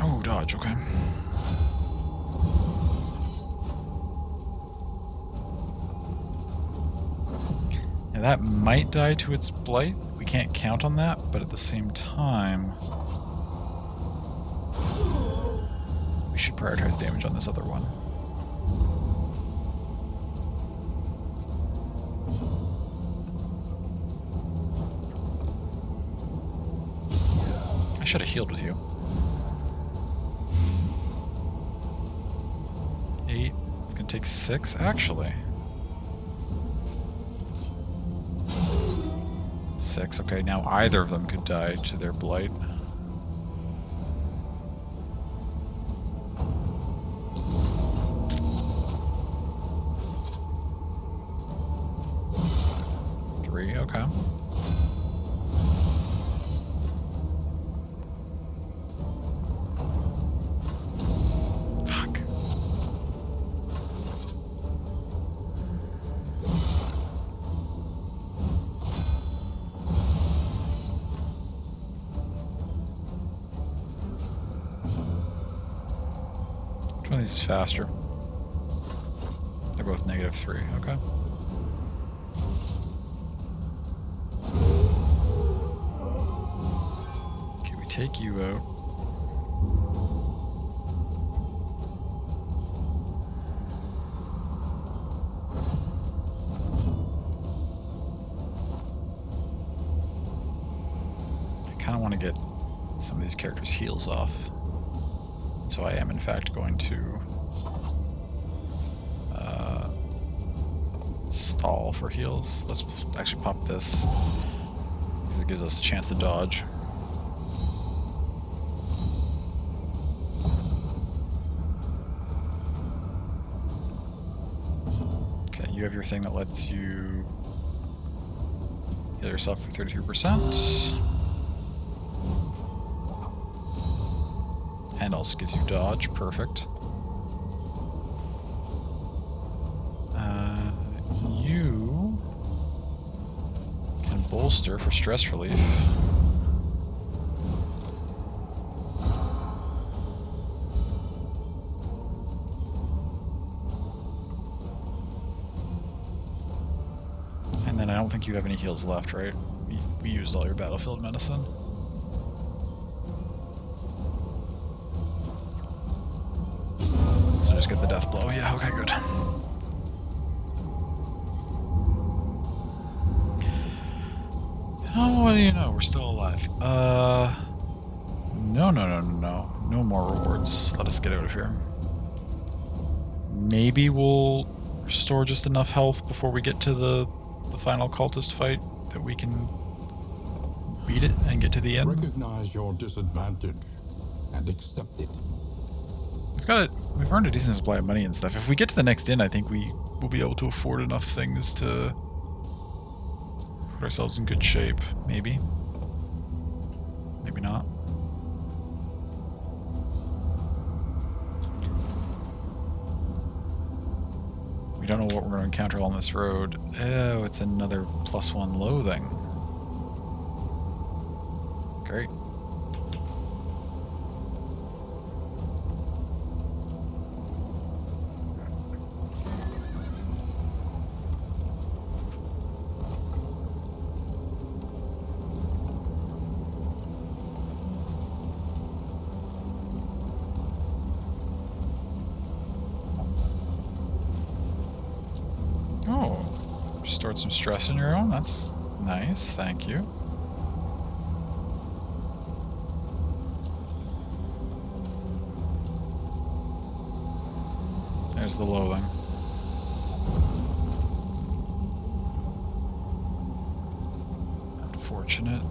Oh, dodge, okay. Now that might die to its blight. We can't count on that, but at the same time, we should prioritize damage on this other one. I should have healed with you. 8. It's gonna take 6, actually. 6. Okay, now either of them could die to their blight. Okay. Fuck. Which one of these is faster? They're both -3, okay. Take you out. I kind of want to get some of these characters' heals off. So I am in fact going to stall for heals. Let's actually pop this because it gives us a chance to dodge. You have your thing that lets you heal yourself for 33%. And also gives you dodge. Perfect. You can bolster for stress relief. And then I don't think you have any heals left, right? We used all your battlefield medicine. So just get the death blow. Yeah, okay, good. Oh, what do you know? We're still alive. No, no, no, no, no. No more rewards. Let us get out of here. Maybe we'll restore just enough health before we get to the final cultist fight that we can beat it and get to the end. Recognize your disadvantage and accept it. We've earned a decent supply of money and stuff. If we get to the next inn, I think we will be able to afford enough things to put ourselves in good shape. Maybe. Maybe not. We don't know what we're going to encounter on this road. Oh, it's another +1 loathing. Great. Oh, restored some stress in your own. That's nice, thank you. There's the loathing. Unfortunate.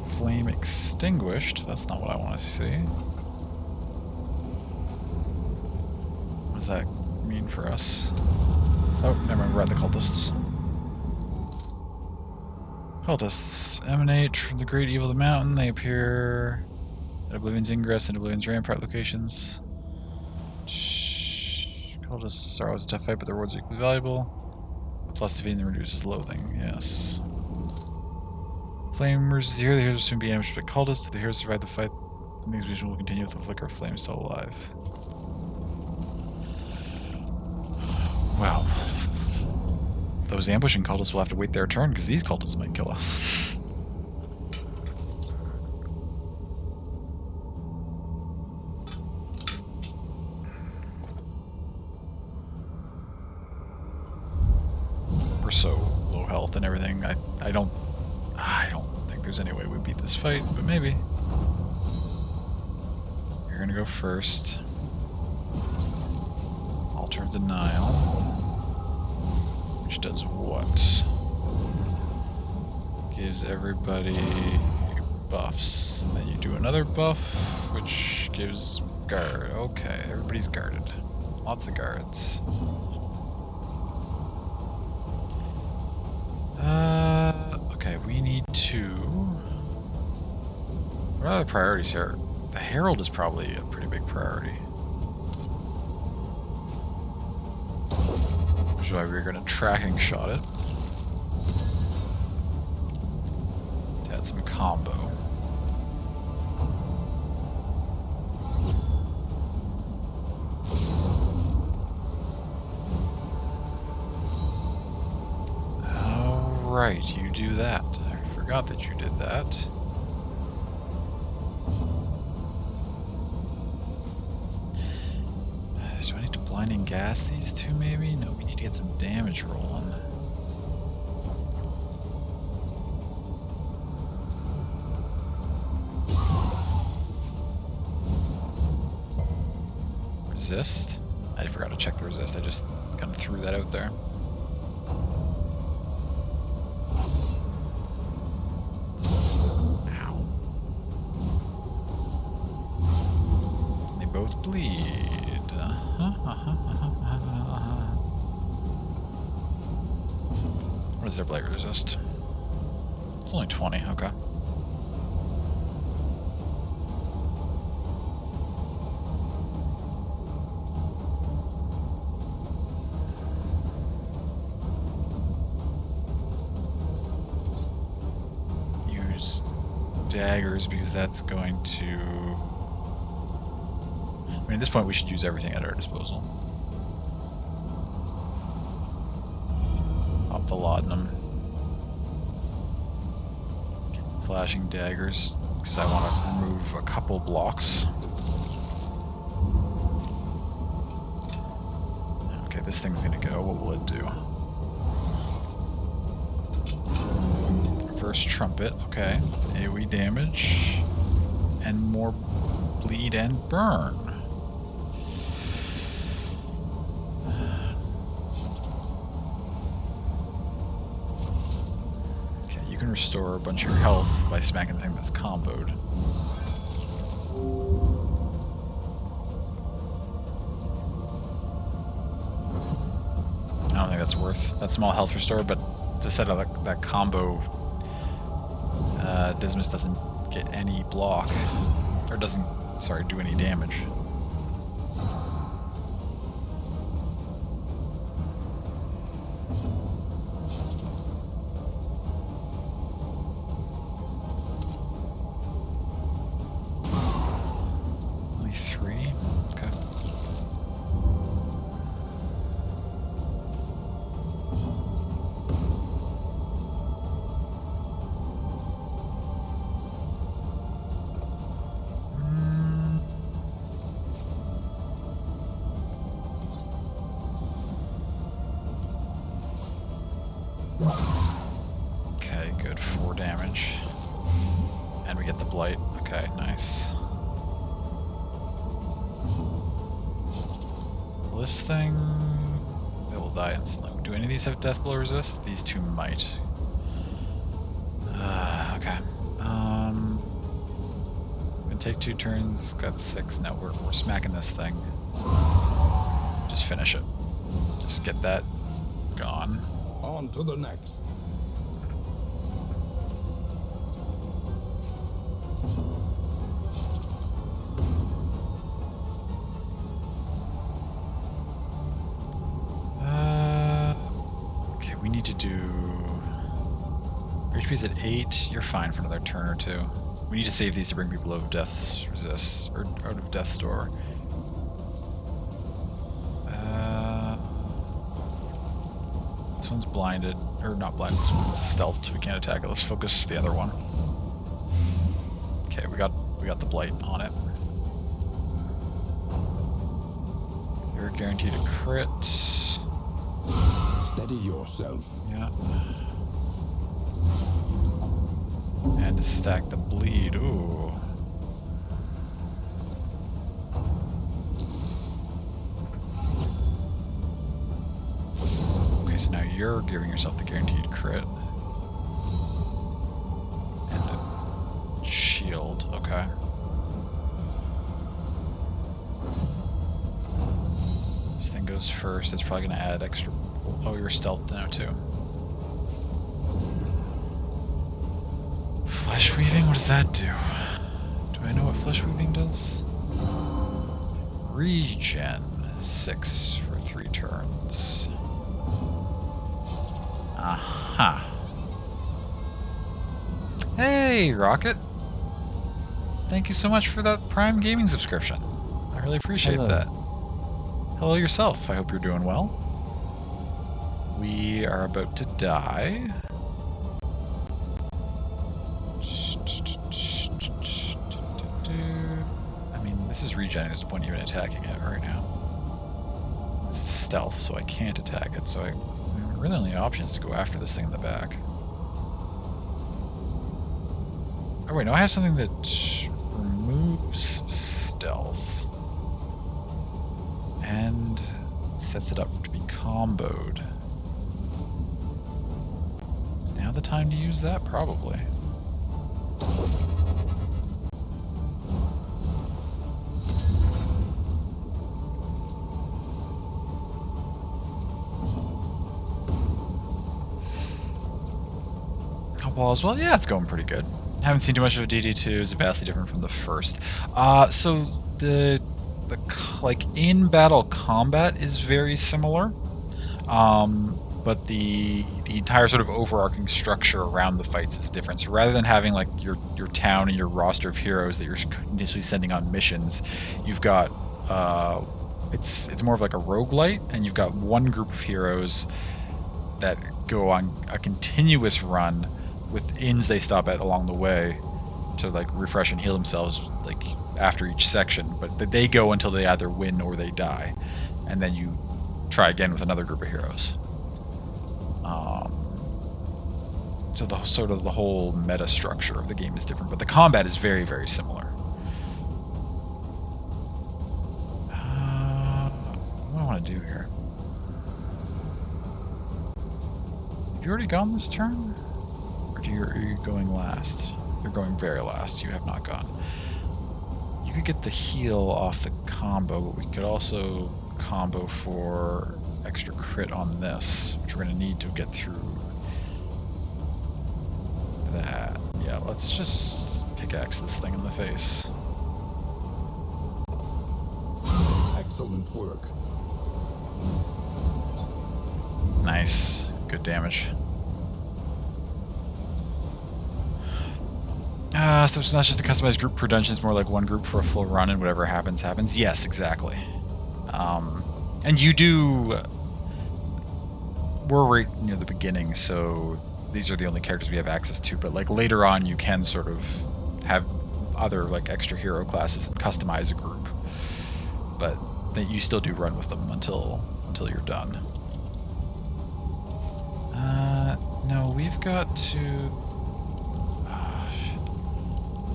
Flame extinguished. That's not what I want to see. What does that mean for us? Oh, never mind, we're at the cultists. Cultists emanate from the great evil of the mountain. They appear at Oblivion's ingress and Oblivion's rampart locations. Cultists are always a tough fight, but the rewards are equally valuable. Plus defeating them reduces loathing, yes. Flamers here, the heroes will soon be ambushed by cultists. If the heroes survive the fight, the expedition will continue with the flicker of flame still alive. Well, those ambushing cultists will have to wait their turn, because these cultists might kill us. We're so low health and everything. I don't think there's any way we beat this fight, but maybe. You're gonna go first. Altar of Denial. Which does what? Gives everybody buffs. And then you do another buff, which gives guard. Okay, everybody's guarded. Lots of guards. Okay, we need to... What are the priorities here? The Herald is probably a pretty big priority. Which is why we're going to tracking shot it. To add some combo. Alright, you do that. I forgot that you did that. Do I need to blinding gas these two maybe? No, we need to get some damage rolling. Resist? I forgot to check the resist, I just kind of threw that out there. Ow. They both bleed. What is their blade resist? It's only 20, okay. Use daggers because that's going to... I mean, at this point we should use everything at our disposal. Up the laudanum. Flashing daggers, because I want to remove a couple blocks. this thing's gonna go. What will it do? Reverse trumpet. Okay. AoE damage. And more bleed and burn. Okay, you can restore a bunch of your health by smacking the thing that's comboed. I don't think that's worth that small health restore, but to set up that combo, Dismas doesn't get any block, or doesn't, sorry, do any damage. Only 3? Okay. Okay, good. 4 damage. And we get the blight. Okay, nice. This thing... It will die instantly. Do any of these have death blow resist? These 2 might. Okay. Gonna take 2 turns. Got 6. Now we're smacking this thing. Just finish it. Just get that gone. On to the next. Okay, we need to do... Your HP's at 8. You're fine for another turn or 2. We need to save these to bring people out of death's resist, or out of death's door. This one's blinded, or not blinded. This one's stealthed. We can't attack it. Let's focus the other one. Okay, we got the blight on it. You're guaranteed a crit. Steady yourself. Yeah. And to stack the bleed. Ooh. Okay, so now you're giving yourself the guaranteed crit. And a shield. Okay. This thing goes first. It's probably going to add extra... Oh, you're stealth now, too. Flesh weaving? What does that do? Do I know what flesh weaving does? Regen. 6 for 3 turns. Aha. Hey, Rocket. Thank you so much for that Prime Gaming subscription. I really appreciate that. Hello yourself. I hope you're doing well. We are about to die. I mean, this is regenerating. There's no point even attacking it right now. This is stealth, so I can't attack it. So I mean, really only option is to go after this thing in the back. Oh wait, no, I have something that removes stealth and sets it up to be comboed. Is now the time to use that? Probably. Balls. Well, yeah, it's going pretty good. Haven't seen too much of a DD2. It's vastly different from the first. So the like in battle combat is very similar, but the entire sort of overarching structure around the fights is different. So rather than having like your town and your roster of heroes that you're continuously sending on missions, you've got it's more of like a roguelite, and you've got one group of heroes that go on a continuous run with inns they stop at along the way to like refresh and heal themselves like after each section, but they go until they either win or they die, and then you try again with another group of heroes. So the sort of the whole meta structure of the game is different, but the combat is very, very similar. What do I want to do here? Have you already gone this turn? Or are you going last? You're going very last. You have not gone. You could get the heal off the combo, but we could also combo for extra crit on this, which we're going to need to get through that. Yeah, let's just pickaxe this thing in the face. Excellent work. Nice. Good damage. So it's not just a customized group per dungeon, it's more like one group for a full run and whatever happens, happens. Yes, exactly. And you do... We're right near the beginning, so these are the only characters we have access to, but like later on you can sort of have other like extra hero classes and customize a group. But then you still do run with them until you're done. No, we've got to...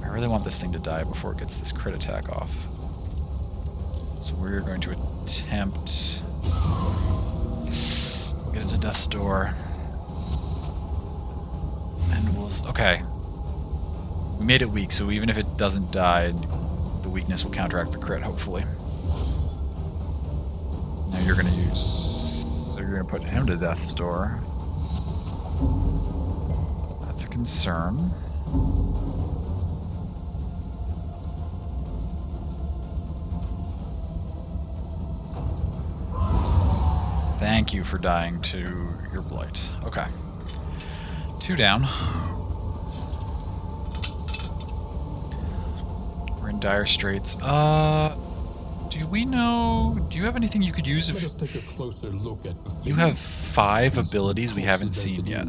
I really want this thing to die before it gets this crit attack off. So we're going to attempt... We'll get into Death's Door. And we'll... Okay. We made it weak, so even if it doesn't die, the weakness will counteract the crit, hopefully. Now you're going to use... So you're going to put him to Death's Door. That's a concern. Thank you for dying to your blight. Okay. 2 down. We're in dire straits. Do we know... Do you have anything you could use if... Let us take a closer look at the You have 5 abilities we haven't seen yet.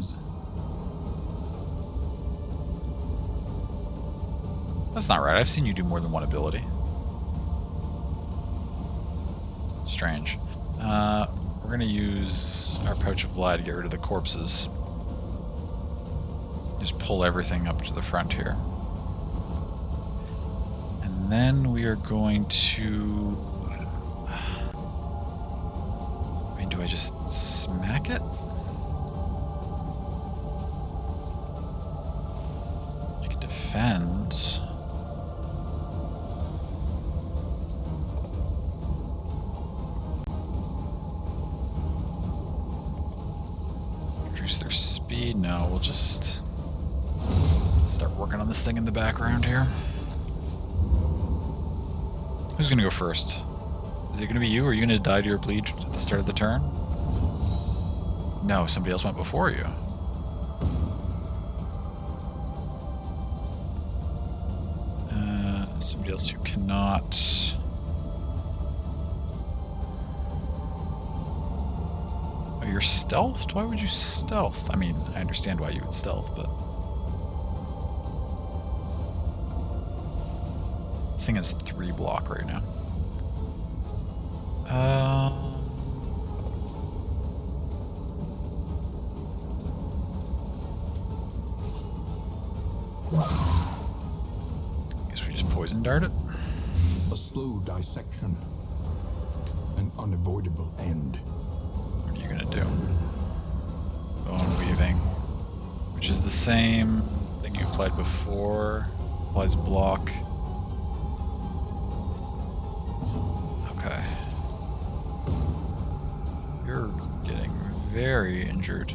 That's not right. I've seen you do more than one ability. Strange. We're going to use our Pouch of Lie to get rid of the corpses. Just pull everything up to the front here. And then we are going to... I mean, do I just smack it? I can defend. Reduce their speed? No, we'll just start working on this thing in the background here. Who's gonna go first? Is it gonna be you, or are you gonna die to your bleed at the start of the turn? No, somebody else went before you. Somebody else who cannot... Oh, you're stealthed? Why would you stealth? I mean, I understand why you would stealth, but... This thing has 3 block right now. Guess we just poison dart it. a slow dissection, an unavoidable end. What are you gonna do? Bone weaving, which is the same thing you applied before. Applies block. Okay. You're getting very injured.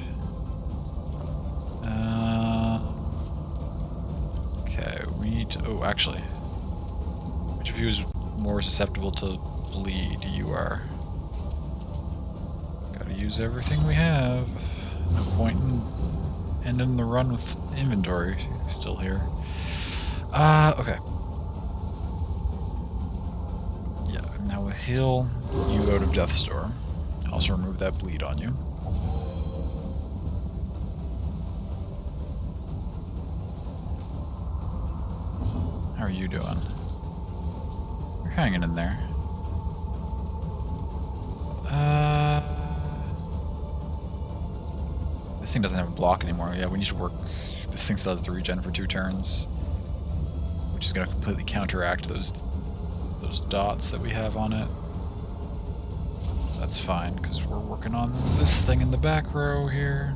Okay, we need to... Oh, actually. Which of you is more susceptible to bleed? You are. Gotta use everything we have. No point in ending the run with inventory still here. Okay. Yeah, now we'll heal you out of Death's Door. Also remove that bleed on you. How are you doing? You're hanging in there. This thing doesn't have a block anymore. Yeah, we need to work. This thing still has the regen for 2 turns, which is going to completely counteract those dots that we have on it. That's fine, because we're working on this thing in the back row here.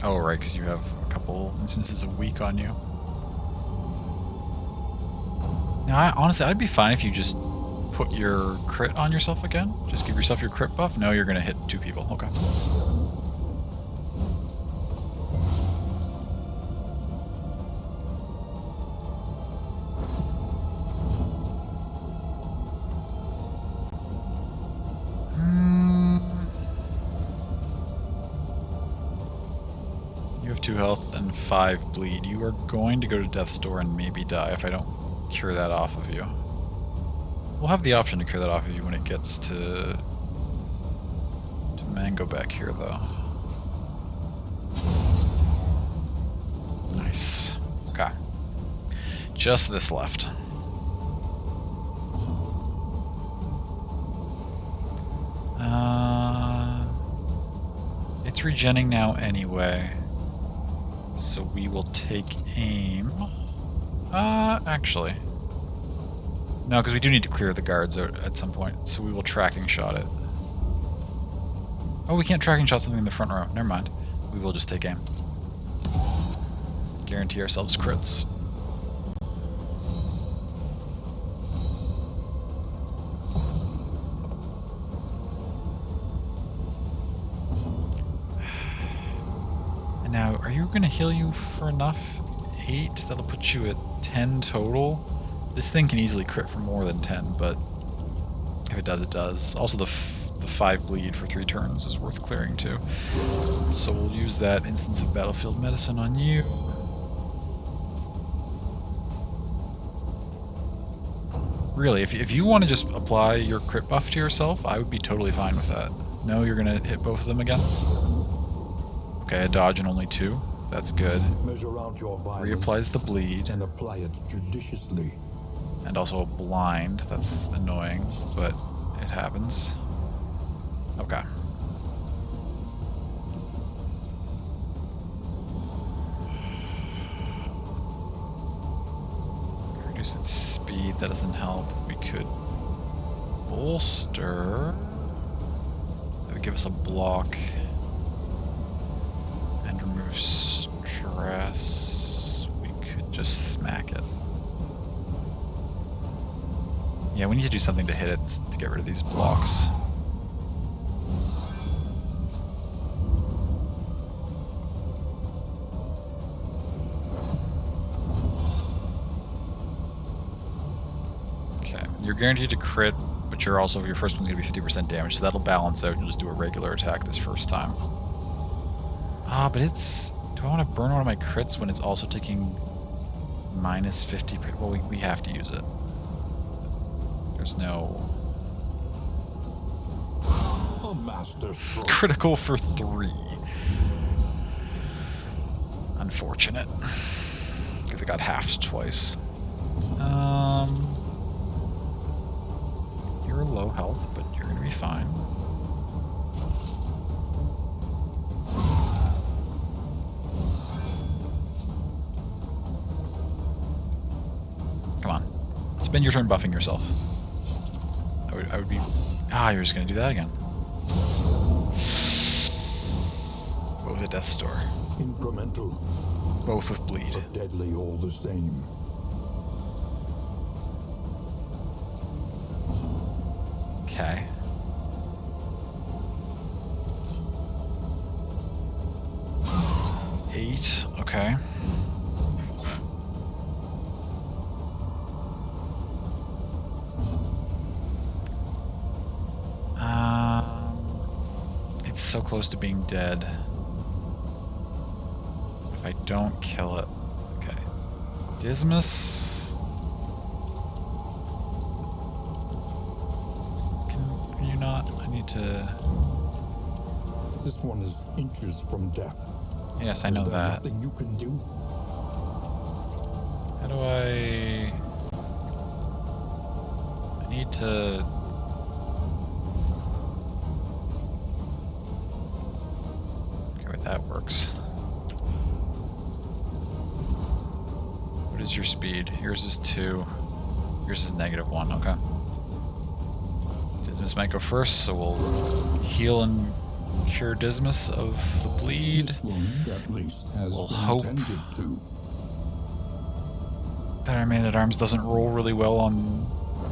Oh, right, because you have a couple instances of weak on you. Now, honestly, I'd be fine if you just put your crit on yourself again. Just give yourself your crit buff. No, you're going to hit 2 people. Okay. You have 2 health and 5 bleed. You are going to go to death's door and maybe die if I don't cure that off of you. We'll have the option to cure that off of you when it gets to Mango back here, though. Nice. Okay. Just this left. It's regenning now anyway, so we will take aim. Actually. No, because we do need to clear the guards out at some point, so we will tracking shot it. Oh, we can't tracking shot something in the front row. Never mind. We will just take aim. Guarantee ourselves crits. And now, are you going to heal you for enough? 8? That'll put you at 10 total. This thing can easily crit for more than 10, but if it does, it does. Also, the 5 bleed for 3 turns is worth clearing too. So we'll use that instance of battlefield medicine on you. Really, if you want to just apply your crit buff to yourself, I would be totally fine with that. No, you're going to hit both of them again? Okay, a dodge and only 2. That's good. Measure out your violence Reapplies the bleed. and apply it judiciously. And also a blind. That's annoying, but it happens. Okay. Reduce its speed. That doesn't help. We could bolster. That would give us a block. And remove stress. We could just smack it. Yeah, we need to do something to hit it to get rid of these blocks. Okay, you're guaranteed to crit, but your first one's going to be 50% damage, so that'll balance out. You'll just do a regular attack this first time. Ah, but it's... Do I want to burn one of my crits when it's also taking minus 50? Well, we have to use it. There's no... A master stroke. Critical for 3. Unfortunate. Because it got halved twice. You're low health, but you're going to be fine. Come on. Spend your turn buffing yourself. I would be... Ah, you're just going to do that again. Both at death's door. Incremental, Both with bleed. but deadly all the same. Okay. Eight. Okay. It's so close to being dead. If I don't kill it. Okay. Dismas. Can you not? I need to... This one is inches from death. Yes, I know Is there that. nothing you can do? How do I need to... Okay, wait, that works. What is your speed? Yours is 2. Yours is -1, okay. Dismas might go first, so we'll heal and cure Dismas of the bleed. This wound at least has We'll been hope tended to. that our Man-at-Arms doesn't roll really well on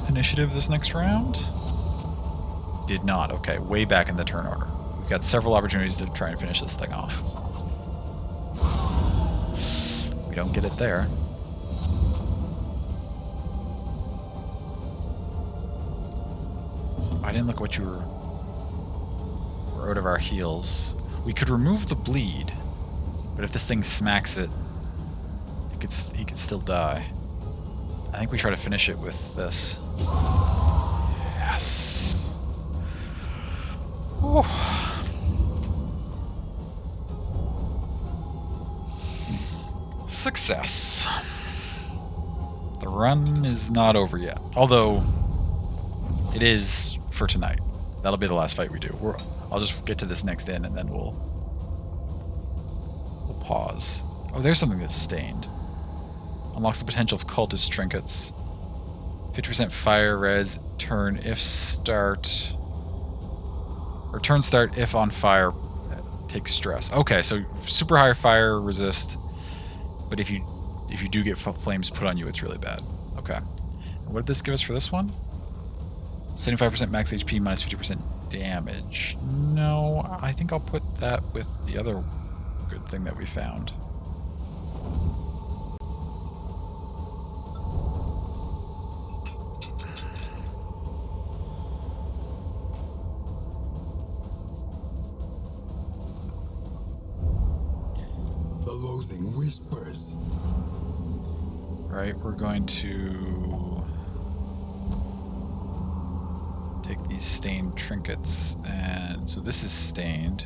initiative this next round. Did not. Okay, way back in the turn order. We've got several opportunities to try and finish this thing off. We don't get it there. I didn't look what you were... We're out of our heals. We could remove the bleed, but if this thing smacks it, he could still die. I think we try to finish it with this. Yes. Whew. Success. The run is not over yet, although it is for tonight. That'll be the last fight we do. I'll just get to this next inn and then we'll pause. Oh, there's something that's stained. Unlocks the potential of cultist trinkets. 50% fire res, turn if start. Or turn start if on fire, take stress. Okay, so super high fire resist, but if you do get flames put on you, it's really bad. Okay. And what did this give us for this one? 75% max HP minus 50% damage. No, I think I'll put that with the other good thing that we found. The loathing whispers. Right, we're going to take these stained trinkets, and so this is stained.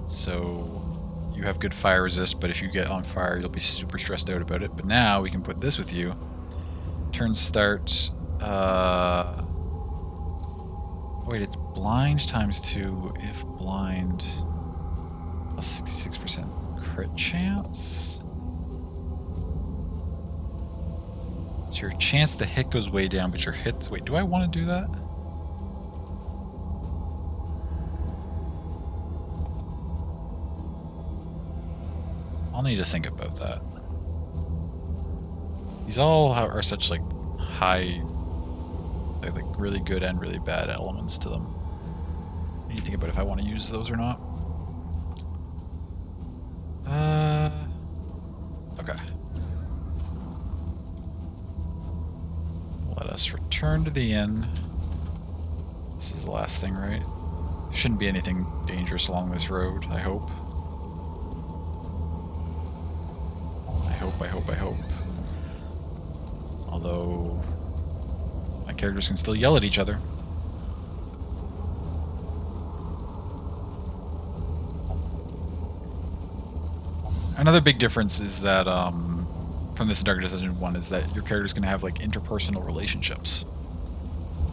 So you have good fire resist, but if you get on fire, you'll be super stressed out about it. But now we can put this with you. Turn start. Wait, it's blind times 2 if blind plus 66% crit chance. So your chance to hit goes way down, but your hits... Wait, do I want to do that? I'll need to think about that. These all are such like high, like really good and really bad elements to them. I need to think about if I want to use those or not. Okay. Let us return to the inn. This is the last thing, right? Shouldn't be anything dangerous along this road, I hope. I hope. Although my characters can still yell at each other. Another big difference is that from this Dark Decision 1 is that your characters can have like interpersonal relationships.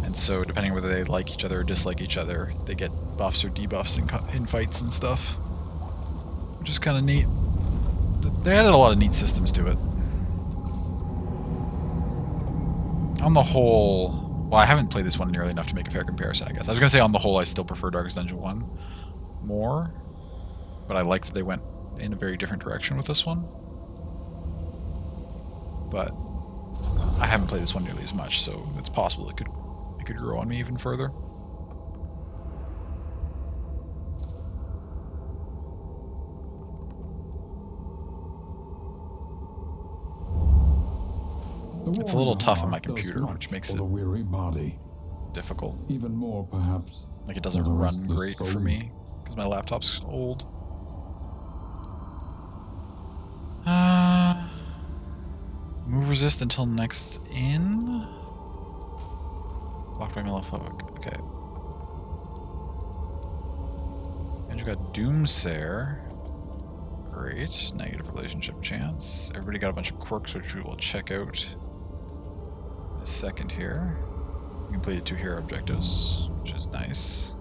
And so depending on whether they like each other or dislike each other, they get buffs or debuffs in fights and stuff. Which is kind of neat. They added a lot of neat systems to it. On the whole, well, I haven't played this one nearly enough to make a fair comparison, I guess. I was going to say on the whole, I still prefer Darkest Dungeon 1 more, but I like that they went in a very different direction with this one. But I haven't played this one nearly as much, so it's possible it could grow on me even further. It's a little tough on my computer, which makes it the weary body. difficult. Even more, perhaps. Like, it doesn't for the run restless great for soul. me, because my laptop's old. Move resist until next in. Blocked by Malefic. Okay. And you got Doomsayer. Great. Negative relationship chance. Everybody got a bunch of quirks, which we will check out in a second here. We completed 2 hero objectives, which is nice.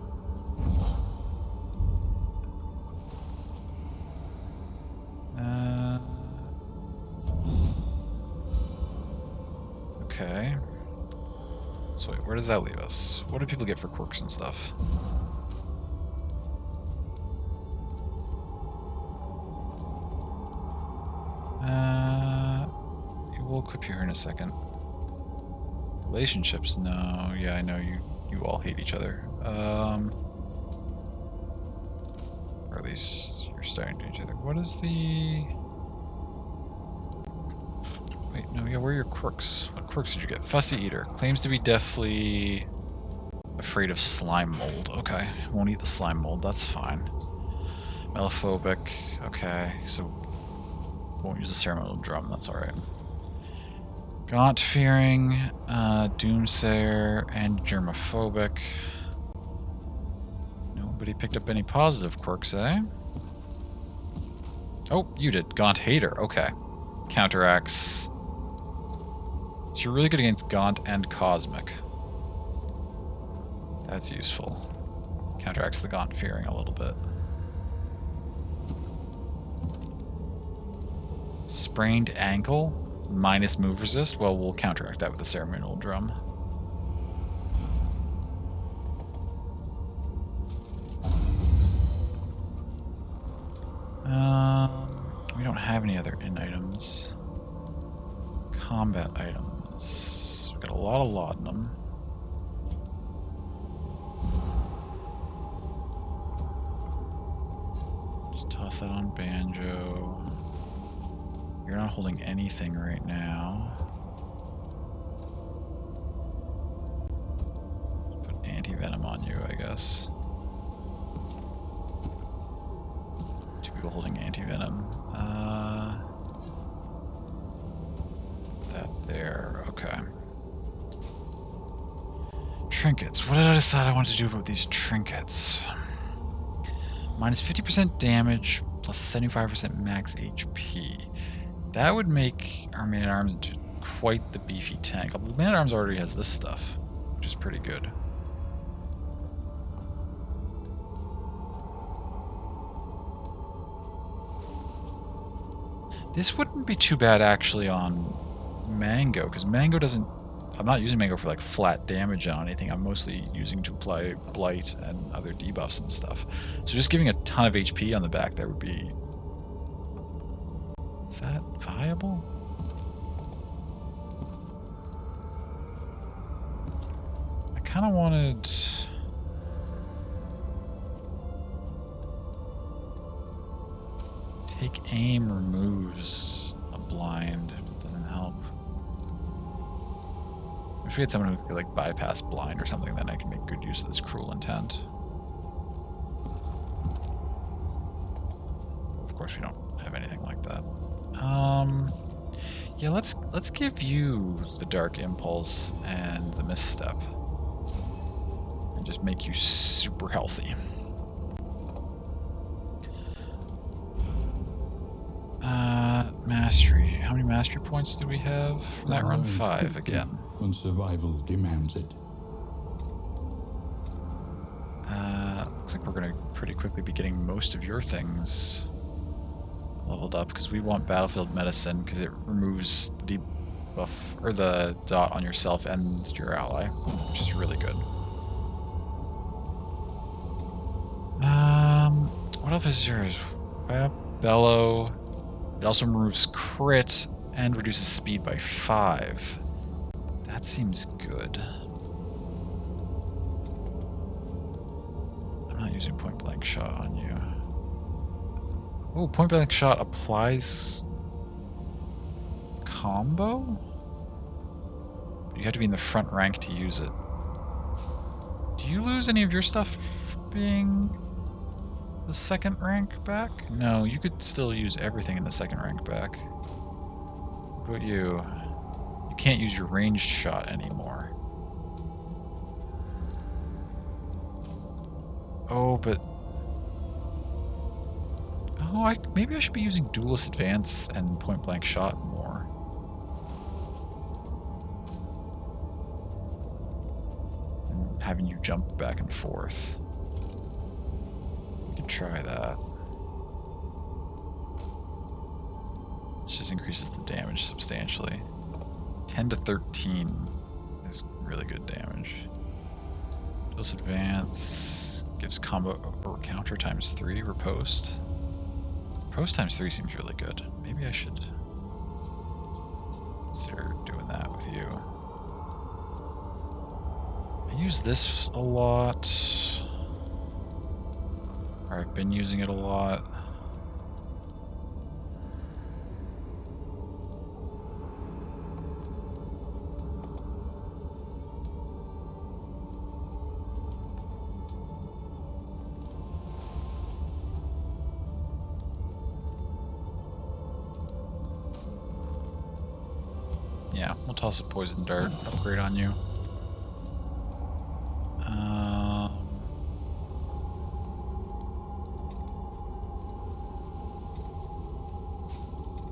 Okay. So wait, where does that leave us? What do people get for quirks and stuff? We'll equip you here in a second. Relationships? No. Yeah, I know you all hate each other. Or at least you're starting to hate each other. What is the... Wait, no, yeah, where are your quirks? What quirks did you get? Fussy Eater. Claims to be deathly afraid of slime mold. Okay, won't eat the slime mold, that's fine. Melophobic. Okay, so won't use the ceremonial drum, that's alright. Gaunt-fearing, doomsayer, and germophobic. Nobody picked up any positive quirks, eh? Oh, you did. Gaunt-hater, okay. Counteracts. So you're really good against Gaunt and Cosmic. That's useful. Counteracts the Gaunt-fearing a little bit. Sprained ankle? Minus move resist? Well, we'll counteract that with the ceremonial drum. We don't have any other in items. Combat items. We've got a lot of laudanum. Just toss that on Banjo. You're not holding anything right now. Put anti-venom on you, I guess. 2 people holding anti-venom. That there, okay. Trinkets. What did I decide I wanted to do about these trinkets? Minus 50% damage, plus 75% max HP. That would make our Man-at-Arms into quite the beefy tank. Although the Man-at-Arms already has this stuff, which is pretty good. This wouldn't be too bad actually on Mango, because Mango doesn't... I'm not using Mango for like flat damage on anything. I'm mostly using to apply Blight and other debuffs and stuff. So just giving a ton of HP on the back there would be... Is that viable? I kind of wanted... Take aim removes a blind. It doesn't help. Wish we had someone who could like bypass blind or something, then I can make good use of this cruel intent. Of course we don't have anything like that. Yeah, let's give you the Dark Impulse and the Misstep. And just make you super healthy. Mastery. How many mastery points do we have from that run? 5 again. When survival demands it. Looks like we're gonna pretty quickly be getting most of your things leveled up because we want Battlefield Medicine because it removes the debuff or the dot on yourself and your ally, which is really good. What else is yours? Bellow. It also removes crit and reduces speed by 5. That seems good. I'm not using point blank shot on you. Oh, point blank shot applies combo? But you have to be in the front rank to use it. Do you lose any of your stuff being the second rank back? No, you could still use everything in the second rank back. What about you? You can't use your ranged shot anymore. Oh, but... Oh, maybe I should be using duelist advance and point blank shot more. And having you jump back and forth. We could try that. This just increases the damage substantially. 10 to 13 is really good damage. Dose advance gives combo or counter times 3 riposte. Riposte times 3 seems really good. Maybe I should consider doing that with you. I use this a lot. Or I've been using it a lot. Yeah, we'll toss a poison dart upgrade on you.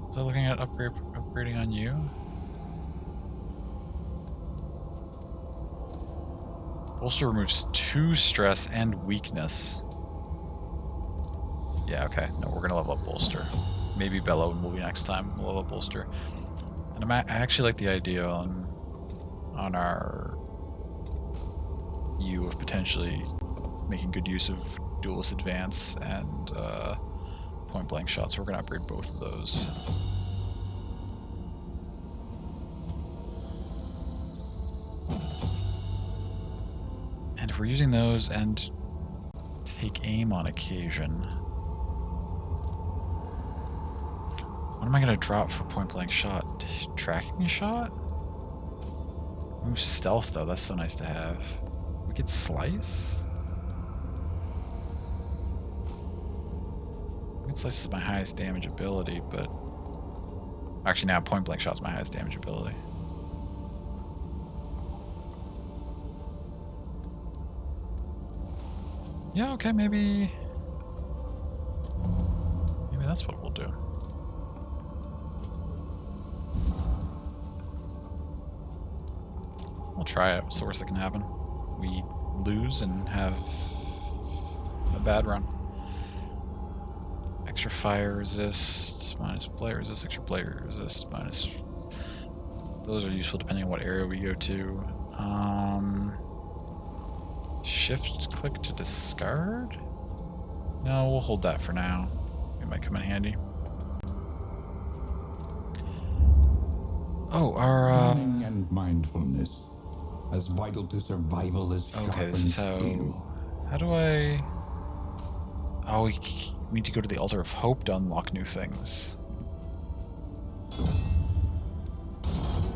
Was I looking at upgrading on you? Bolster removes 2 stress and weakness. Yeah, okay. No, we're gonna level up Bolster. Maybe Bellow will be next time. We'll level up Bolster. And I actually like the idea on our U of potentially making good use of duelist advance and point blank shots. So we're gonna upgrade both of those. And if we're using those and take aim on occasion, what am I gonna drop for point blank shot? Tracking shot? Move stealth though, that's so nice to have. We could slice? Wicked Slice is my highest damage ability, but actually now point blank shot's my highest damage ability. Yeah, okay, maybe that's what we'll do. We'll try it. What's the worst that can happen? We lose and have a bad run. Extra fire resist, minus blade resist, extra blade resist, minus... Those are useful depending on what area we go to. Shift click to discard? No, we'll hold that for now. It might come in handy. Oh, our Learning and mindfulness, as vital to survival as okay, this is how... How do I... Oh, we need to go to the Altar of Hope to unlock new things.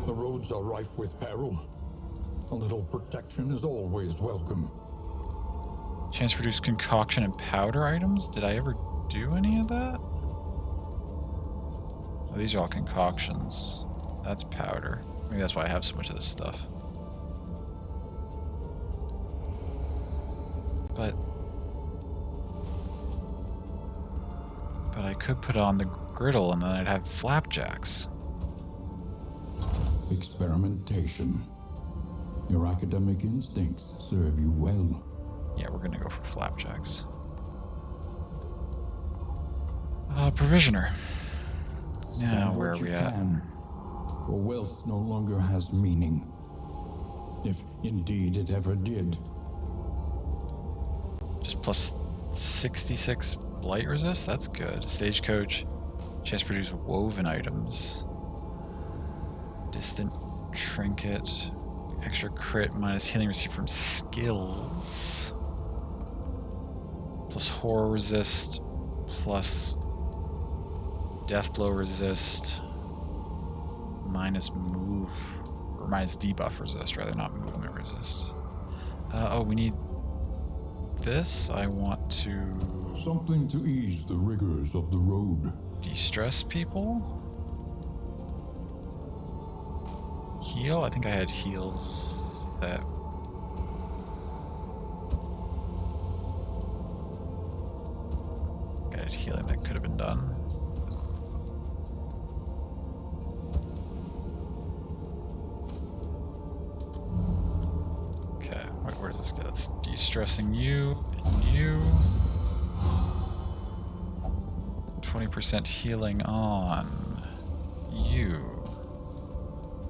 The roads are rife with peril. A little protection is always welcome. Chance to produce concoction and powder items? Did I ever do any of that? Oh, these are all concoctions. That's powder. Maybe that's why I have so much of this stuff. But I could put on the griddle and then I'd have flapjacks. Experimentation. Your academic instincts serve you well. Yeah, we're gonna go for flapjacks. Provisioner. Now, where are we at? For wealth no longer has meaning. If indeed it ever did. Just plus 66 blight resist? That's good. Stagecoach. Chance to produce woven items. Distant trinket. Extra crit minus healing received from skills. Plus horror resist. Plus death blow resist. Minus move. Or minus debuff resist, rather, not movement resist. Oh, we need this. I want to... Something to ease the rigors of the road. De-stress people? Heal? I think I had heals that... Okay, concentrated healing that could have been done. Okay, where does this get us? De-stressing you and you. 20% healing on you.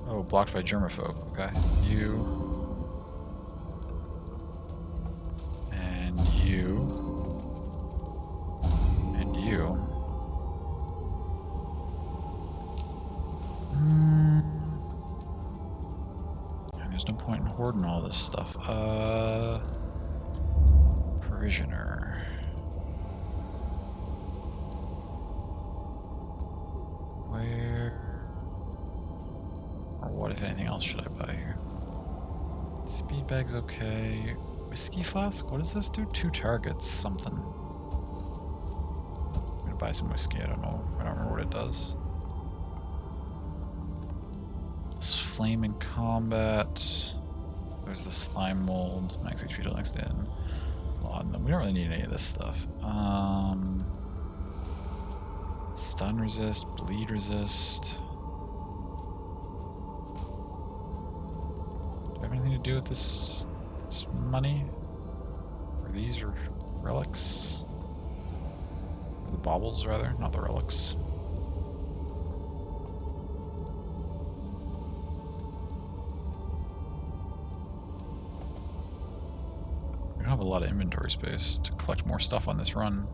Oh, blocked by germaphobe. Okay, you. And you. And you. And there's no point in hoarding all this stuff. Provisioner. Where or what, if anything else, should I buy here? Speed bag's okay. Whiskey flask? What does this do? 2 targets, something. I'm gonna buy some whiskey, I don't know. I don't remember what it does. This flame in combat. There's the slime mold. Max HP till next in. Laudanum. We don't really need any of this stuff. Stun resist, bleed resist. Do I have anything to do with this money? Or these are relics? Or the baubles, rather, not the relics. We don't have a lot of inventory space to collect more stuff on this run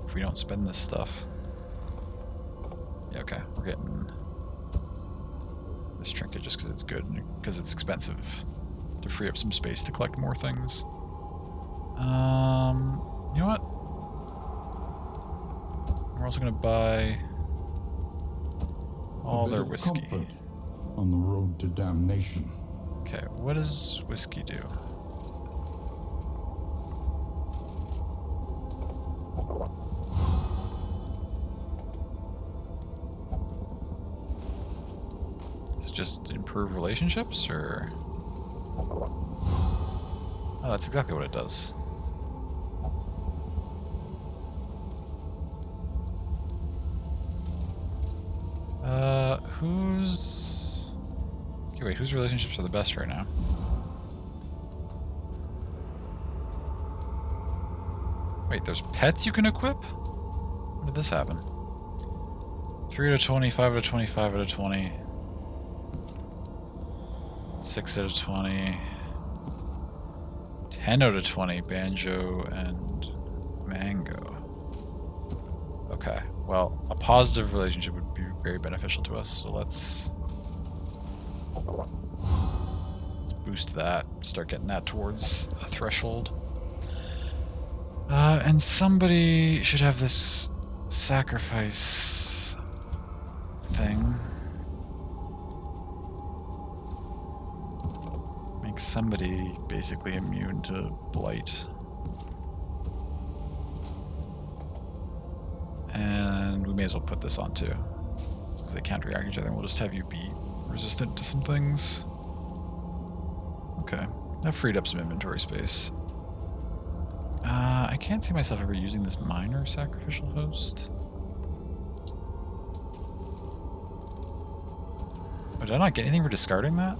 if we don't spend this stuff. Yeah, okay, we're getting this trinket just because it's good, because it's expensive to free up some space to collect more things. You know what? We're also gonna buy all their whiskey. On the road to damnation. Okay, what does whiskey do? Just improve relationships, or? Oh, that's exactly what it does. Who's... Okay, wait, whose relationships are the best right now? Wait, there's pets you can equip? When did this happen? 3 out of 20, 5 out of 20, 5 out of 20. 6 out of 20, 10 out of 20, Banjo and Mango. Okay, well, a positive relationship would be very beneficial to us, so let's boost that, start getting that towards a threshold. And somebody should have this sacrifice thing. Somebody basically immune to blight. And we may as well put this on too, because they can't react to each other, and we'll just have you be resistant to some things. Okay, that freed up some inventory space. I can't see myself ever using this minor sacrificial host. Oh, did I not get anything for discarding that?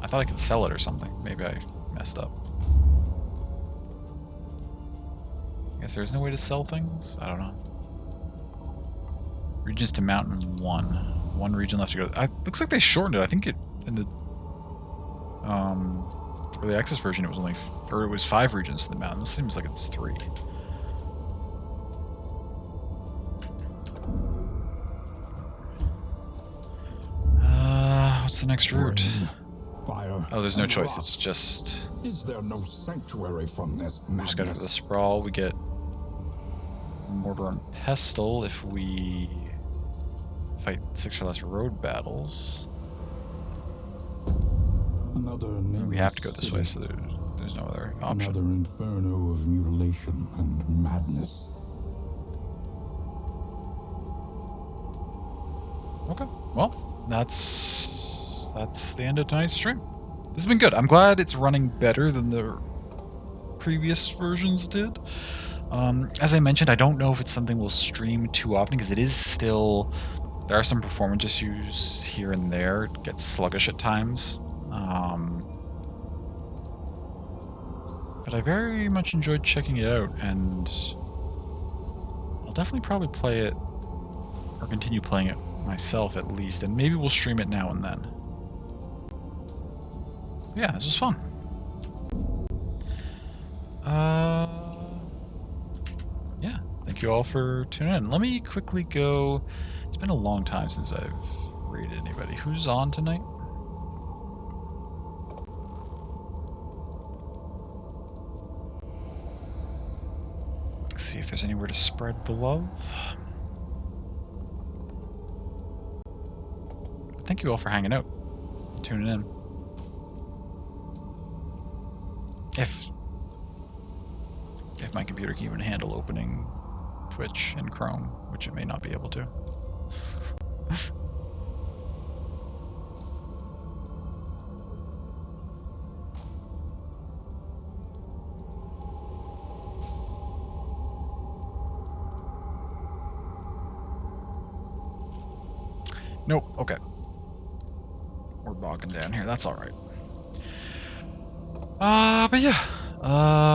I thought I could sell it or something. Maybe I messed up. I guess there's no way to sell things? I don't know. Regions to mountain 1. 1 region left to go. Looks like they shortened it. I think it in the early access version it was only it was 5 regions to the mountain. This seems like it's 3. What's the next route? Fire. Oh, there's no choice. It's just... Is there no sanctuary from this We just got into the sprawl. We get mortar and pestle if we fight 6 or less road battles. Another We have to go this way, so there's no other option. Another inferno of mutilation and madness. Okay, well, that's the end of tonight's stream. This has been good. I'm glad it's running better than the previous versions did. As I mentioned, I don't know if it's something we'll stream too often because it is still... There are some performance issues here and there. It gets sluggish at times. But I very much enjoyed checking it out, and I'll definitely probably play it, or continue playing it myself at least, and maybe we'll stream it now and then. Yeah, this was fun. Yeah, thank you all for tuning in. Let me quickly go... It's been a long time since I've raided anybody. Who's on tonight? Let's see if there's anywhere to spread the love. Thank you all for hanging out, tuning in. If my computer can even handle opening Twitch and Chrome, which it may not be able to. Nope, okay. We're bogging down here, that's alright. But yeah.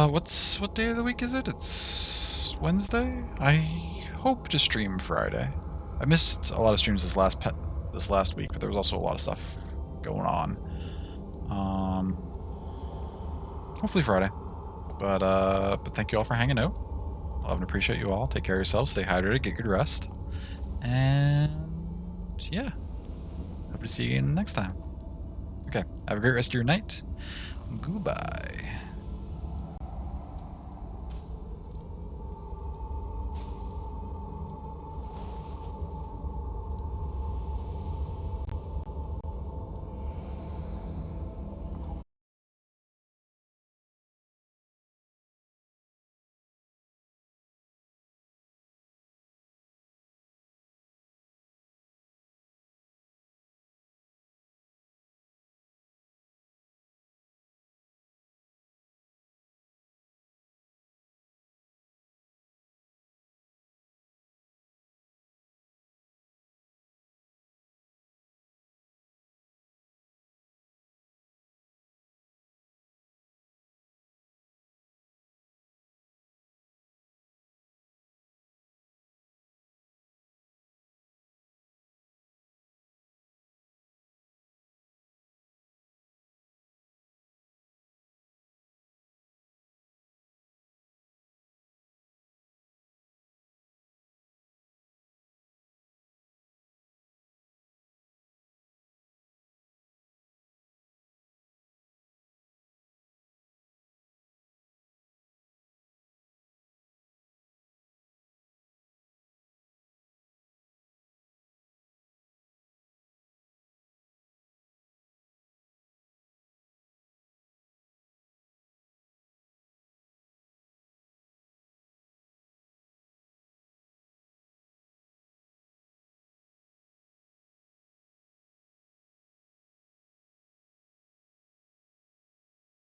What day of the week is it? It's Wednesday? I hope to stream Friday. I missed a lot of streams this last week, but there was also a lot of stuff going on. Hopefully Friday. But thank you all for hanging out. Love and appreciate you all. Take care of yourselves, stay hydrated, get good rest. And yeah. Hope to see you again next time. Okay, have a great rest of your night. Goodbye.